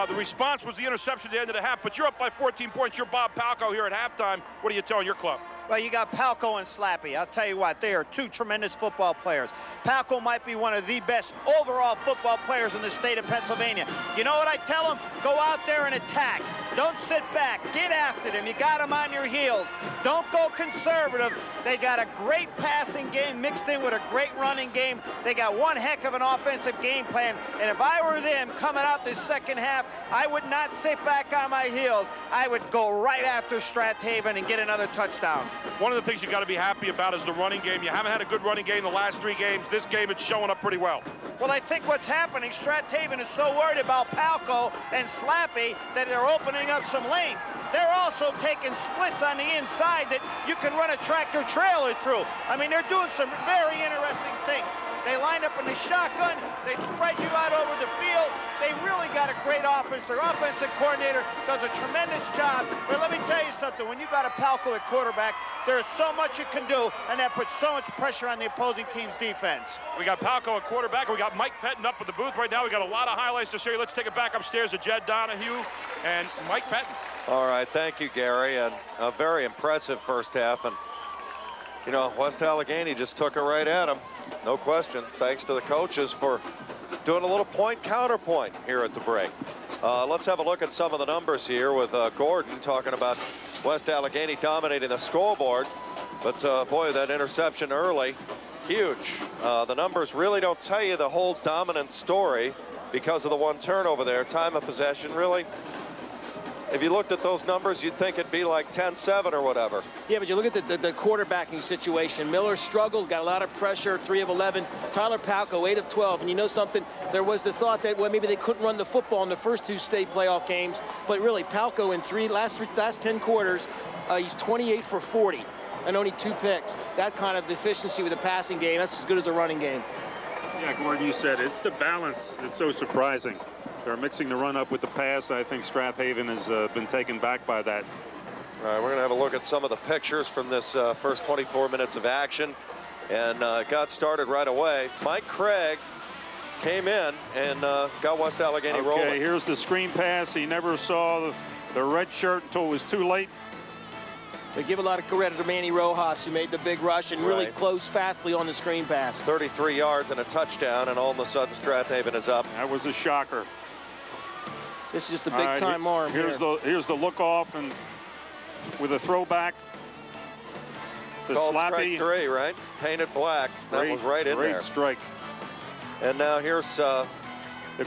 The response was the interception at the end of the half, but you're up by 14 points. You're Bob Palco here at halftime. What are you telling your club? Well, you got Palco and Slappy. I'll tell you what, they are two tremendous football players. Palco might be one of the best overall football players in the state of Pennsylvania. You know what I tell them? Go out there and attack. Don't sit back. Get after them. You got them on your heels. Don't go conservative. They got a great passing game mixed in with a great running game. They got one heck of an offensive game plan. And if I were them coming out this second half, I would not sit back on my heels. I would go right after Strath and get another touchdown. One of the things you got to be happy about is the running game. You haven't had a good running game the last 3 games. This game, it's showing up pretty well. Well, I think what's happening, Strath is so worried about Palco and Slappy that they're opening up some lanes. They're also taking splits on the inside that you can run a tractor trailer through. I mean, they're doing some very interesting things. They line up in the shotgun. They spread you out over the field. They really got a great offense. Their offensive coordinator does a tremendous job. But let me tell you something. When you got a Palco at quarterback, there's so much you can do, and that puts so much pressure on the opposing team's defense. We got Palco at quarterback. We got Mike Pettin up at the booth right now. We got a lot of highlights to show you. Let's take it back upstairs to Jed Donahue and Mike Pettin. All right, thank you, Gary, and a very impressive first half. And You know, West Allegheny just took it right at him. No question. Thanks to the coaches for doing a little point counterpoint here at the break. Let's have a look at some of the numbers here with Gordon talking about West Allegheny dominating the scoreboard. But boy, that interception early, huge. The numbers really don't tell you the whole dominant story because of the one turnover there. Time of possession, really, if you looked at those numbers, you'd think it'd be like 10-7 or whatever. Yeah, but you look at the quarterbacking situation. Miller struggled, got a lot of pressure, 3 of 11. Tyler Palco, 8 of 12. And you know something? There was the thought that, well, maybe they couldn't run the football in the first 2 state playoff games. But really, Palco in last 10 quarters, he's 28 for 40 and only 2 picks. That kind of efficiency with the passing game, that's as good as a running game. Yeah, Gordon, you said it's the balance that's so surprising. They're mixing the run up with the pass. I think Strath Haven has been taken back by that. All right, we're going to have a look at some of the pictures from this first 24 minutes of action. And got started right away. Mike Craig came in and got West Allegheny rolling. Okay, here's the screen pass. He never saw the red shirt until it was too late. They give a lot of credit to Manny Rojas, who made the big rush and really closed fastly on the screen pass. 33 yards and a touchdown, and all of a sudden Strath Haven is up. That was a shocker. This is just a big-time arm. Here's the look off, and with a throwback to Slappy. Strike 3, right? Painted black. That was right in there. Great strike. And now here's the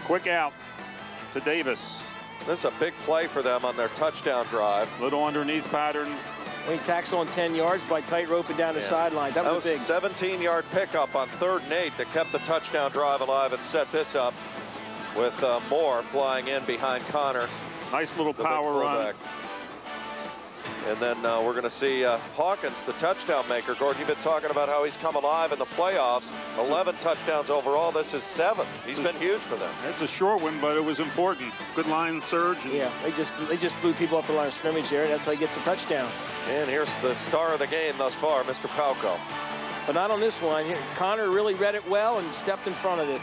quick out to Davis. This is a big play for them on their touchdown drive. Little underneath pattern. He tacks on 10 yards by tight roping down the sideline. That was big. A 17-yard pickup on 3rd and 8 that kept the touchdown drive alive and set this up with Moore flying in behind Connor. Nice little power run. And then we're going to see Hawkins, the touchdown maker. Gordon, you've been talking about how he's come alive in the playoffs. 11 touchdowns overall. This is 7. He's been huge for them. It's a short one, but it was important. Good line surge. Yeah, they just blew people off the line of scrimmage there. That's why he gets the touchdowns. And here's the star of the game thus far, Mr. Palco. But not on this one. Connor really read it well and stepped in front of it.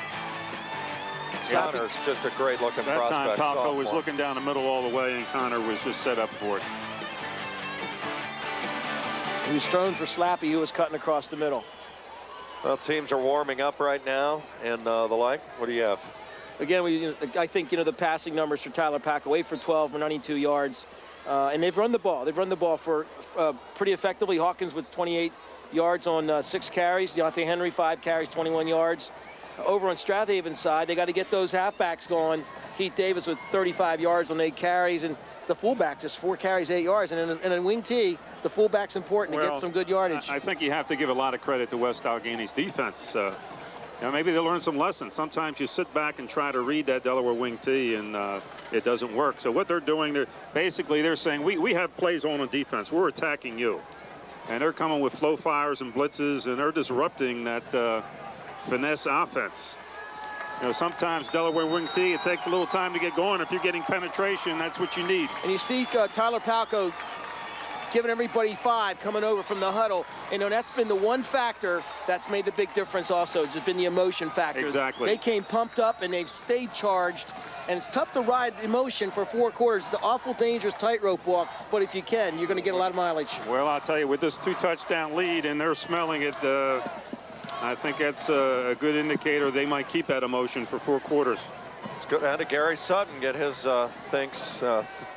Connor's just a great-looking prospect. That time, Palco was looking down the middle all the way, and Connor was just set up for it. He was thrown for Slappy, who was cutting across the middle. Well, teams are warming up right now, and the like. What do you have? Again, I think, the passing numbers for Tyler Palco, 8 for 12 for 92 yards. And they've run the ball. They've run the ball for pretty effectively. Hawkins with 28 yards on 6 carries. Deontay Henry, 5 carries, 21 yards. Over on Strath Haven's side, they got to get those halfbacks going. Keith Davis with 35 yards on 8 carries, and the fullback just 4 carries, 8 yards. And in a wing tee, the fullback's important to get some good yardage. I think you have to give a lot of credit to West Allegheny's defense. Maybe they'll learn some lessons. Sometimes you sit back and try to read that Delaware wing tee, and it doesn't work. So what they're doing, they're saying, we have plays on defense. We're attacking you. And they're coming with flow fires and blitzes, and they're disrupting that finesse offense. Sometimes Delaware wing tee, it takes a little time to get going. If you're getting penetration, that's what you need. And you see Tyler Palco giving everybody 5 coming over from the huddle. That's been the one factor that's made the big difference also. It's been the emotion factor. Exactly. They came pumped up and they've stayed charged. And it's tough to ride emotion for 4 quarters. It's an awful dangerous tightrope walk, but if you can, you're going to get a lot of mileage. Well, I'll tell you, with this 2-touchdown lead and they're smelling it, I think that's a good indicator they might keep that emotion for 4 quarters. It's good to Gary Sutton get his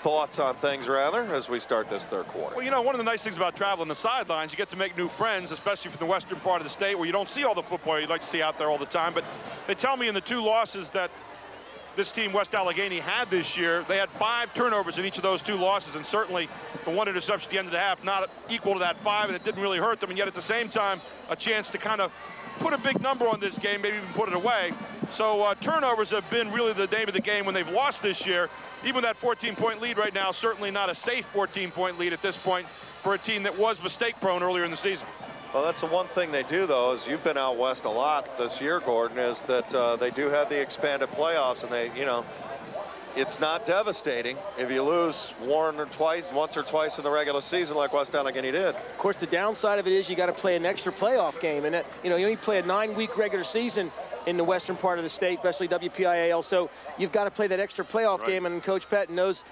thoughts on things, rather, as we start this 3rd quarter. Well, one of the nice things about traveling the sidelines, you get to make new friends, especially from the western part of the state where you don't see all the football you'd like to see out there all the time. But they tell me in the 2 losses that this team, West Allegheny, had this year, they had 5 turnovers in each of those 2 losses, and certainly the 1 interception at the end of the half not equal to that 5, and it didn't really hurt them, and yet at the same time a chance to kind of put a big number on this game, maybe even put it away. So turnovers have been really the name of the game when they've lost this year. Even that 14-point lead right now, certainly not a safe 14-point lead at this point for a team that was mistake-prone earlier in the season. Well, that's the one thing they do, though, is you've been out west a lot this year, Gordon, is that they do have the expanded playoffs, and they, it's not devastating if you lose once or twice in the regular season like West Allegheny did. Of course, the downside of it is you got to play an extra playoff game, and you only play a 9-week regular season in the western part of the state, especially WPIAL. So you've got to play that extra playoff game, and Coach Pettin knows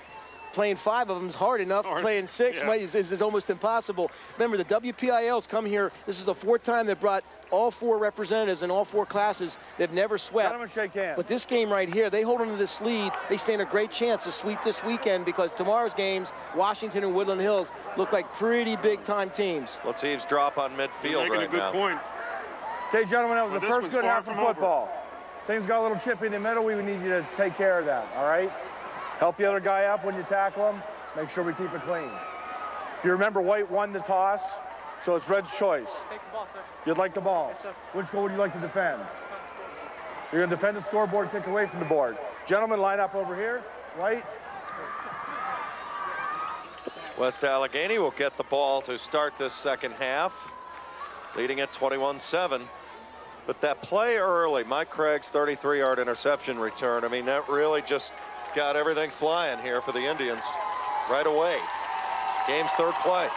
playing 5 of them is hard enough. Playing 6 is almost impossible. Remember, the WPIL's come here. This is the 4th time they brought all 4 representatives in all 4 classes. They've never swept. Gentlemen, shake hands. But this game right here, they hold on to this lead. They stand a great chance to sweep this weekend because tomorrow's games, Washington and Woodland Hills, look like pretty big-time teams. Let's eavesdrop on midfield right now. Making a good point. Okay, gentlemen, that was the first good half of football. Over. Things got a little chippy in the middle. We need you to take care of that, all right? Help the other guy up when you tackle him. Make sure we keep it clean. If you remember, White won the toss, so it's Red's choice. Take the ball, sir. You'd like the ball. Yes, sir. Which goal would you like to defend? You're going to defend the scoreboard, kick away from the board. Gentlemen, line up over here. White. West Allegheny will get the ball to start this second half, leading at 21-7. But that play early, Mike Craig's 33-yard interception return, I mean, that really just got everything flying here for the Indians right away. Game's 3rd play.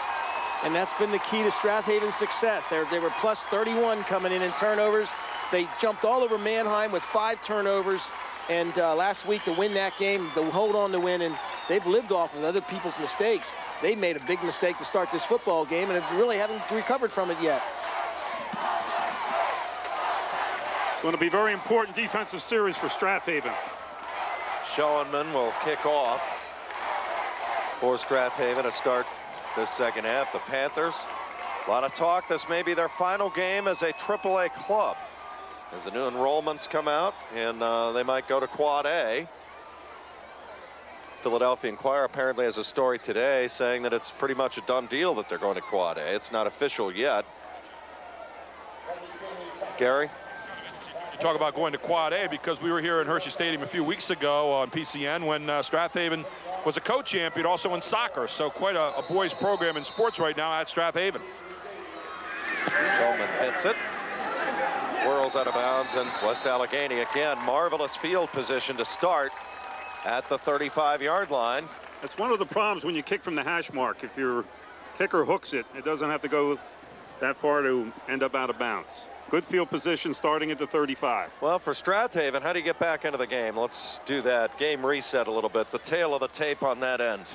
And that's been the key to Strath Haven's success. They were plus 31 coming in turnovers. They jumped all over Mannheim with 5 turnovers. And last week to win that game, to hold on to win, and they've lived off of other people's mistakes. They made a big mistake to start this football game and really haven't recovered from it yet. It's going to be a very important defensive series for Strath Haven. Schoenman will kick off for Strath Haven to start this second half. The Panthers, a lot of talk. This may be their final game as a AAA club as the new enrollments come out, and they might go to Quad A. Philadelphia Inquirer apparently has a story today saying that it's pretty much a done deal that they're going to Quad A. It's not official yet. Gary? You talk about going to Quad A because we were here in Hershey Stadium a few weeks ago on PCN when Strath Haven was a co-champion also in soccer. So quite a boys program in sports right now at Strath Haven. Coleman hits it. Whirls out of bounds, and West Allegheny again, marvelous field position to start at the 35-yard line. That's one of the problems when you kick from the hash mark. If your kicker hooks it, it doesn't have to go that far to end up out of bounds. Good field position starting at the 35. Well, for Strath Haven, how do you get back into the game? Let's do that. Game reset a little bit. The tail of the tape on that end.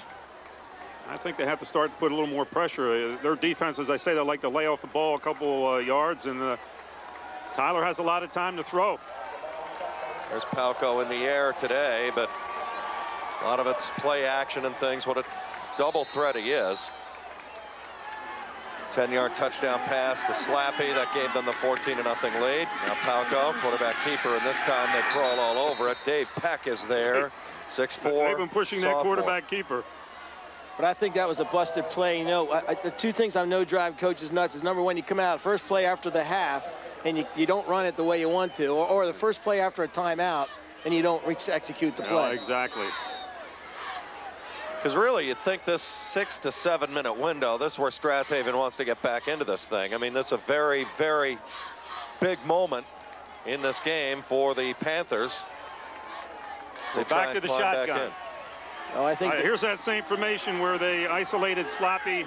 I think they have to start to put a little more pressure. Their defense, as I say, they like to lay off the ball a couple yards, and Tyler has a lot of time to throw. There's Palco in the air today, but a lot of it's play action and things. What a double threat he is. 10-yard touchdown pass to Slappy. That gave them the 14-0 lead. Now Palco, quarterback keeper, and this time they crawl all over it. Dave Peck is there, 6'4". They've been pushing that quarterback keeper. But I think that was a busted play. You know, the 2 things I know drive coaches nuts is, number 1, you come out first play after the half, and you don't run it the way you want to, or the first play after a timeout, and you don't execute the play. No, exactly. Because really, you'd think this 6 to 7 minute window, this is where Strath Haven wants to get back into this thing. I mean, this is a very, very big moment in this game for the Panthers. So back to the shotgun. Oh, I think here's that same formation where they isolated Slappy.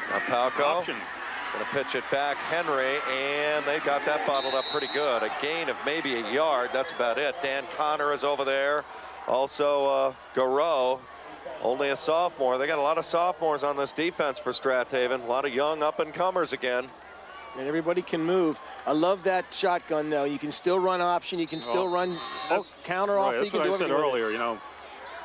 Now Palco gonna pitch it back. Henry, and they got that bottled up pretty good. A gain of maybe a yard. That's about it. Dan Connor is over there. Also, Garreau, only a sophomore. They got a lot of sophomores on this defense for Strath Haven. A lot of young up-and-comers again. And everybody can move. I love that shotgun, though. You can still run option. You can still run counter off. That's what I said earlier. You know,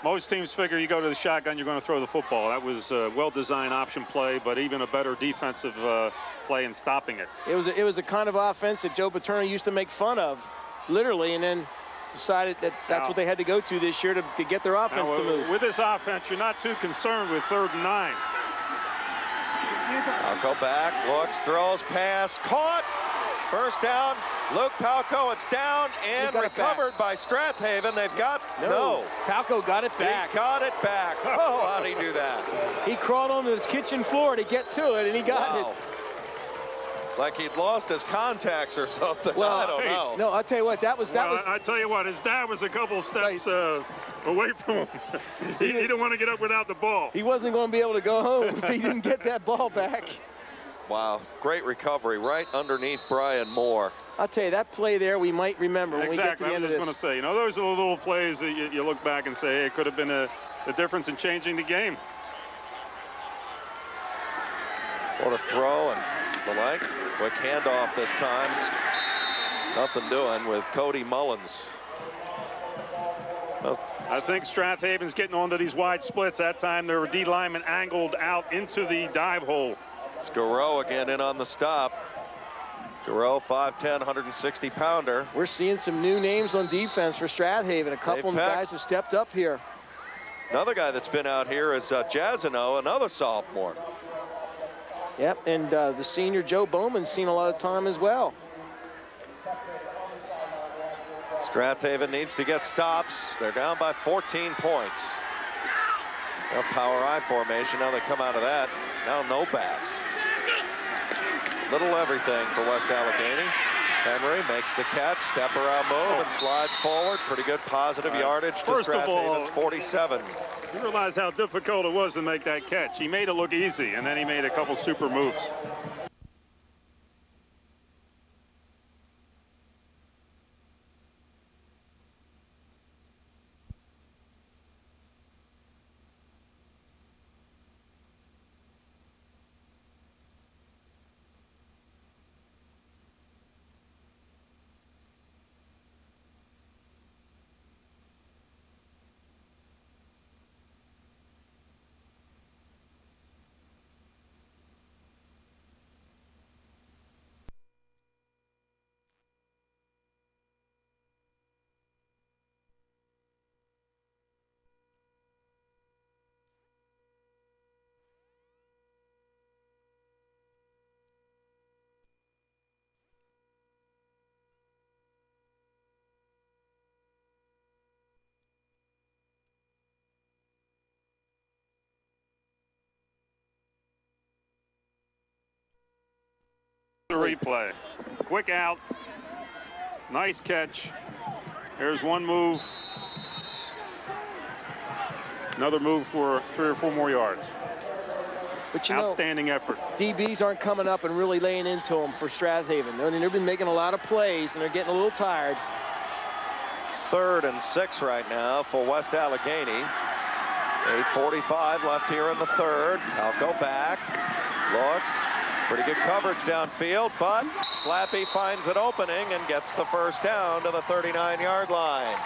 most teams figure you go to the shotgun, you're going to throw the football. That was a well-designed option play, but even a better defensive play in stopping it. It was a kind of offense that Joe Paterno used to make fun of, literally, and then decided that that's what they had to go to this year to get their offense to move. With this offense, you're not too concerned with 3rd and 9. Palco back, looks, throws, pass, caught. First down, Luke Palco, it's down and recovered by Strath Haven. They've got, no. Palco got it back. He got it back. Oh, how'd he do that? He crawled onto his kitchen floor to get to it, and he got it. Like he'd lost his contacts or something. Well, I don't know. No, I'll tell you what, that was. I tell you what, his dad was a couple steps away from him. he didn't want to get up without the ball. He wasn't going to be able to go home if he didn't get that ball back. Wow, great recovery right underneath Brian Moore. I'll tell you, that play there we might remember when we get to the end of this. I was just going to say, those are the little plays that you look back and say, hey, it could have been the difference in changing the game. What a throw and the length. Quick handoff this time. Nothing doing with Cody Mullins. Well, I think Strath Haven's getting onto these wide splits. That time their D lineman angled out into the dive hole. It's Garreau again in on the stop. Garreau, 5'10", 160-pounder. We're seeing some new names on defense for Strath Haven. A couple of guys have stepped up here. Another guy that's been out here is Jazino, another sophomore. Yep, and the senior Joe Bowman's seen a lot of time as well. Strath Haven needs to get stops. They're down by 14 points. Now power I formation. Now they come out of that. Now no backs. Little everything for West Allegheny. Henry makes the catch, step around move, and slides forward. Pretty good positive yardage to Strath Haven's 47. You realize how difficult it was to make that catch. He made it look easy, and then he made a couple super moves. The replay. Quick out. Nice catch. There's one move. Another move for 3 or 4 more yards. But outstanding effort. DBs aren't coming up and really laying into them for Strath Haven. They've been making a lot of plays, and they're getting a little tired. 3rd and 6 right now for West Allegheny. 8:45 left here in the 3rd. Palco back. Looks. Pretty good coverage downfield, but Slappy finds an opening and gets the first down to the 39-yard line.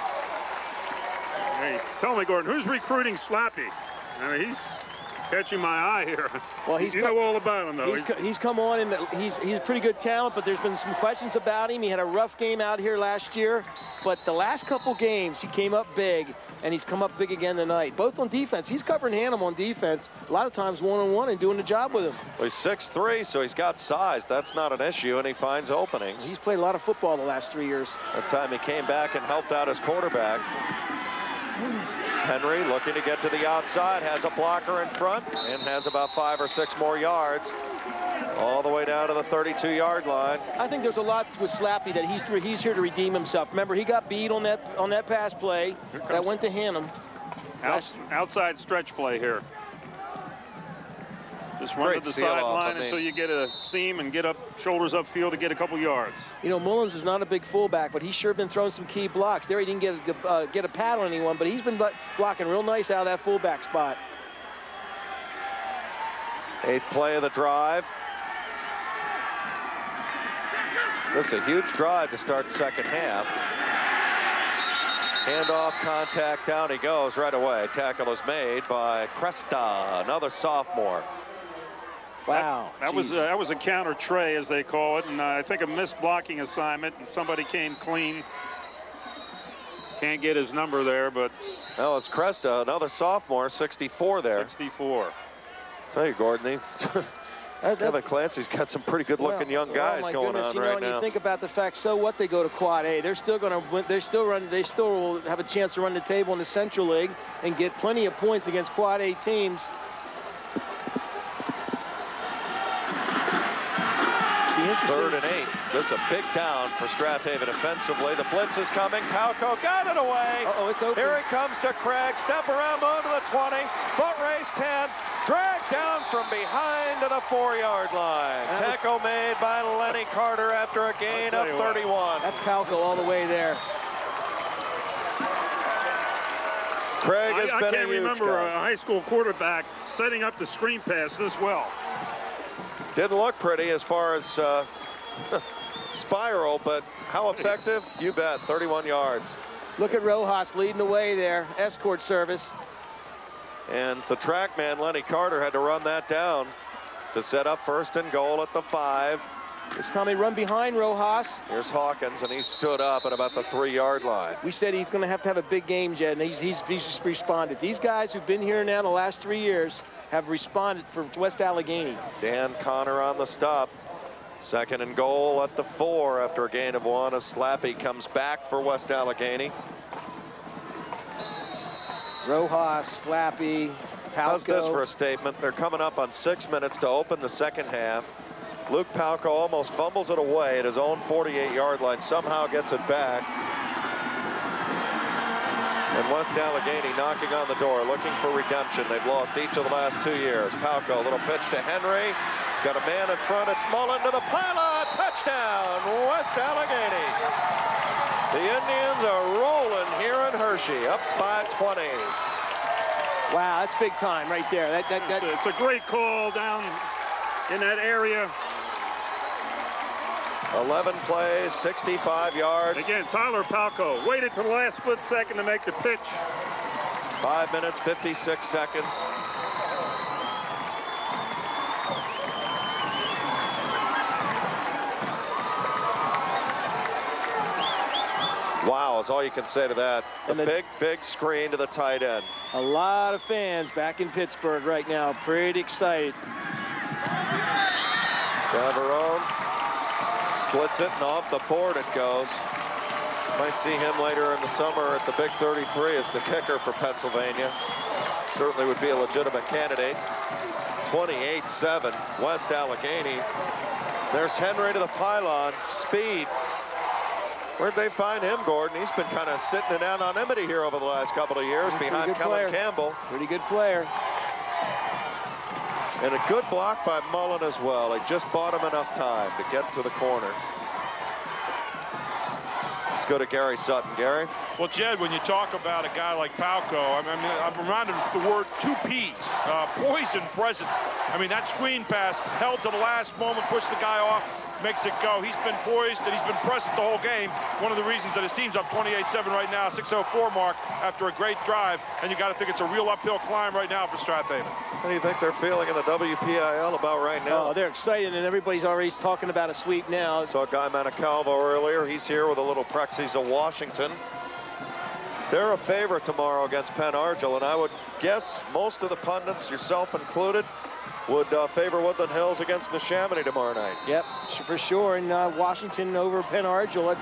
Hey, tell me, Gordon, who's recruiting Slappy? I mean, he's catching my eye here. Well, you know all about him, though. He's come on, and he's pretty good talent, but there's been some questions about him. He had a rough game out here last year, but the last couple games, he came up big, and he's come up big again tonight. Both on defense. He's covering Hannum on defense, a lot of times one-on-one and doing the job with him. Well, he's 6'3", so he's got size. That's not an issue, and he finds openings. He's played a lot of football the last 3 years. That time he came back and helped out his quarterback. Henry looking to get to the outside, has a blocker in front, and has about 5 or 6 more yards. All the way down to the 32-yard line. I think there's a lot with Slappy that he's here to redeem himself. Remember, he got beat on that pass play that went to Hannum. Outside stretch play here. Just run to the sideline until you get a seam and get up, shoulders upfield to get a couple yards. Mullins is not a big fullback, but he's sure been throwing some key blocks. There he didn't get a pad on anyone, but he's been blocking real nice out of that fullback spot. 8th play of the drive. This is a huge drive to start second half. Handoff, contact, down he goes right away. Tackle is made by Cresta, another sophomore. Wow. That was a counter tray, as they call it, and I think a missed blocking assignment, and somebody came clean. Can't get his number there, but... No, it's Cresta, another sophomore, 64 there. 64. Tell you, Gordon, Kevin Clancy's got some pretty good-looking young guys going on right now. You think about the fact, so what, they go to Quad A. They're still going to win. They still will have a chance to run the table in the Central League and get plenty of points against Quad A teams. 3rd and 8. This is a big down for Strath Haven offensively. The blitz is coming. Palco got it away. It's open. Here he comes to Craig. Step around, move to the 20. Foot race 10. Dragged down from behind to the 4-yard line. Palco made by Lenny Carter after a gain of 31. That's Palco all the way there. Craig has I been can't a huge remember guy. a high school quarterback setting up the screen pass this well. Didn't look pretty as far as spiral, but how effective? You bet, 31 yards. Look at Rojas leading the way there, escort service. And the track man, Lenny Carter, had to run that down to set up 1st and goal at the 5. This time they run behind Rojas. Here's Hawkins, and he stood up at about the 3-yard line. We said he's going to have a big game, Jed, and he's just responded. These guys who've been here now the last 3 years have responded for West Allegheny. Dan Connor on the stop. 2nd and goal at the 4 after a gain of 1 as Slappy comes back for West Allegheny. Rojas, Slappy, Palco. How's this for a statement? They're coming up on 6 minutes to open the 2nd half. Luke Palco almost fumbles it away at his own 48-yard line, somehow gets it back. And West Allegheny knocking on the door, looking for redemption. They've lost each of the last 2 years. Palco, a little pitch to Henry. He's got a man in front. It's Mullen to the pylon. Touchdown, West Allegheny. The Indians are rolling here in Hershey, up by 20. Wow, that's big time right there. It's a great call down in that area. 11 plays, 65 yards. Again, Tyler Palco waited to the last split second to make the pitch. 5 minutes, 56 seconds. Wow, is all you can say to that. The big screen to the tight end. A lot of fans back in Pittsburgh right now, pretty excited. Davarone splits it, and off the board it goes. Might see him later in the summer at the Big 33 as the kicker for Pennsylvania. Certainly would be a legitimate candidate. 28-7, West Allegheny. There's Henry to the pylon, speed. Where'd they find him, Gordon? He's been kind of sitting in anonymity here over the last couple of years behind Kellen Campbell. Pretty good player. And a good block by Mullen as well. He just bought him enough time to get to the corner. Let's go to Gary Sutton. Gary? Well, Jed, when you talk about a guy like Palco, I'm reminded of the word 2 Ps, poised and presence. I mean, that screen pass held to the last moment, pushed the guy off, makes it go. He's been poised and he's been present the whole game. One of the reasons that his team's up 28-7 right now, 6:04 mark after a great drive. And you got to think it's a real uphill climb right now for Strath Haven. What do you think they're feeling in the WPIL about right now? Oh, they're excited, and everybody's already talking about a sweep now. Saw Guy Manicalvo earlier. He's here with a little Prexies of Washington. They're a favorite tomorrow against Penn Argyl, and I would guess most of the pundits, yourself included, would favor Woodland Hills against Neshaminy tomorrow night. Yep, for sure. And Washington over Penn Argyl.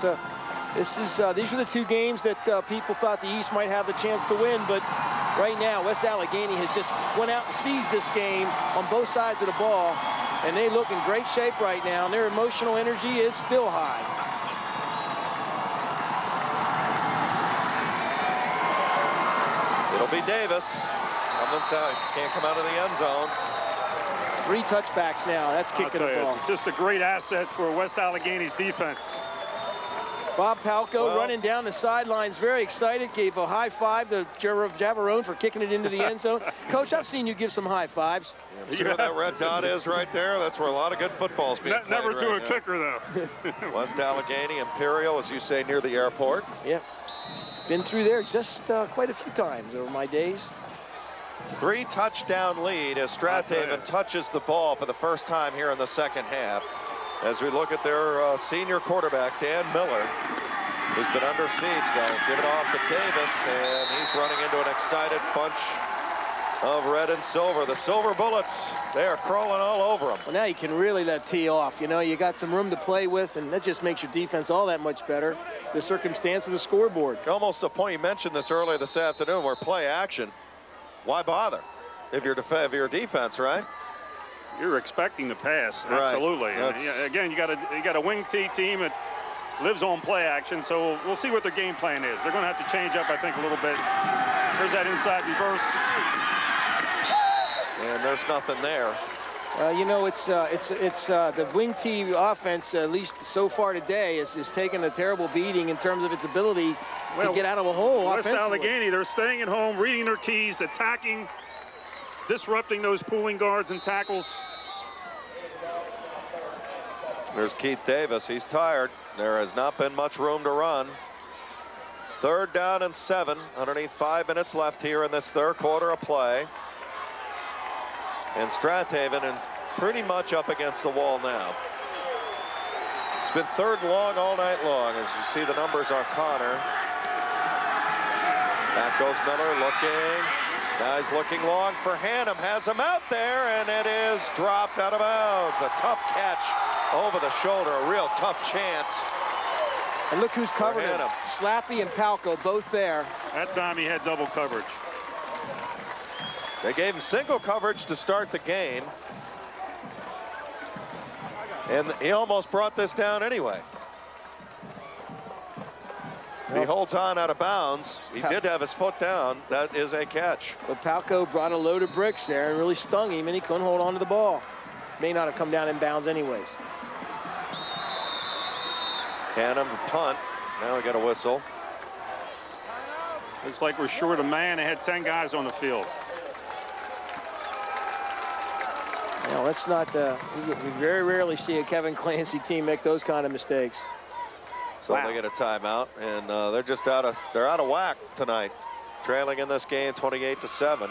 These are the 2 games that people thought the East might have a chance to win, but right now West Allegheny has just went out and seized this game on both sides of the ball, and they look in great shape right now, and their emotional energy is still high. It'll be Davis. Can't come out of the end zone. 3 touchbacks now. That's kicking the ball. It's just a great asset for West Allegheny's defense. Bob Palco running down the sidelines, very excited, gave a high five to Javarone for kicking it into the end zone. Coach, I've seen you give some high fives. See where that red dot is right there? That's where a lot of good football's being played Never to right a kicker, though. West Allegheny, Imperial, as you say, near the airport. Yep. Been through there just quite a few times over my days. 3 touchdown lead as Strath Haven touches the ball for the first time here in the 2nd half. As we look at their senior quarterback, Dan Miller, who's been under siege. They'll give it off to Davis, and he's running into an excited bunch of red and silver. The Silver Bullets, they are crawling all over them. Well, now you can really let tee off. You know, you got some room to play with, and that just makes your defense all that much better. The circumstance of the scoreboard. Almost a point, you mentioned this earlier this afternoon, where play action. Why bother if you're defense, right? You're expecting the pass, right. Absolutely. And again, you got a wing tee team that lives on play action, so we'll see what their game plan is. They're going to have to change up, I think, a little bit. There's that inside reverse. And there's nothing there. You know, it's the wing tee offense, at least so far today, is taking a terrible beating in terms of its ability to get out of a hole West offensively. Allegheny, they're staying at home, reading their keys, attacking, disrupting those pooling guards and tackles. There's Keith Davis. He's tired. There has not been much room to run. 3rd down and 7. Underneath 5 minutes left here in this third quarter of play. And Strath Haven and pretty much up against the wall now. It's been 3rd long all night long, as you see the numbers on Connor. Back goes Miller looking. Now he's looking long for Hannum. Has him out there, and it is dropped out of bounds. A tough catch over the shoulder. A real tough chance. And look who's covering him. Slappy and Palco both there. That time he had double coverage. They gave him single coverage to start the game. And he almost brought this down anyway. He holds on out of bounds. He did have his foot down. That is a catch. But Palco brought a load of bricks there and really stung him, and he couldn't hold on to the ball. May not have come down in bounds anyways. Hannum punt. Now we got a whistle. Looks like we're short a man. They had 10 guys on the field. Now, let's not, we very rarely see a Kevin Clancy team make those kind of mistakes. So they get a timeout, and they're just out of whack tonight, trailing in this game 28-7.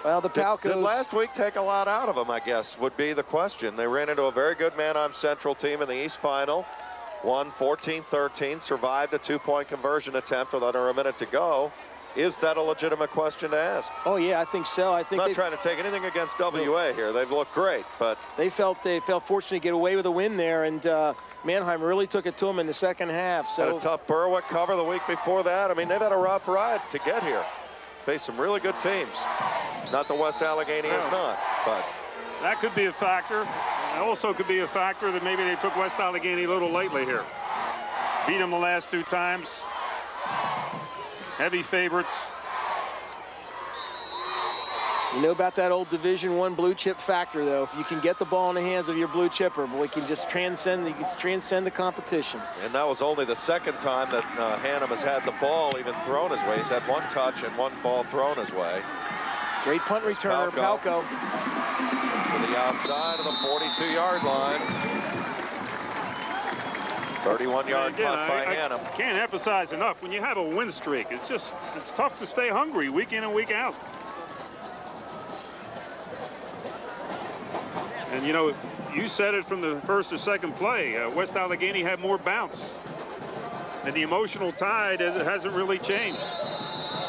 Well, the Palcos did last week take a lot out of them, I guess, would be the question. They ran into a very good Man-Arm Central team in the East Final, won 14-13, survived a 2-point conversion attempt with under a minute to go. Is that a legitimate question to ask? Oh yeah, I think so. I think I'm not trying to take anything against WA here. They've looked great, but they felt fortunate to get away with a win there, and Mannheim really took it to them in the second half. So had a tough Berwick cover the week before that. I mean, they've had a rough ride to get here. Faced some really good teams. Not the West Allegheny is not, but that could be a factor. It also could be a factor that maybe they took West Allegheny a little lightly here. Beat them the last 2 times. Heavy favorites. You know about that old Division I blue chip factor, though. If you can get the ball in the hands of your blue chipper, boy, you can transcend the competition. And that was only the second time that Hannum has had the ball even thrown his way. He's had 1 touch and 1 ball thrown his way. Great punt returner, Palco. It's to the outside of the 42-yard line. 31-yard punt by Hannum. I can't emphasize enough, when you have a win streak, it's tough to stay hungry week in and week out. And, you know, you said it from the first or second play. West Allegheny had more bounce. And the emotional tide hasn't really changed.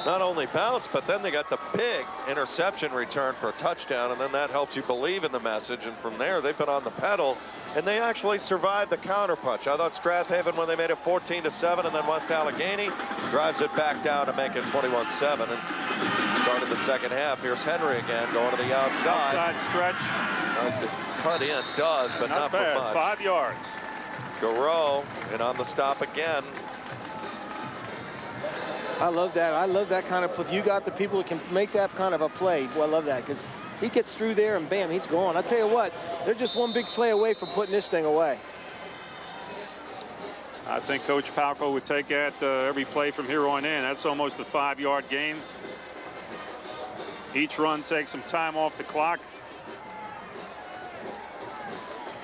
Not only bounce, but then they got the big interception return for a touchdown, and then that helps you believe in the message. And from there, they've been on the pedal, and they actually survived the counterpunch. I thought Strath Haven, when they made it 14-7, and then West Allegheny drives it back down to make it 21-7. And started the second half. Here's Henry again, going to the outside. Outside stretch. Tries to cut in, but not for bad. much. 5 yards. Garreau, and on the stop again. I love that. I love that kind of, if you got the people who can make that kind of a play, well, I love that, because he gets through there and bam, he's gone. I tell you what, they're just one big play away from putting this thing away. I think Coach Palco would take that every play from here on in. That's almost a 5-yard gain. Each run takes some time off the clock.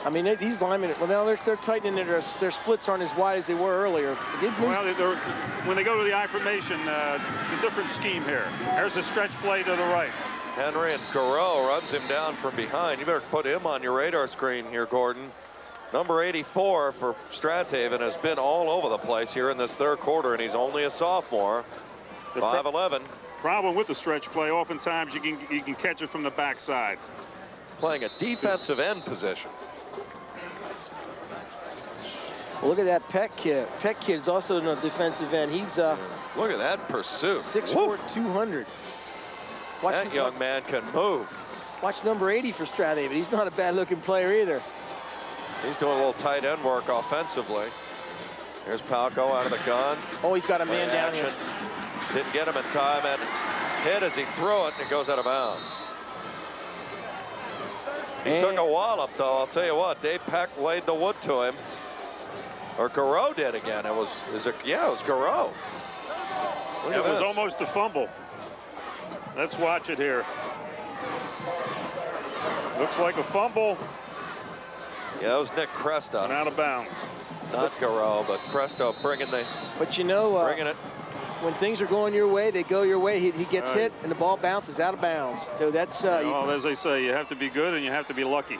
I mean, these linemen, well, now they're tightening their splits aren't as wide as they were earlier. Well, when they go to the I formation, it's a different scheme here. There's a stretch play to the right. Henry and Garreau runs him down from behind. You better put him on your radar screen here, Gordon. Number 84 for Strath Haven has been all over the place here in this third quarter, and he's only a sophomore. 5'11". Problem with the stretch play, oftentimes you can catch it from the backside. Playing a defensive end position. Look at that Peck kid. Peck kid's also in a defensive end. He's look at that pursuit. 6'4", 200. That young man can move. Watch number 80 for Strath Haven. He's not a bad-looking player either. He's doing a little tight end work offensively. Here's Palco out of the gun. Oh, he's got a man down here. Didn't get him in time, and hit as he threw it, and it goes out of bounds. He took a wallop, though. I'll tell you what, Dave Peck laid the wood to him. Or Garreau did again. It was Garreau. It was almost a fumble. Let's watch it here. Looks like a fumble. Yeah, it was Nick Cresta. And out of bounds. Not Garreau, but Cresto bringing it. When things are going your way, they go your way. He gets hit, and the ball bounces out of bounds. So that's... well, as they say, you have to be good and you have to be lucky.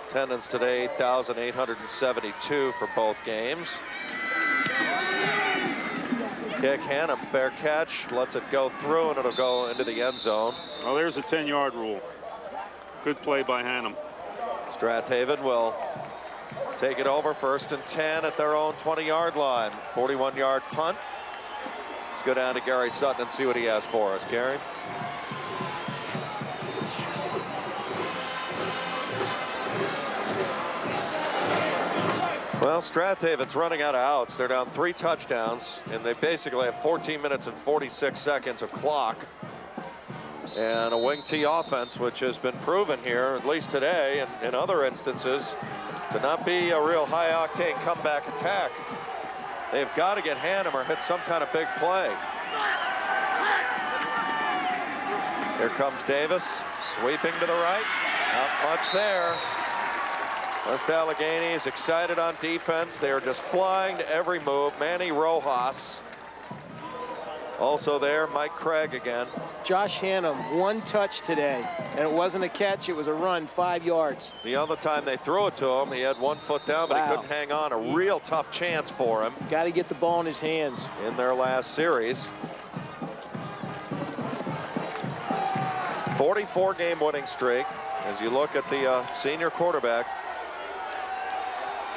Attendance today, 8,872 for both games. Kick, Hannum, fair catch, lets it go through, and it'll go into the end zone. Well, there's a 10-yard rule. Good play by Hannum. Strath Haven will take it over, 1st and 10 at their own 20-yard line. 41-yard punt. Let's go down to Gary Sutton and see what he has for us. Gary? Well, Strath Haven's running out of outs. They're down 3 touchdowns, and they basically have 14 minutes and 46 seconds of clock. And a wing T offense, which has been proven here, at least today and in other instances, to not be a real high-octane comeback attack. They've got to get Hannum or hit some kind of big play. Here comes Davis, sweeping to the right. Not much there. West Allegheny is excited on defense. They are just flying to every move. Manny Rojas. Also there, Mike Craig again. Josh Hannum, 1 touch today, and it wasn't a catch, it was a run, 5 yards. The other time they threw it to him, he had 1 foot down, but he couldn't hang on. A real tough chance for him. Got to get the ball in his hands. In their last series. 44-game winning streak. As you look at the senior quarterback,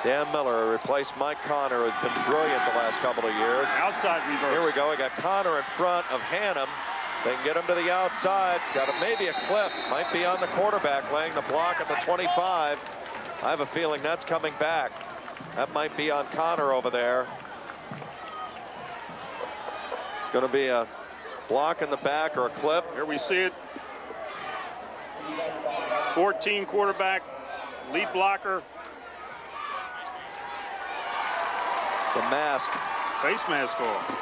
Dan Miller replaced Mike Connor, who's been brilliant the last couple of years. Outside reverse. Here we go. We got Connor in front of Hannum. They can get him to the outside. Got maybe a clip. Might be on the quarterback, laying the block at the 25. I have a feeling that's coming back. That might be on Connor over there. It's going to be a block in the back or a clip. Here we see it. 14 quarterback, lead blocker. The mask. Face mask off.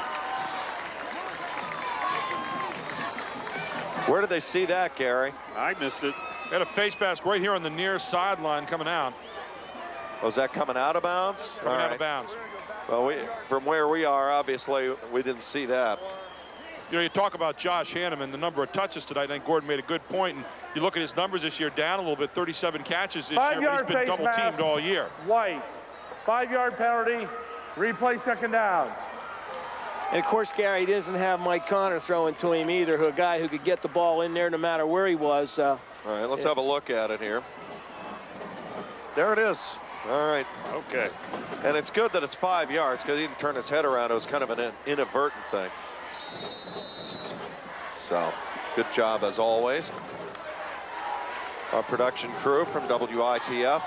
Where did they see that, Gary? I missed it. They had a face mask right here on the near sideline coming out. Was that coming out of bounds? Coming out of bounds. Well, from where we are, obviously, we didn't see that. You know, you talk about Josh Hannum and the number of touches tonight. I think Gordon made a good point. And you look at his numbers this year, down a little bit, 37 catches this year, but he's been double-teamed all year. White, 5-yard penalty. Replay 2nd down. And of course, Gary, he doesn't have Mike Connor throwing to him either, a guy who could get the ball in there no matter where he was. All right, let's have a look at it here. There it is. All right. Okay. And it's good that it's 5 yards because he didn't turn his head around. It was kind of an inadvertent thing. So, good job as always. Our production crew from WITF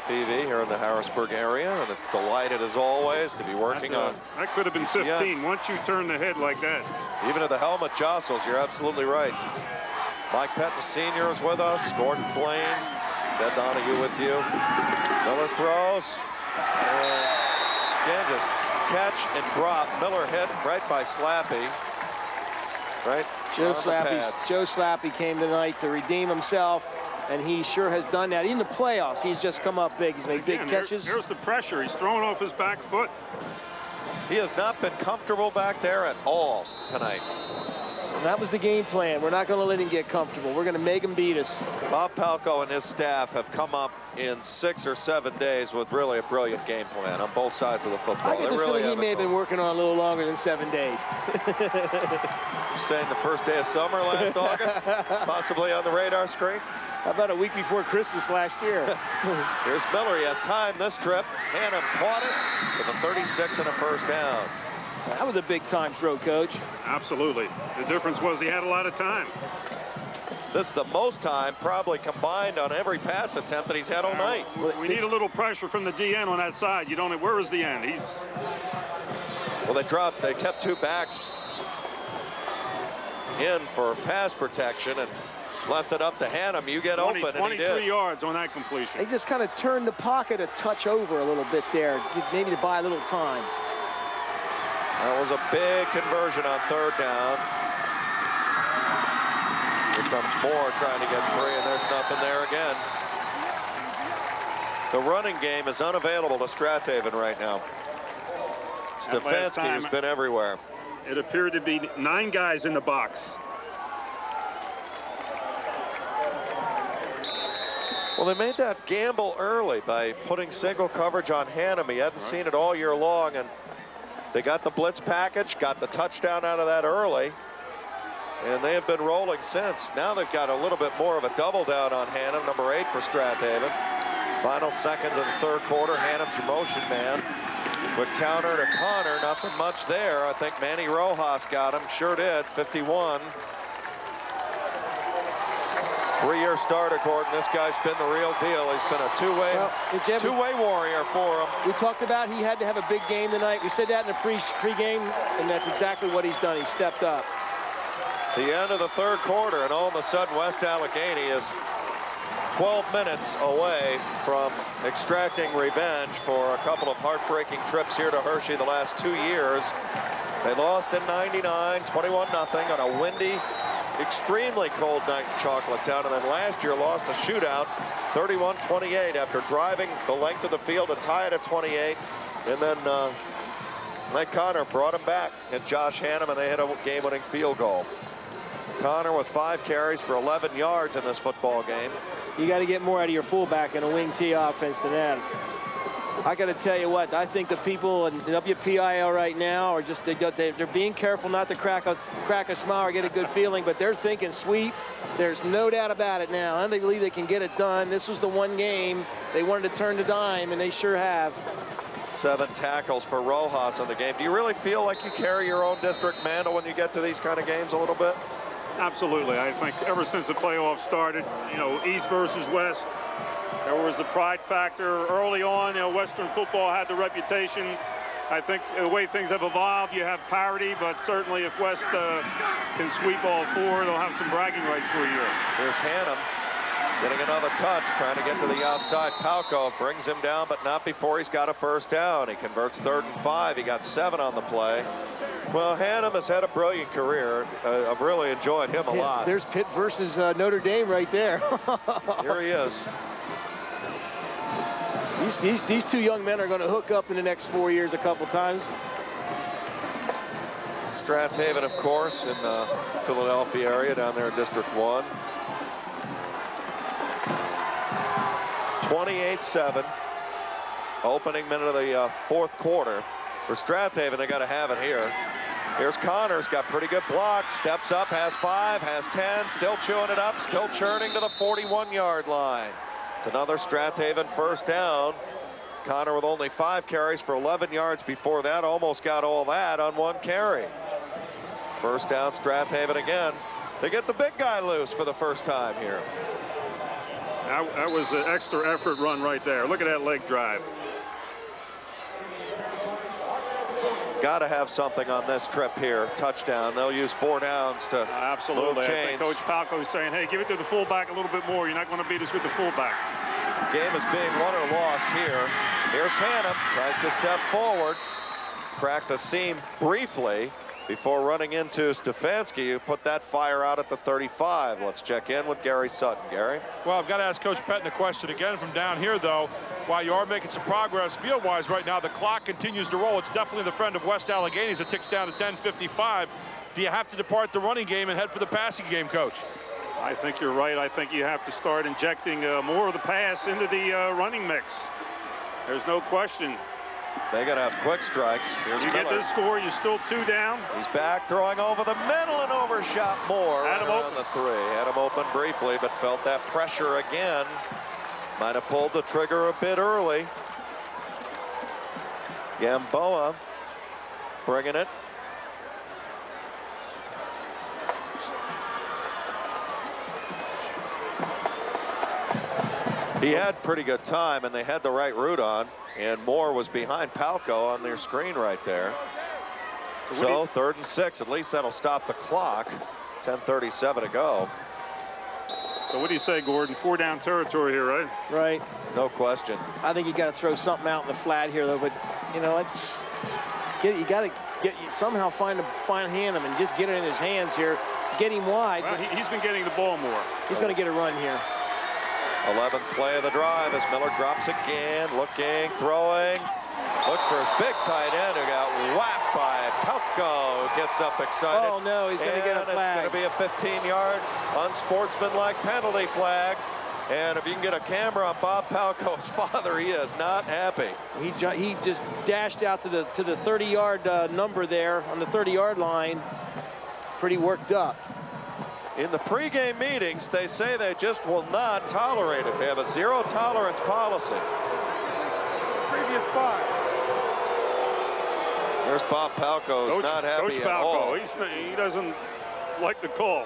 TV here in the Harrisburg area, and delighted as always to be working on. That could have been 15 once you turn the head like that. Even if the helmet jostles, you're absolutely right. Mike Pettis Sr. is with us. Gordon Blaine, Ted Donahue with you. Miller throws, and again just catch and drop. Miller hit right by Slappy. Right. Joe Slappy came tonight to redeem himself. And he sure has done that. In the playoffs, he's just come up big. He's made big catches. Here's the pressure. He's throwing off his back foot. He has not been comfortable back there at all tonight. And that was the game plan. We're not going to let him get comfortable. We're going to make him beat us. Bob Palco and his staff have come up in 6 or 7 days with really a brilliant game plan on both sides of the football. I get the feeling he may have been working on a little longer than 7 days. You're saying the first day of summer last August? Possibly on the radar screen? How about a week before Christmas last year? Here's Miller. He has time this trip. Hannum caught it with a 36 and a 1st down. That was a big-time throw, Coach. Absolutely. The difference was he had a lot of time. This is the most time probably combined on every pass attempt that he's had all night. We need a little pressure from the DN on that side. You don't. Where is the end? He's. Well, they kept 2 backs in for pass protection, and left it up to Hannum. You get open, and he did. 23 yards on that completion. They just kind of turned the pocket a touch over a little bit there, maybe to buy a little time. That was a big conversion on 3rd down. Here comes Moore trying to get free, and there's nothing there again. The running game is unavailable to Strath Haven right now. Stefanski has been everywhere. It appeared to be 9 guys in the box. Well, they made that gamble early by putting single coverage on Hannum. He hadn't seen it all year long, and they got the blitz package, got the touchdown out of that early, and they have been rolling since. Now they've got a little bit more of a double down on Hannum, number 8 for Strath Haven. Final seconds of the 3rd quarter, Hannum's your motion man. Quick counter to Connor, nothing much there. I think Manny Rojas got him, sure did, 51. 3-year starter, Gordon. This guy's been the real deal. He's been a two-way warrior for him. We talked about he had to have a big game tonight. We said that in the pre-game, and that's exactly what he's done. He stepped up. The end of the 3rd quarter, and all of a sudden West Allegheny is 12 minutes away from extracting revenge for a couple of heartbreaking trips here to Hershey the last 2 years. They lost in '99, 21-0 on a windy, extremely cold night in Chocolatetown, and then last year lost a shootout 31-28 after driving the length of the field to tie it at 28, and then Mike Connor brought him back, and Josh Hannum, and they hit a game-winning field goal. Connor with 5 carries for 11 yards in this football game. You got to get more out of your fullback in a wing T offense than that. I got to tell you what, I think the people in WPIL right now are just, they're being careful not to crack a smile or get a good feeling, but they're thinking sweep. There's no doubt about it now, and they believe they can get it done. This was the one game they wanted to turn the dime, and they sure have. 7 tackles for Rojas in the game. Do you really feel like you carry your own district mantle when you get to these kind of games a little bit? Absolutely. I think ever since the playoffs started, you know, East versus West, there was the pride factor early on. You know, Western football had the reputation. I think the way things have evolved, you have parity, but certainly if West can sweep all 4, they'll have some bragging rights for a year. Here's Hannum getting another touch, trying to get to the outside. Palco brings him down, but not before he's got a 1st down. He converts 3rd and 5. He got 7 on the play. Well, Hannum has had a brilliant career. I've really enjoyed him a lot. There's Pitt versus Notre Dame right there. Here he is. These 2 young men are going to hook up in the next 4 years a couple times. Strath Haven, of course, in the Philadelphia area down there in District 1. 28-7. Opening minute of the 4th quarter. For Strath Haven, they got to have it here. Here's Connors, got pretty good block, steps up, has 5, has 10, still chewing it up, still churning to the 41-yard line. It's another Strath Haven 1st down. Connor with only 5 carries for 11 yards before that, almost got all that on 1 carry. 1st down, Strath Haven again. They get the big guy loose for the first time here. That was an extra effort run right there. Look at that leg drive. Got to have something on this trip here. Touchdown. They'll use 4 downs to absolutely. move I chains. think Coach Palco is saying, hey, give it to the fullback a little bit more. You're not going to beat us with the fullback. Game is being won or lost here. Here's Hannum, tries to step forward. Cracked the seam briefly before running into Stefanski, who put that fire out at the 35. Let's check in with Gary Sutton. Gary? Well, I've got to ask Coach Pettin a question again from down here, though. While you are making some progress field-wise right now, the clock continues to roll. It's definitely the friend of West Allegheny as it ticks down to 10:55. Do you have to depart the running game and head for the passing game, Coach? I think you're right. I think you have to start injecting more of the pass into the running mix. There's no question. They got to have quick strikes. Here's you Miller. Get this score, you're still 2 down. He's back, throwing over the middle and overshot Moore. Had him around the 3. Had him open briefly, but felt that pressure again. Might have pulled the trigger a bit early. Gamboa bringing it. He had pretty good time, and they had the right route on, and Moore was behind Palco on their screen right there. So 3rd and 6, at least that'll stop the clock. 10:37 to go. So what do you say, Gordon? 4 down territory here, right? Right. No question. I think you got to throw something out in the flat here, though. But you know, you got to somehow find hand him and just get it in his hands here. Get him wide. Well, he's been getting the ball more. He's going to get a run here. 11th play of the drive as Miller drops again, looking, throwing. Looks for his big tight end who got whacked by Pelko, who gets up excited. Oh, no, he's going to get a flag. It's going to be a 15-yard unsportsmanlike penalty flag. And if you can get a camera on Bob Pelko's father, he is not happy. He just dashed out to the 30-yard number there on the 30-yard line. Pretty worked up. In the pregame meetings, they say they just will not tolerate it. They have a zero-tolerance policy. Previous spot. There's Bob Pelko, who's not happy Coach at all. He doesn't like the call.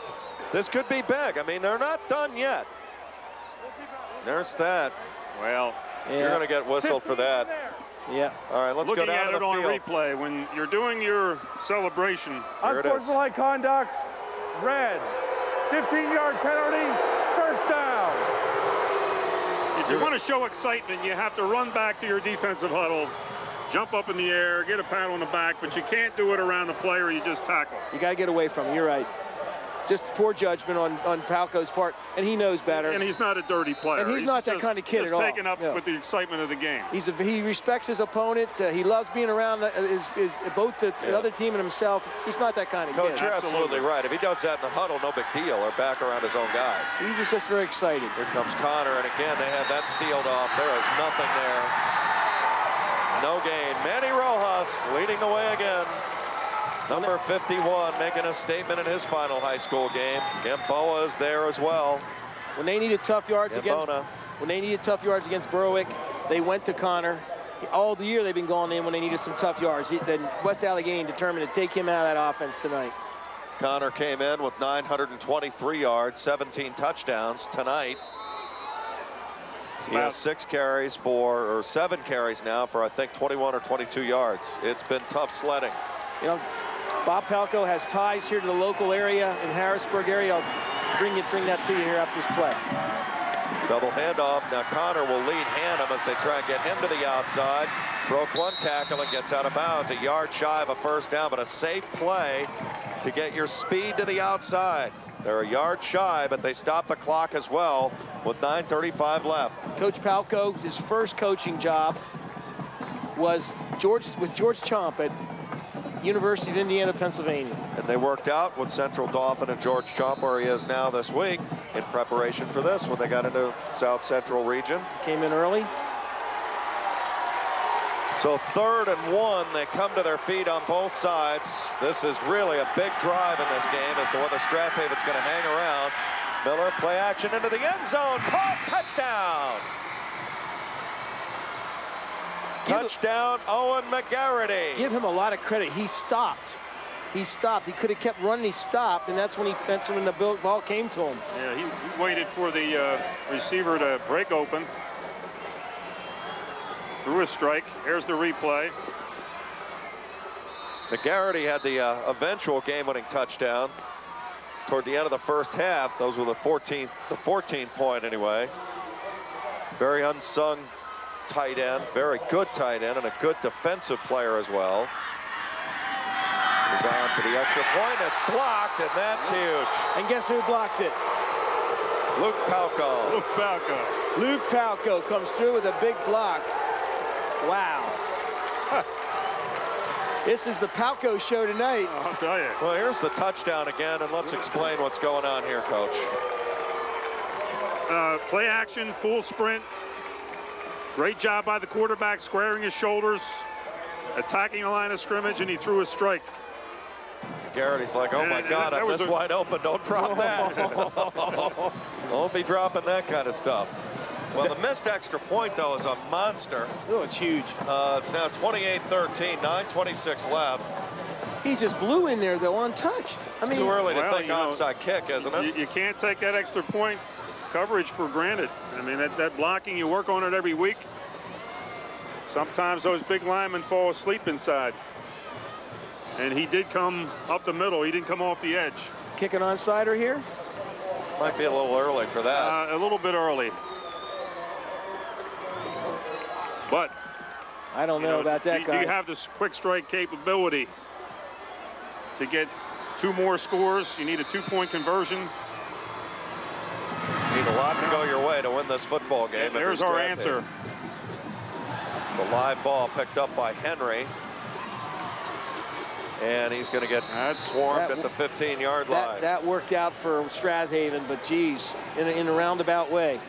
This could be big. I mean, they're not done yet. There's that. Well, you're going to get whistled for that. Yeah. All right, let's go down to the field. Looking at it on replay, when you're doing your celebration. Unsportsmanlike conduct, red. 15-yard penalty, first down. If you want to show excitement, you have to run back to your defensive huddle, jump up in the air, get a pat on the back, but you can't do it around the player. You just tackle. You got to get away from him. You're right. Just poor judgment on Palco's part, and he knows better. And he's not a dirty player. And he's not that kind of kid at all. He's taken up with the excitement of the game. He respects his opponents. He loves being around both the other team and himself. He's not that kind of kid. Coach, you're absolutely right. If he does that in the huddle, no big deal. Or back around his own guys. He just gets very excited. Here comes Connor, and again, they have that sealed off. There is nothing there. No gain. Manny Rojas leading the way again. Number 51 making a statement in his final high school game. Gamboa is there as well. When they needed tough yards against Berwick, they went to Connor. All the year they've been going in when they needed some tough yards. Then West Allegheny determined to take him out of that offense tonight. Connor came in with 923 yards, 17 touchdowns tonight. He has 7 carries now for I think 21 or 22 yards. It's been tough sledding. You know, Bob Pelko has ties here to the local area in Harrisburg area. I'll bring that to you here after this play. Double handoff. Now Connor will lead Hannum as they try and get him to the outside. Broke one tackle and gets out of bounds. A yard shy of a first down, but a safe play to get your speed to the outside. They're a yard shy, but they stop the clock as well with 9:35 left. Coach Pelko, his first coaching job was with George Chomp at University of Indiana, Pennsylvania. And they worked out with Central Dauphin and George Chomp, where he is now this week, in preparation for this when they got into South Central region. Came in early. So 3rd and 1, they come to their feet on both sides. This is really a big drive in this game as to whether Strath Haven's going to hang around. Miller, play action into the end zone, caught, touchdown! Touchdown, Owen McGarity. Give him a lot of credit. He stopped. He could have kept running. He stopped, and that's when the ball came to him. Yeah, he waited for the receiver to break open. Threw a strike. Here's the replay. McGarity had the eventual game-winning touchdown toward the end of the first half. Those were the 14th point anyway. Very unsung tight end, very good tight end, and a good defensive player as well. He's on for the extra point. It's blocked, and that's huge. And guess who blocks it? Luke Palco. Luke Palco comes through with a big block. Wow. This is the Palco show tonight. I'll tell you. Well, here's the touchdown again, and let's explain what's going on here, Coach. Play action, full sprint. Great job by the quarterback, squaring his shoulders, attacking the line of scrimmage, and he threw a strike. Garrity's like, oh my God, I'm this wide open. Don't drop that. Don't be dropping that kind of stuff. Well, the missed extra point, though, is a monster. Oh, it's huge. It's now 28-13, 9:26 left. He just blew in there, though, untouched. It's too early to think onside kick, isn't it? You can't take that extra point coverage for granted. I mean, that blocking, you work on it every week. Sometimes those big linemen fall asleep inside. And he did come up the middle. He didn't come off the edge. Kicking onside here? Might be a little early for that. A little bit early. But I don't know about that, do guys. you have this quick strike capability to get 2 more scores? You need a 2-point conversion. You need a lot to go your way to win this football game. And there's our answer. It's a live ball picked up by Henry. And he's going to get swarmed at the 15-yard line. That worked out for Strathaven, but geez, in a roundabout way.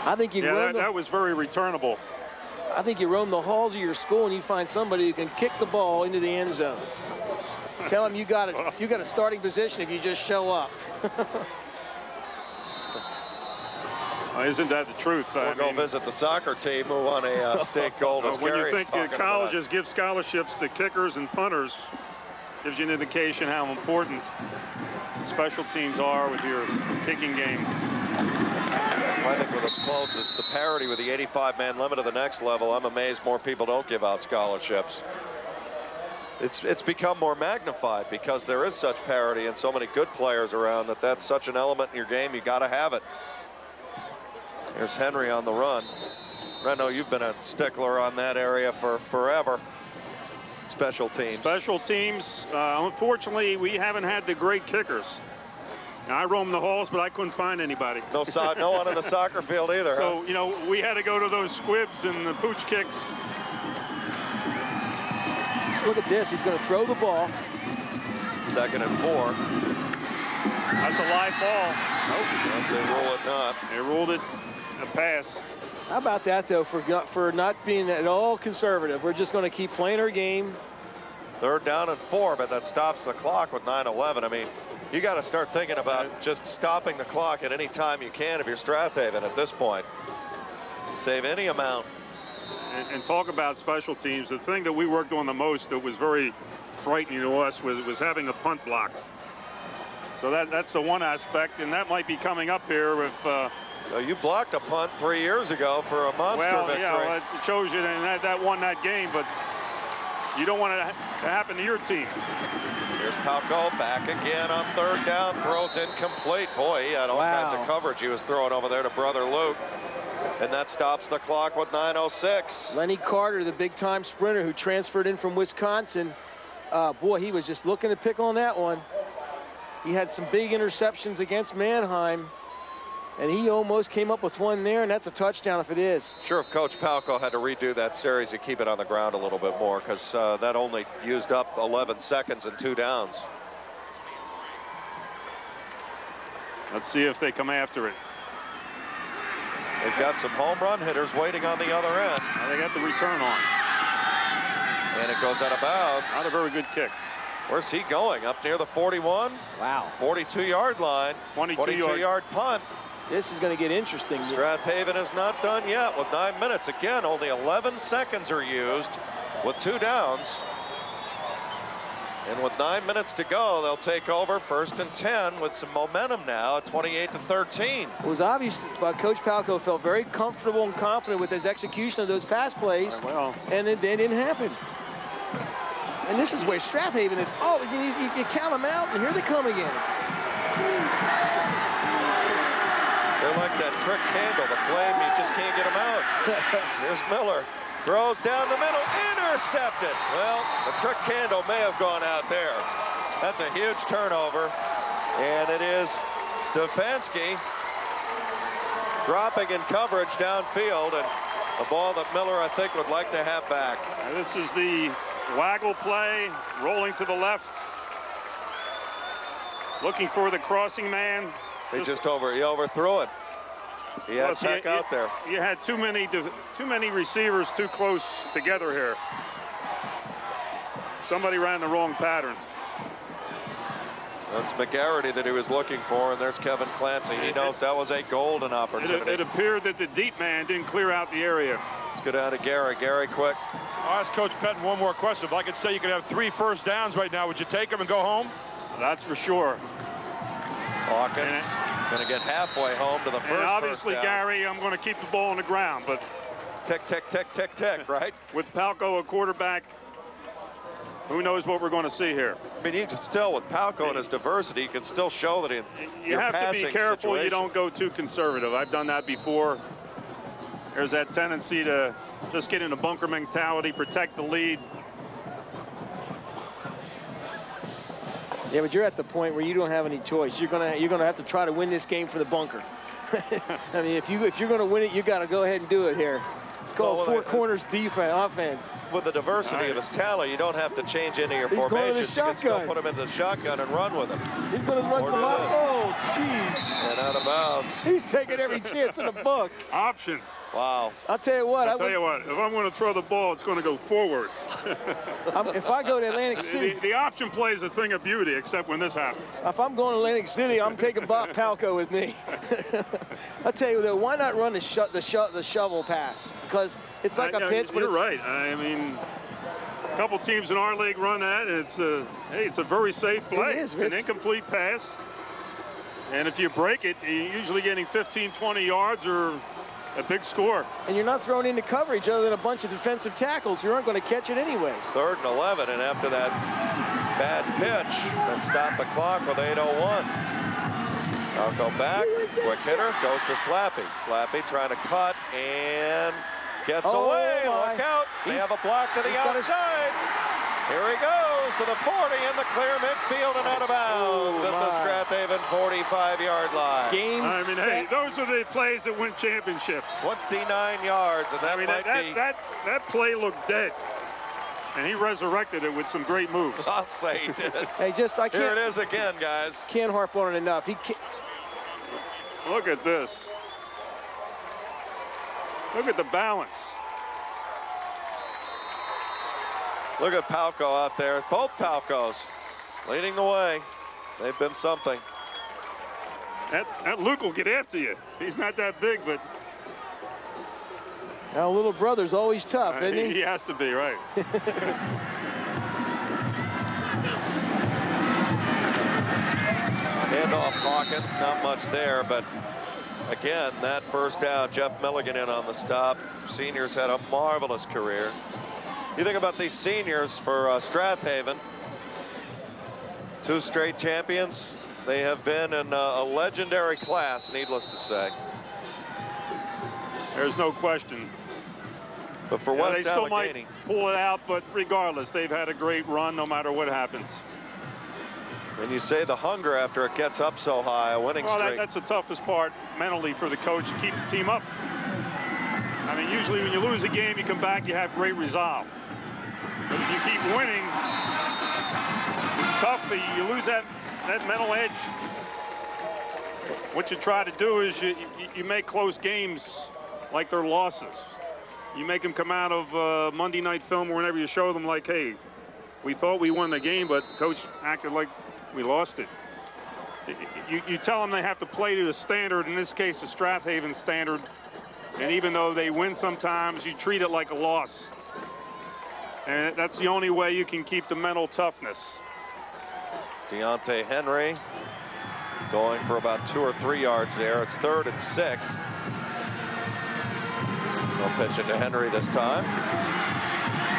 I think that was very returnable. I think you roam the halls of your school and you find somebody who can kick the ball into the end zone. Tell them you got a starting position if you just show up. Isn't that the truth? We'll go visit the soccer team who won a state gold. When you think colleges give scholarships to kickers and punters, gives you an indication how important special teams are with your kicking game. I think we're the closest. The parity with the 85-man limit of the next level, I'm amazed more people don't give out scholarships. It's become more magnified because there is such parity and so many good players around that's such an element in your game. You got to have it. Here's Henry on the run. I know you've been a stickler on that area for forever. Special teams. Special teams. Unfortunately, we haven't had the great kickers. Now, I roamed the halls, but I couldn't find anybody. No one on the soccer field either. So, you know, we had to go to those squibs and the pooch kicks. Look at this. He's going to throw the ball. 2nd and 4. That's a live ball. Nope. They rule it not. They ruled it a pass. How about that, though, for not being at all conservative? We're just going to keep playing our game. 3rd down and 4, but that stops the clock with 9:11. I mean, you got to start thinking about just stopping the clock at any time you can if you're Strathaven at this point. Save any amount. And talk about special teams. The thing that we worked on the most that was very frightening to us was having a punt blocked. So that's the one aspect, and that might be coming up here with. You blocked a punt 3 years ago for a monster victory. Yeah, it shows you that won that game, but you don't want it to happen to your team. Here's Palco back again on 3rd down, throws incomplete. Boy, he had all kinds of coverage he was throwing over there to brother Luke. And that stops the clock with 9:06. Lenny Carter, the big-time sprinter who transferred in from Wisconsin. Boy, he was just looking to pick on that one. He had some big interceptions against Mannheim, and he almost came up with one there, and that's a touchdown if it is. Sure, if Coach Palco had to redo that series and keep it on the ground a little bit more, because that only used up 11 seconds and 2 downs. Let's see if they come after it. They've got some home run hitters waiting on the other end. They got the return on. And it goes out of bounds. Not a very good kick. Where's he going? Up near the 41? Wow. 42-yard line. 22-yard punt. This is going to get interesting. Strathaven is not done yet with 9 minutes. Again, only 11 seconds are used with 2 downs. And with 9 minutes to go, they'll take over 1st and 10 with some momentum now at 28-13. It was obvious Coach Palco felt very comfortable and confident with his execution of those pass plays, and they didn't happen. And this is where Strathaven is. Oh, you count them out, and here they come again. They're like that trick candle, the flame, you just can't get them out. Here's Miller. Throws down the middle, intercepted. Well, the trick candle may have gone out there. That's a huge turnover. And it is Stefanski dropping in coverage downfield, and a ball that Miller, I think, would like to have back. And this is the waggle play, rolling to the left. Looking for the crossing man. He overthrew it. He had Peck out there. You had too many receivers too close together here. Somebody ran the wrong pattern. That's McGarity that he was looking for, and there's Kevin Clancy. He knows that was a golden opportunity. It appeared that the deep man didn't clear out the area. Let's go down to Gary. Gary, quick. I'll ask Coach Pettin one more question. If I could say you could have 3 first downs right now, would you take them and go home? That's for sure. Hawkins going to get halfway home to the first. Obviously, first down. Gary, I'm going to keep the ball on the ground, but tick, tick, tick, tick, tick, right? With Palco a quarterback who knows what we're going to see here. I mean, you can still, with Palco and his diversity, you can still show that you have to be careful you don't go too conservative. I've done that before. There's that tendency to just get in a bunker mentality, protect the lead. Yeah, but you're at the point where you don't have any choice. You're gonna have to try to win this game for the bunker. I mean, if you're gonna win it, you got to go ahead and do it here. It's called four corners defense, offense. With the diversity of his talent, you don't have to change any of your formations. You can still put him into the shotgun and run with him. He's going to run some lot. Oh, jeez. And out of bounds. He's taking every chance in the book. Option. Wow. I'll tell you what. If I'm going to throw the ball, it's going to go forward. If I go to Atlantic City. The option play is a thing of beauty, except when this happens. If I'm going to Atlantic City, I'm taking Bob Palco with me. I'll tell you, though, why not run the shovel pass? Because it's like a pitch. You're right. I mean, a couple teams in our league run that, and it's a very safe play. It is, it's an incomplete pass. And if you break it, you're usually getting 15, 20 yards or a big score. And you're not throwing into coverage other than a bunch of defensive tackles who aren't going to catch it anyways. 3rd and 11, and after that bad pitch, then stop the clock with 8:01. I'll go back, quick hitter, goes to Slappy. Slappy trying to cut and gets away. Look out, they have a block to the outside. Here he goes to the 40 in the clear midfield and out of bounds at the Strath Haven 45-yard line. Hey, those are the plays that win championships. 29 yards, and that play looked dead. And he resurrected it with some great moves. I'll say he did. Hey, here it is again, guys. Can't harp on it enough. He can't. Look at this. Look at the balance. Look at Palco out there. Both Palcos leading the way. They've been something. That Luke will get after you. He's not that big, but now little brother's always tough, isn't he? He has to be, right. Handoff Hawkins, not much there, but again, that first down, Jeff Milligan in on the stop. Seniors had a marvelous career. You think about these seniors for Strath Haven, 2 straight champions. They have been in a legendary class, needless to say. There's no question. But for West they still Allegheny, might pull it out, but regardless, they've had a great run no matter what happens. and you say the hunger after it gets up so high, a winning streak. That's the toughest part mentally for the coach, to keep the team up. I mean, usually when you lose a game, you come back, you have great resolve. But if you keep winning, it's tough. You lose that mental edge. What you try to do is you make close games like they're losses. You make them come out of Monday Night Film or whenever you show them like, hey, we thought we won the game, but coach acted like we lost it. You tell them they have to play to the standard, in this case, the Strath Haven standard. And even though they win sometimes, you treat it like a loss. And that's the only way you can keep the mental toughness. Deontay Henry going for about 2 or 3 yards there. It's 3rd and 6. No pitch into Henry this time.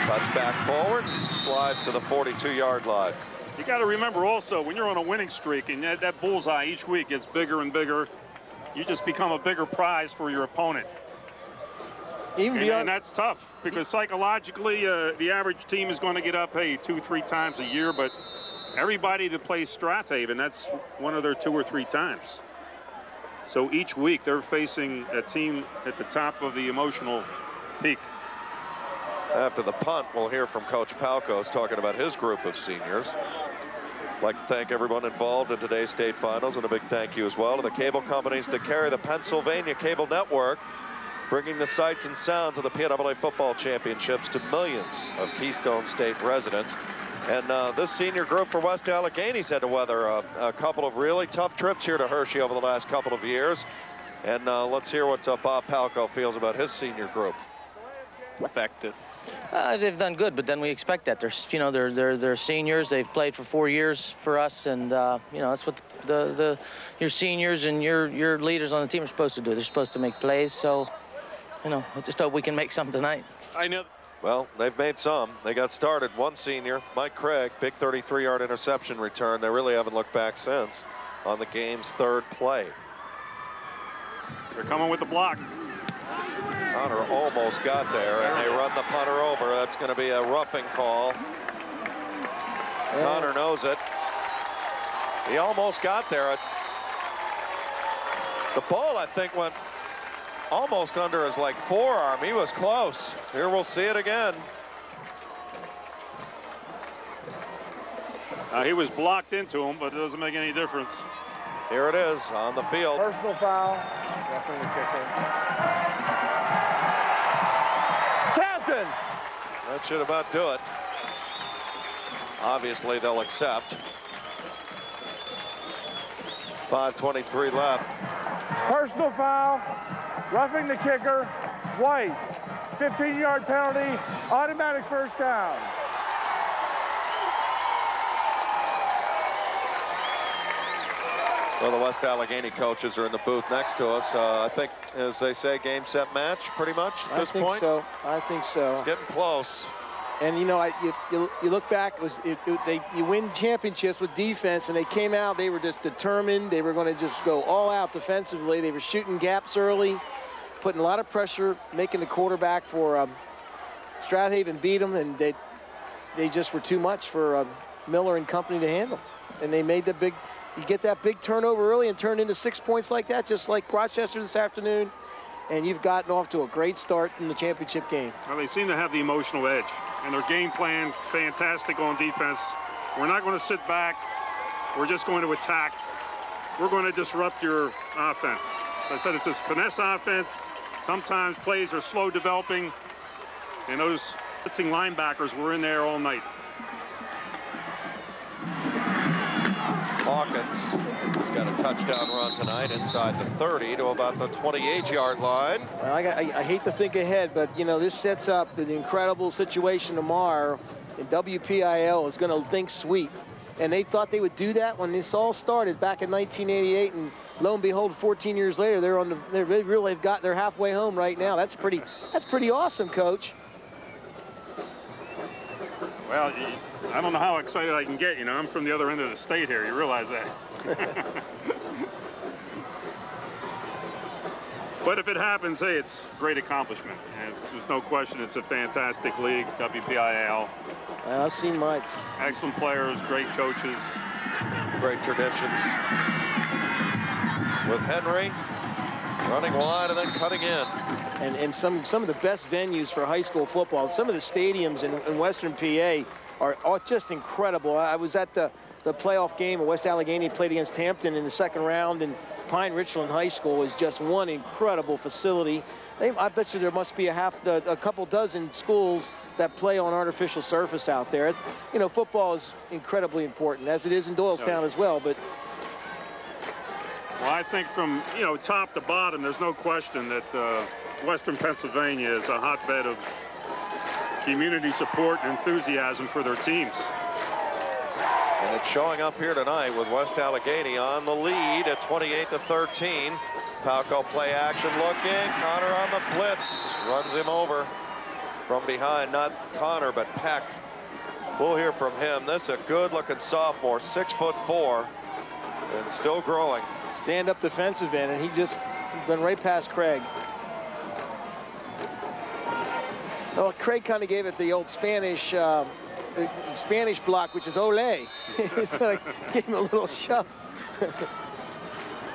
Cuts back forward, slides to the 42-yard line. You got to remember also, when you're on a winning streak and that bullseye each week gets bigger and bigger, you just become a bigger prize for your opponent. And that's tough because psychologically, the average team is going to get up, hey, 2-3 times a year, but everybody that plays Strath Haven, that's one of their 2 or 3 times. So each week they're facing a team at the top of the emotional peak. After the punt, we'll hear from Coach Palkos talking about his group of seniors. I'd like to thank everyone involved in today's state finals, and a big thank you as well to the cable companies that carry the Pennsylvania Cable Network, bringing the sights and sounds of the PIAA Football Championships to millions of Keystone State residents. And this senior group for West Allegheny's had to weather a couple of really tough trips here to Hershey over the last couple of years. And let's hear what Bob Palco feels about his senior group. Effective. They've done good, but then we expect that. They're seniors. They've played for 4 years for us, and that's what your seniors and your leaders on the team are supposed to do. They're supposed to make plays. So, I just hope we can make some tonight. I know Well, they've made some. They got started. One senior, Mike Craig, big 33-yard interception return. They really haven't looked back since on the game's third play. They're coming with the block. Connor almost got there, and they run the punter over. That's going to be a roughing call. Connor knows it. He almost got there. The ball, I think, went almost under his forearm. He was close. Here we'll see it again. He was blocked into him, but it doesn't make any difference. Here it is on the field. Personal foul. Roughing the kicker. Captain. That should about do it. Obviously, they'll accept. 5:23 left. Personal foul, roughing the kicker, white, 15-yard penalty, automatic first down. Well, the West Allegheny coaches are in the booth next to us. I think, as they say, game, set, match, pretty much at this point. I think so. It's getting close. And you know, you look back, you win championships with defense, and they came out. They were just determined. They were going to just go all out defensively. They were shooting gaps early, putting a lot of pressure, making the quarterback for Strath beat them, and they just were too much for Miller and company to handle. And they made the big. You get that big turnover early and turn into 6 points like that, just like Rochester this afternoon, and you've gotten off to a great start in the championship game. Well, they seem to have the emotional edge, and their game plan fantastic on defense. We're not going to sit back. We're just going to attack. We're going to disrupt your offense. Like I said, it's this finesse offense. Sometimes plays are slow developing, and those blitzing linebackers were in there all night. Hawkins has got a touchdown run tonight inside the 30 to about the 28-yard line. Well, I hate to think ahead, but you know, this sets up the incredible situation tomorrow. And WPIL is going to think sweep, and they thought they would do that when this all started back in 1988, and lo and behold, 14 years later, they really have got, they're halfway home right now. That's pretty awesome, Coach. Well, I don't know how excited I can get. You know, I'm from the other end of the state here. You realize that. But if it happens, hey, it's a great accomplishment. And there's no question it's a fantastic league, WPIAL. I've seen Mike. Excellent players, great coaches. Great traditions. With Henry running wide and then cutting in. And some of the best venues for high school football. Some of the stadiums in Western PA are just incredible. I was at the playoff game, West Allegheny played against Hampton in the second round, and Pine Richland High School is just one incredible facility. I bet you there must be a couple dozen schools that play on artificial surface out there. It's, you know, football is incredibly important, as it is in Doylestown as well. But well, I think from, you know, top to bottom, there's no question that Western Pennsylvania is a hotbed of community support and enthusiasm for their teams. And it's showing up here tonight with West Allegheny on the lead at 28-13. Palco play action looking. Connor on the blitz. Runs him over from behind. Not Connor, but Peck. We'll hear from him. This is a good-looking sophomore, 6'4", and still growing. Stand-up defensive end, and he just went right past Craig. Well, Craig kind of gave it the old Spanish block, which is ole. He's going to give him a little shove.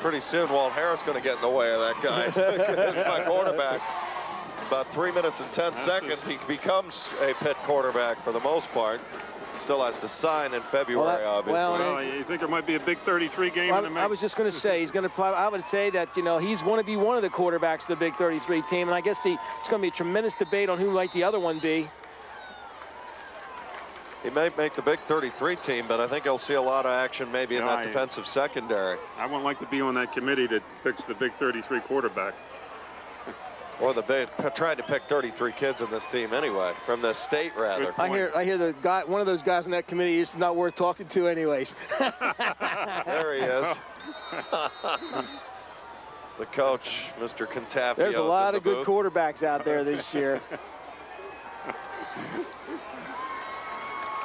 Pretty soon, Walt Harris going to get in the way of that guy. That's my quarterback. About 3 minutes and 10 seconds, he becomes a pit quarterback for the most part. Still has to sign in February, obviously. Well, you think there might be a big 33 game in the mix? I was just going to say, he's going to probably, I would say that, you know, he's going to be one of the quarterbacks of the big 33 team, and I guess it's going to be a tremendous debate on who might the other one be. He may make the big 33 team, but I think he'll see a lot of action maybe in that defensive secondary. I wouldn't like to be on that committee that picks the big 33 quarterback. Or the big, trying to pick 33 kids in this team anyway, from the state rather. I hear the guy, one of those guys on that committee is not worth talking to anyways. There he is. The coach, Mr. Contafio. There's a lot of good quarterbacks out there this year.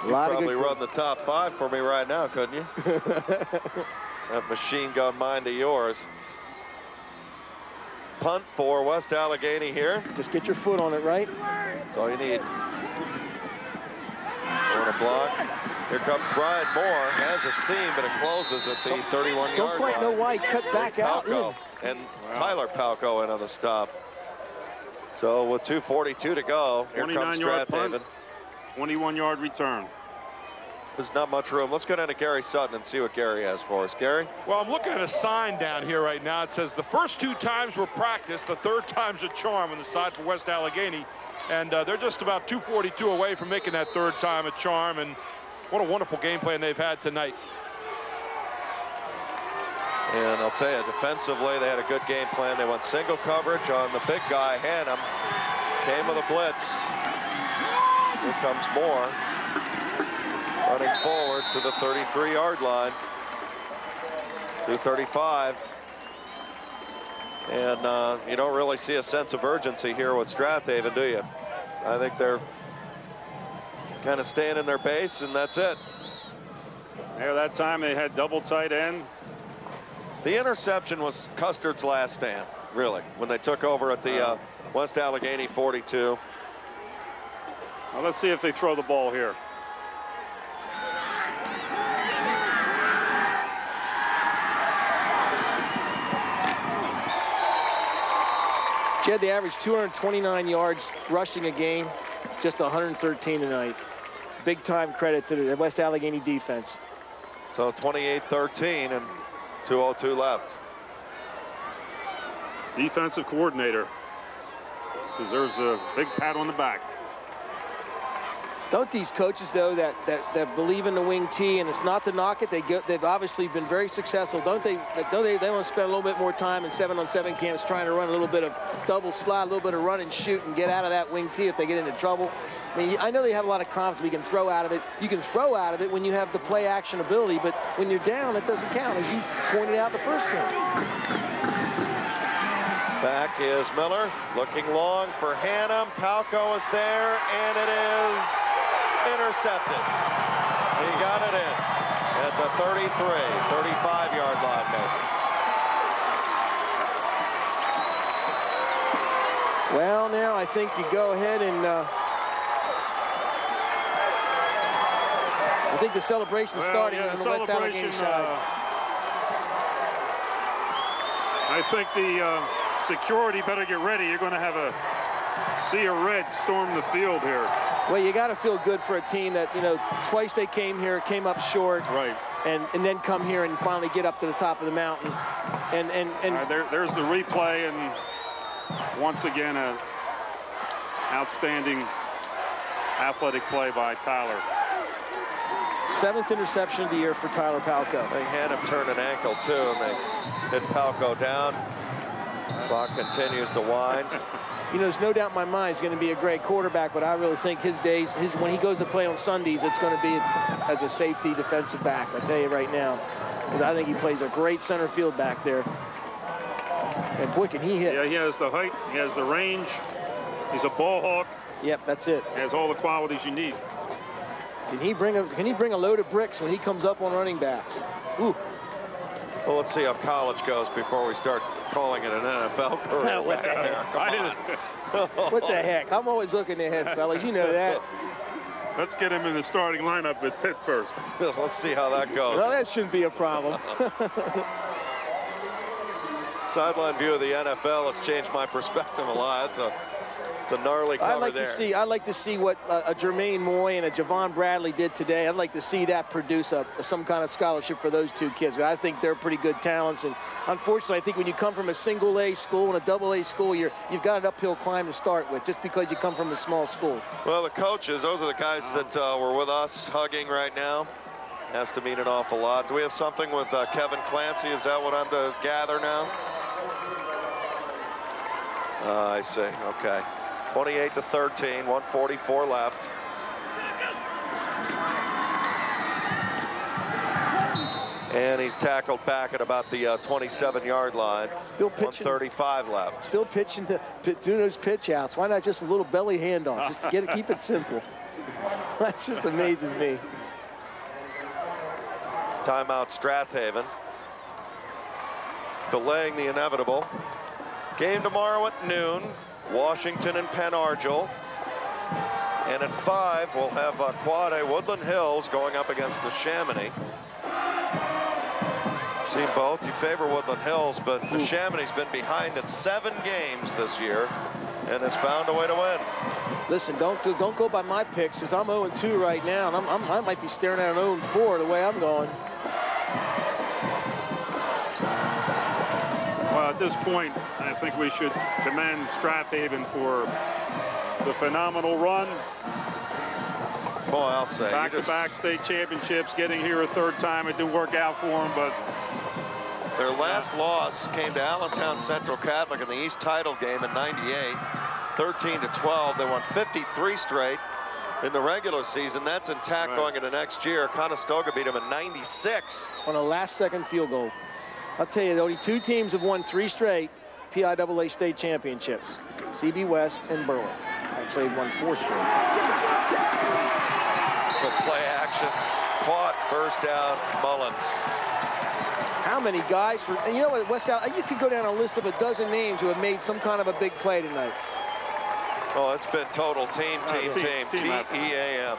You probably run the top 5 for me right now, couldn't you? That machine gun mind of yours. Punt for West Allegheny here. Just get your foot on it, right? That's all you need. On a block. Here comes Brian Moore. Has a seam, but it closes at the 31-yard line. Don't quite know why he cut back out. And Tyler Palco in on the stop. So with 2:42 to go, here comes Strath Haven. 21-yard return. There's not much room. Let's go down to Gary Sutton and see what Gary has for us. Gary? Well, I'm looking at a sign down here right now. It says the first 2 times were practice, the 3rd time's a charm on the side for West Allegheny. And they're just about 2:42 away from making that 3rd time a charm. And what a wonderful game plan they've had tonight. And I'll tell you, defensively, they had a good game plan. They went single coverage on the big guy, Hannum. Came with a blitz. Here comes Moore. Running forward to the 33-yard line. 2:35. And you don't really see a sense of urgency here with Strath Haven, do you? I think they're kind of staying in their base, and that's it. There, that time they had double tight end. The interception was Custard's last stand, really, when they took over at the West Allegheny 42. Well, let's see if they throw the ball here. Jed, they averaged 229 yards rushing a game, just 113 tonight. Big time credit to the West Allegheny defense. So 28-13 and 2:02 left. Defensive coordinator deserves a big pat on the back. Don't these coaches, though, that believe in the wing T, and it's not to knock it, they've obviously been very successful. Don't they want to spend a little bit more time in 7-on-7 camps trying to run a little bit of double slide, a little bit of run and shoot and get out of that wing T if they get into trouble? I mean, I know they have a lot of confidence. We can throw out of it. You can throw out of it when you have the play action ability, but when you're down, it doesn't count, as you pointed out the first game. Back is Miller, looking long for Hannum. Palco is there, and it is intercepted. He got it in at the 35-yard line, maybe. Well, now I think you go ahead and I think the celebration's starting on the West Allegheny side. I think the security better get ready. You're going to have a sea of red storm the field here. Well, you got to feel good for a team that, you know, twice they came here, came up short, right, and then come here and finally get up to the top of the mountain. And there's the replay, and once again, a outstanding athletic play by Tyler. 7th interception of the year for Tyler Palco. They had him turn an ankle too, and they hit Palco down. Clock continues to wind. You know, there's no doubt in my mind he's going to be a great quarterback, but I really think his days, when he goes to play on Sundays, it's going to be as a safety defensive back. I tell you right now, because I think he plays a great center field back there. And boy, can he hit. Yeah, he has the height, he has the range. He's a ball hawk. Yep, that's it. He has all the qualities you need. Can he bring a load of bricks when he comes up on running backs? Ooh. Well, let's see how college goes before we start calling it an NFL career. What the heck? What the heck? I'm always looking ahead, fellas. You know that. Let's get him in the starting lineup at Pitt first. Let's see how that goes. Well, that shouldn't be a problem. Sideline view of the NFL has changed my perspective a lot. It's a gnarly cover I'd like to see what a Jermaine Moy and a Javon Bradley did today. I'd like to see that produce some kind of scholarship for those two kids. I think they're pretty good talents, and unfortunately, I think when you come from a single A school and a double A school, you've got an uphill climb to start with, just because you come from a small school. Well, the coaches, those are the guys that were with us hugging right now. Has to mean an awful lot. Do we have something with Kevin Clancy? Is that what I'm to gather now? I see. Okay. 28-13, 1:44 left. And he's tackled back at about the 27-yard line. Still pitching. 1:35 left. Still pitching to doing those pitch outs. Why not just a little belly handoff, just to keep it simple? That just amazes me. Timeout, Strathaven. Delaying the inevitable. Game tomorrow at noon. Washington and Penn Argyl. And at 5, we'll have Quad A Woodland Hills going up against the Chamonix. Seen both. You favor Woodland Hills, but the Chamonix's been behind in 7 games this year and has found a way to win. Listen, don't go by my picks, because I'm 0-2 right now, and I might be staring at an 0-4 the way I'm going. Well, at this point, I think we should commend Strathaven for the phenomenal run. Boy, I'll say. Back-to-back state championships, getting here a 3rd time. It didn't work out for them, but their last loss came to Allentown Central Catholic in the East title game in '98, 13-12. They won 53 straight in the regular season. That's intact going into next year. Conestoga beat them in '96 on a last-second field goal. I'll tell you, only 2 teams have won 3 straight PIAA state championships: CB West and Berlin. Actually, won 4 straight. Good play action, caught, first down, Mullins. How many guys and you know what, West Al, you could go down a list of a dozen names who have made some kind of a big play tonight. Oh, it's been total team. T-E-A-M.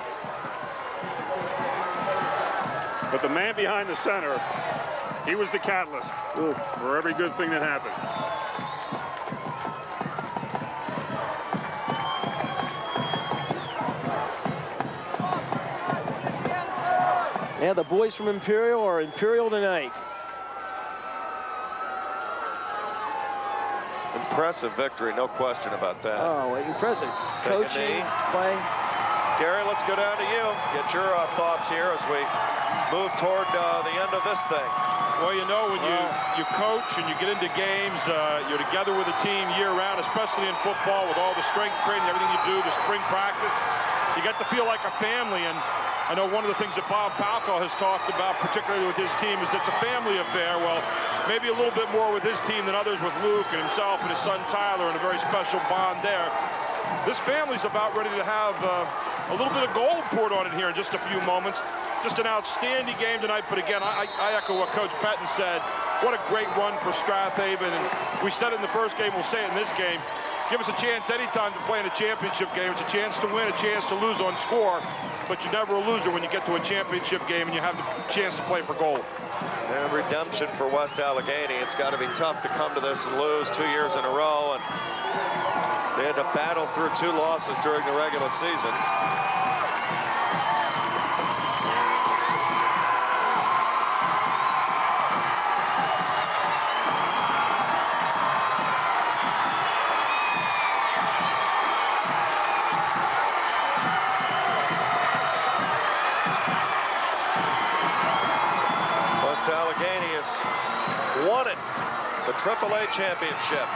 But the man behind the center, he was the catalyst for every good thing that happened. Yeah, the boys from Imperial are Imperial tonight. Impressive victory, no question about that. Oh, impressive. Coaching, play. Gary, let's go down to you. Get your thoughts here as we move toward the end of this thing. Well, you know, when you coach and you get into games, you're together with a team year-round, especially in football with all the strength training, everything you do, the spring practice. You get to feel like a family, and I know one of the things that Bob Palco has talked about, particularly with his team, is it's a family affair. Well, maybe a little bit more with his team than others with Luke and himself and his son Tyler, and a very special bond there. This family's about ready to have a little bit of gold poured on it here in just a few moments. Just an outstanding game tonight, but again, I echo what Coach Pettin said. What a great run for Strathaven, and we said it in the first game, we'll say it in this game. Give us a chance anytime to play in a championship game. It's a chance to win, a chance to lose on score, but you're never a loser when you get to a championship game and you have the chance to play for gold. And redemption for West Allegheny. It's got to be tough to come to this and lose 2 years in a row, and they had to battle through 2 losses during the regular season. Won it, the AAA championship,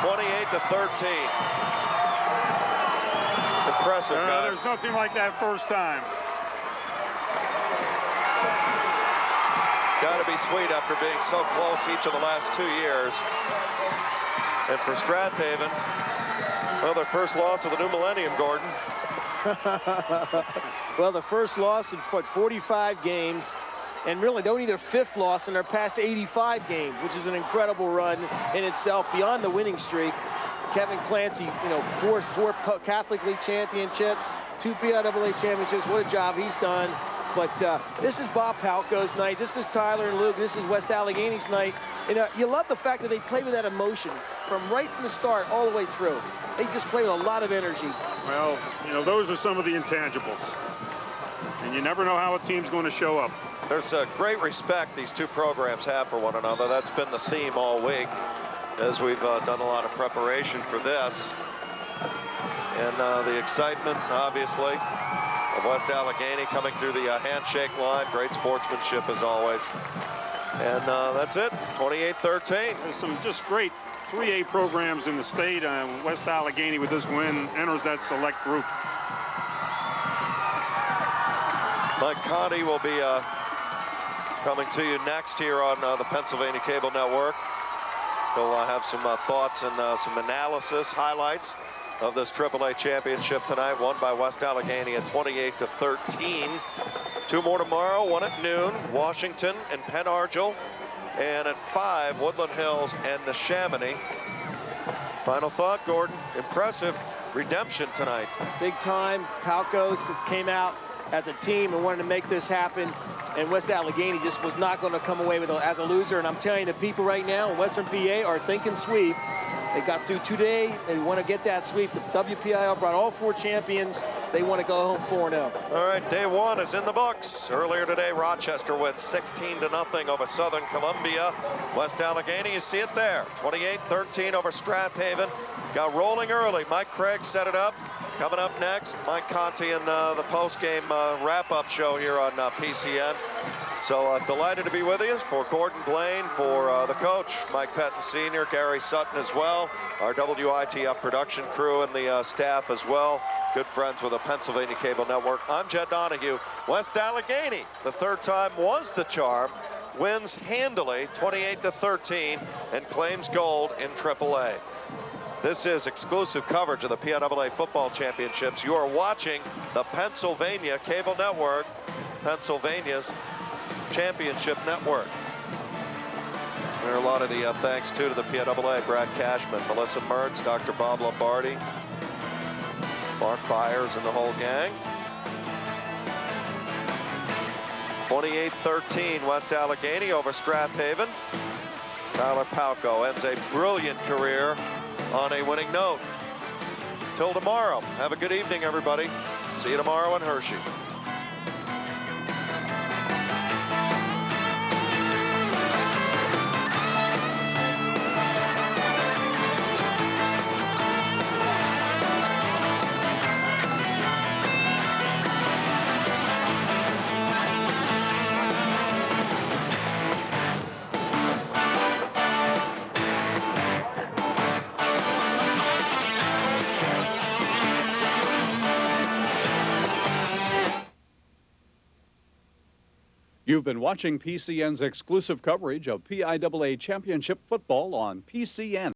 28-13. Impressive, guys. There's nothing like that first time. Got to be sweet after being so close each of the last 2 years. And for Strathaven, well, their first loss of the new millennium, Gordon. Well, the first loss in 45 games. And really, they only their 5th loss in their past 85 games, which is an incredible run in itself, beyond the winning streak. Kevin Clancy, you know, four Catholic League championships, 2 PIAA championships. What a job he's done. But this is Bob Palco's night. This is Tyler and Luke. This is West Allegheny's night. And you love the fact that they play with that emotion from the start all the way through. They just play with a lot of energy. Well, you know, those are some of the intangibles. And you never know how a team's going to show up. There's a great respect these 2 programs have for one another. That's been the theme all week as we've done a lot of preparation for this. And the excitement, obviously, of West Allegheny coming through the handshake line. Great sportsmanship as always. And that's it, 28-13. There's some just great 3A programs in the state. West Allegheny with this win enters that select group. Mike Conti will be coming to you next here on the Pennsylvania Cable Network. He'll have some thoughts and some analysis, highlights of this AAA championship tonight, won by West Allegheny at 28-13. 2 more tomorrow, 1 at noon, Washington and Penn Argyl, and at 5, Woodland Hills and Neshaminy. Final thought, Gordon. Impressive redemption tonight. Big time. Palcos came out as a team and wanted to make this happen, and West Allegheny just was not going to come away with as a loser. And I'm telling you, the people right now in Western PA are thinking sweep. They got through today. They want to get that sweep. The WPIL brought all 4 champions. They want to go home 4-0. All right, day 1 is in the books. Earlier today, Rochester went 16-0 over Southern Columbia. West Allegheny, you see it there, 28-13 over Strath Haven. Got rolling early. Mike Craig set it up. Coming up next, Mike Conti and the post-game wrap-up show here on PCN. So delighted to be with you. For Gordon Blaine, for the coach, Mike Pettin Sr., Gary Sutton as well, our WITF production crew and the staff as well. Good friends with the Pennsylvania Cable Network. I'm Jed Donahue. West Allegheny, the 3rd time was the charm, wins handily 28-13 and claims gold in AAA. This is exclusive coverage of the PIAA Football Championships. You are watching the Pennsylvania Cable Network, Pennsylvania's championship network. There are a lot of the thanks too to the PIAA, Brad Cashman, Melissa Mertz, Dr. Bob Lombardi, Mark Byers and the whole gang. 28-13 West Allegheny over Strath Haven. Tyler Palco ends a brilliant career on a winning note. Till tomorrow, have a good evening, everybody. See you tomorrow in Hershey. You've been watching PCN's exclusive coverage of PIAA Championship football on PCN.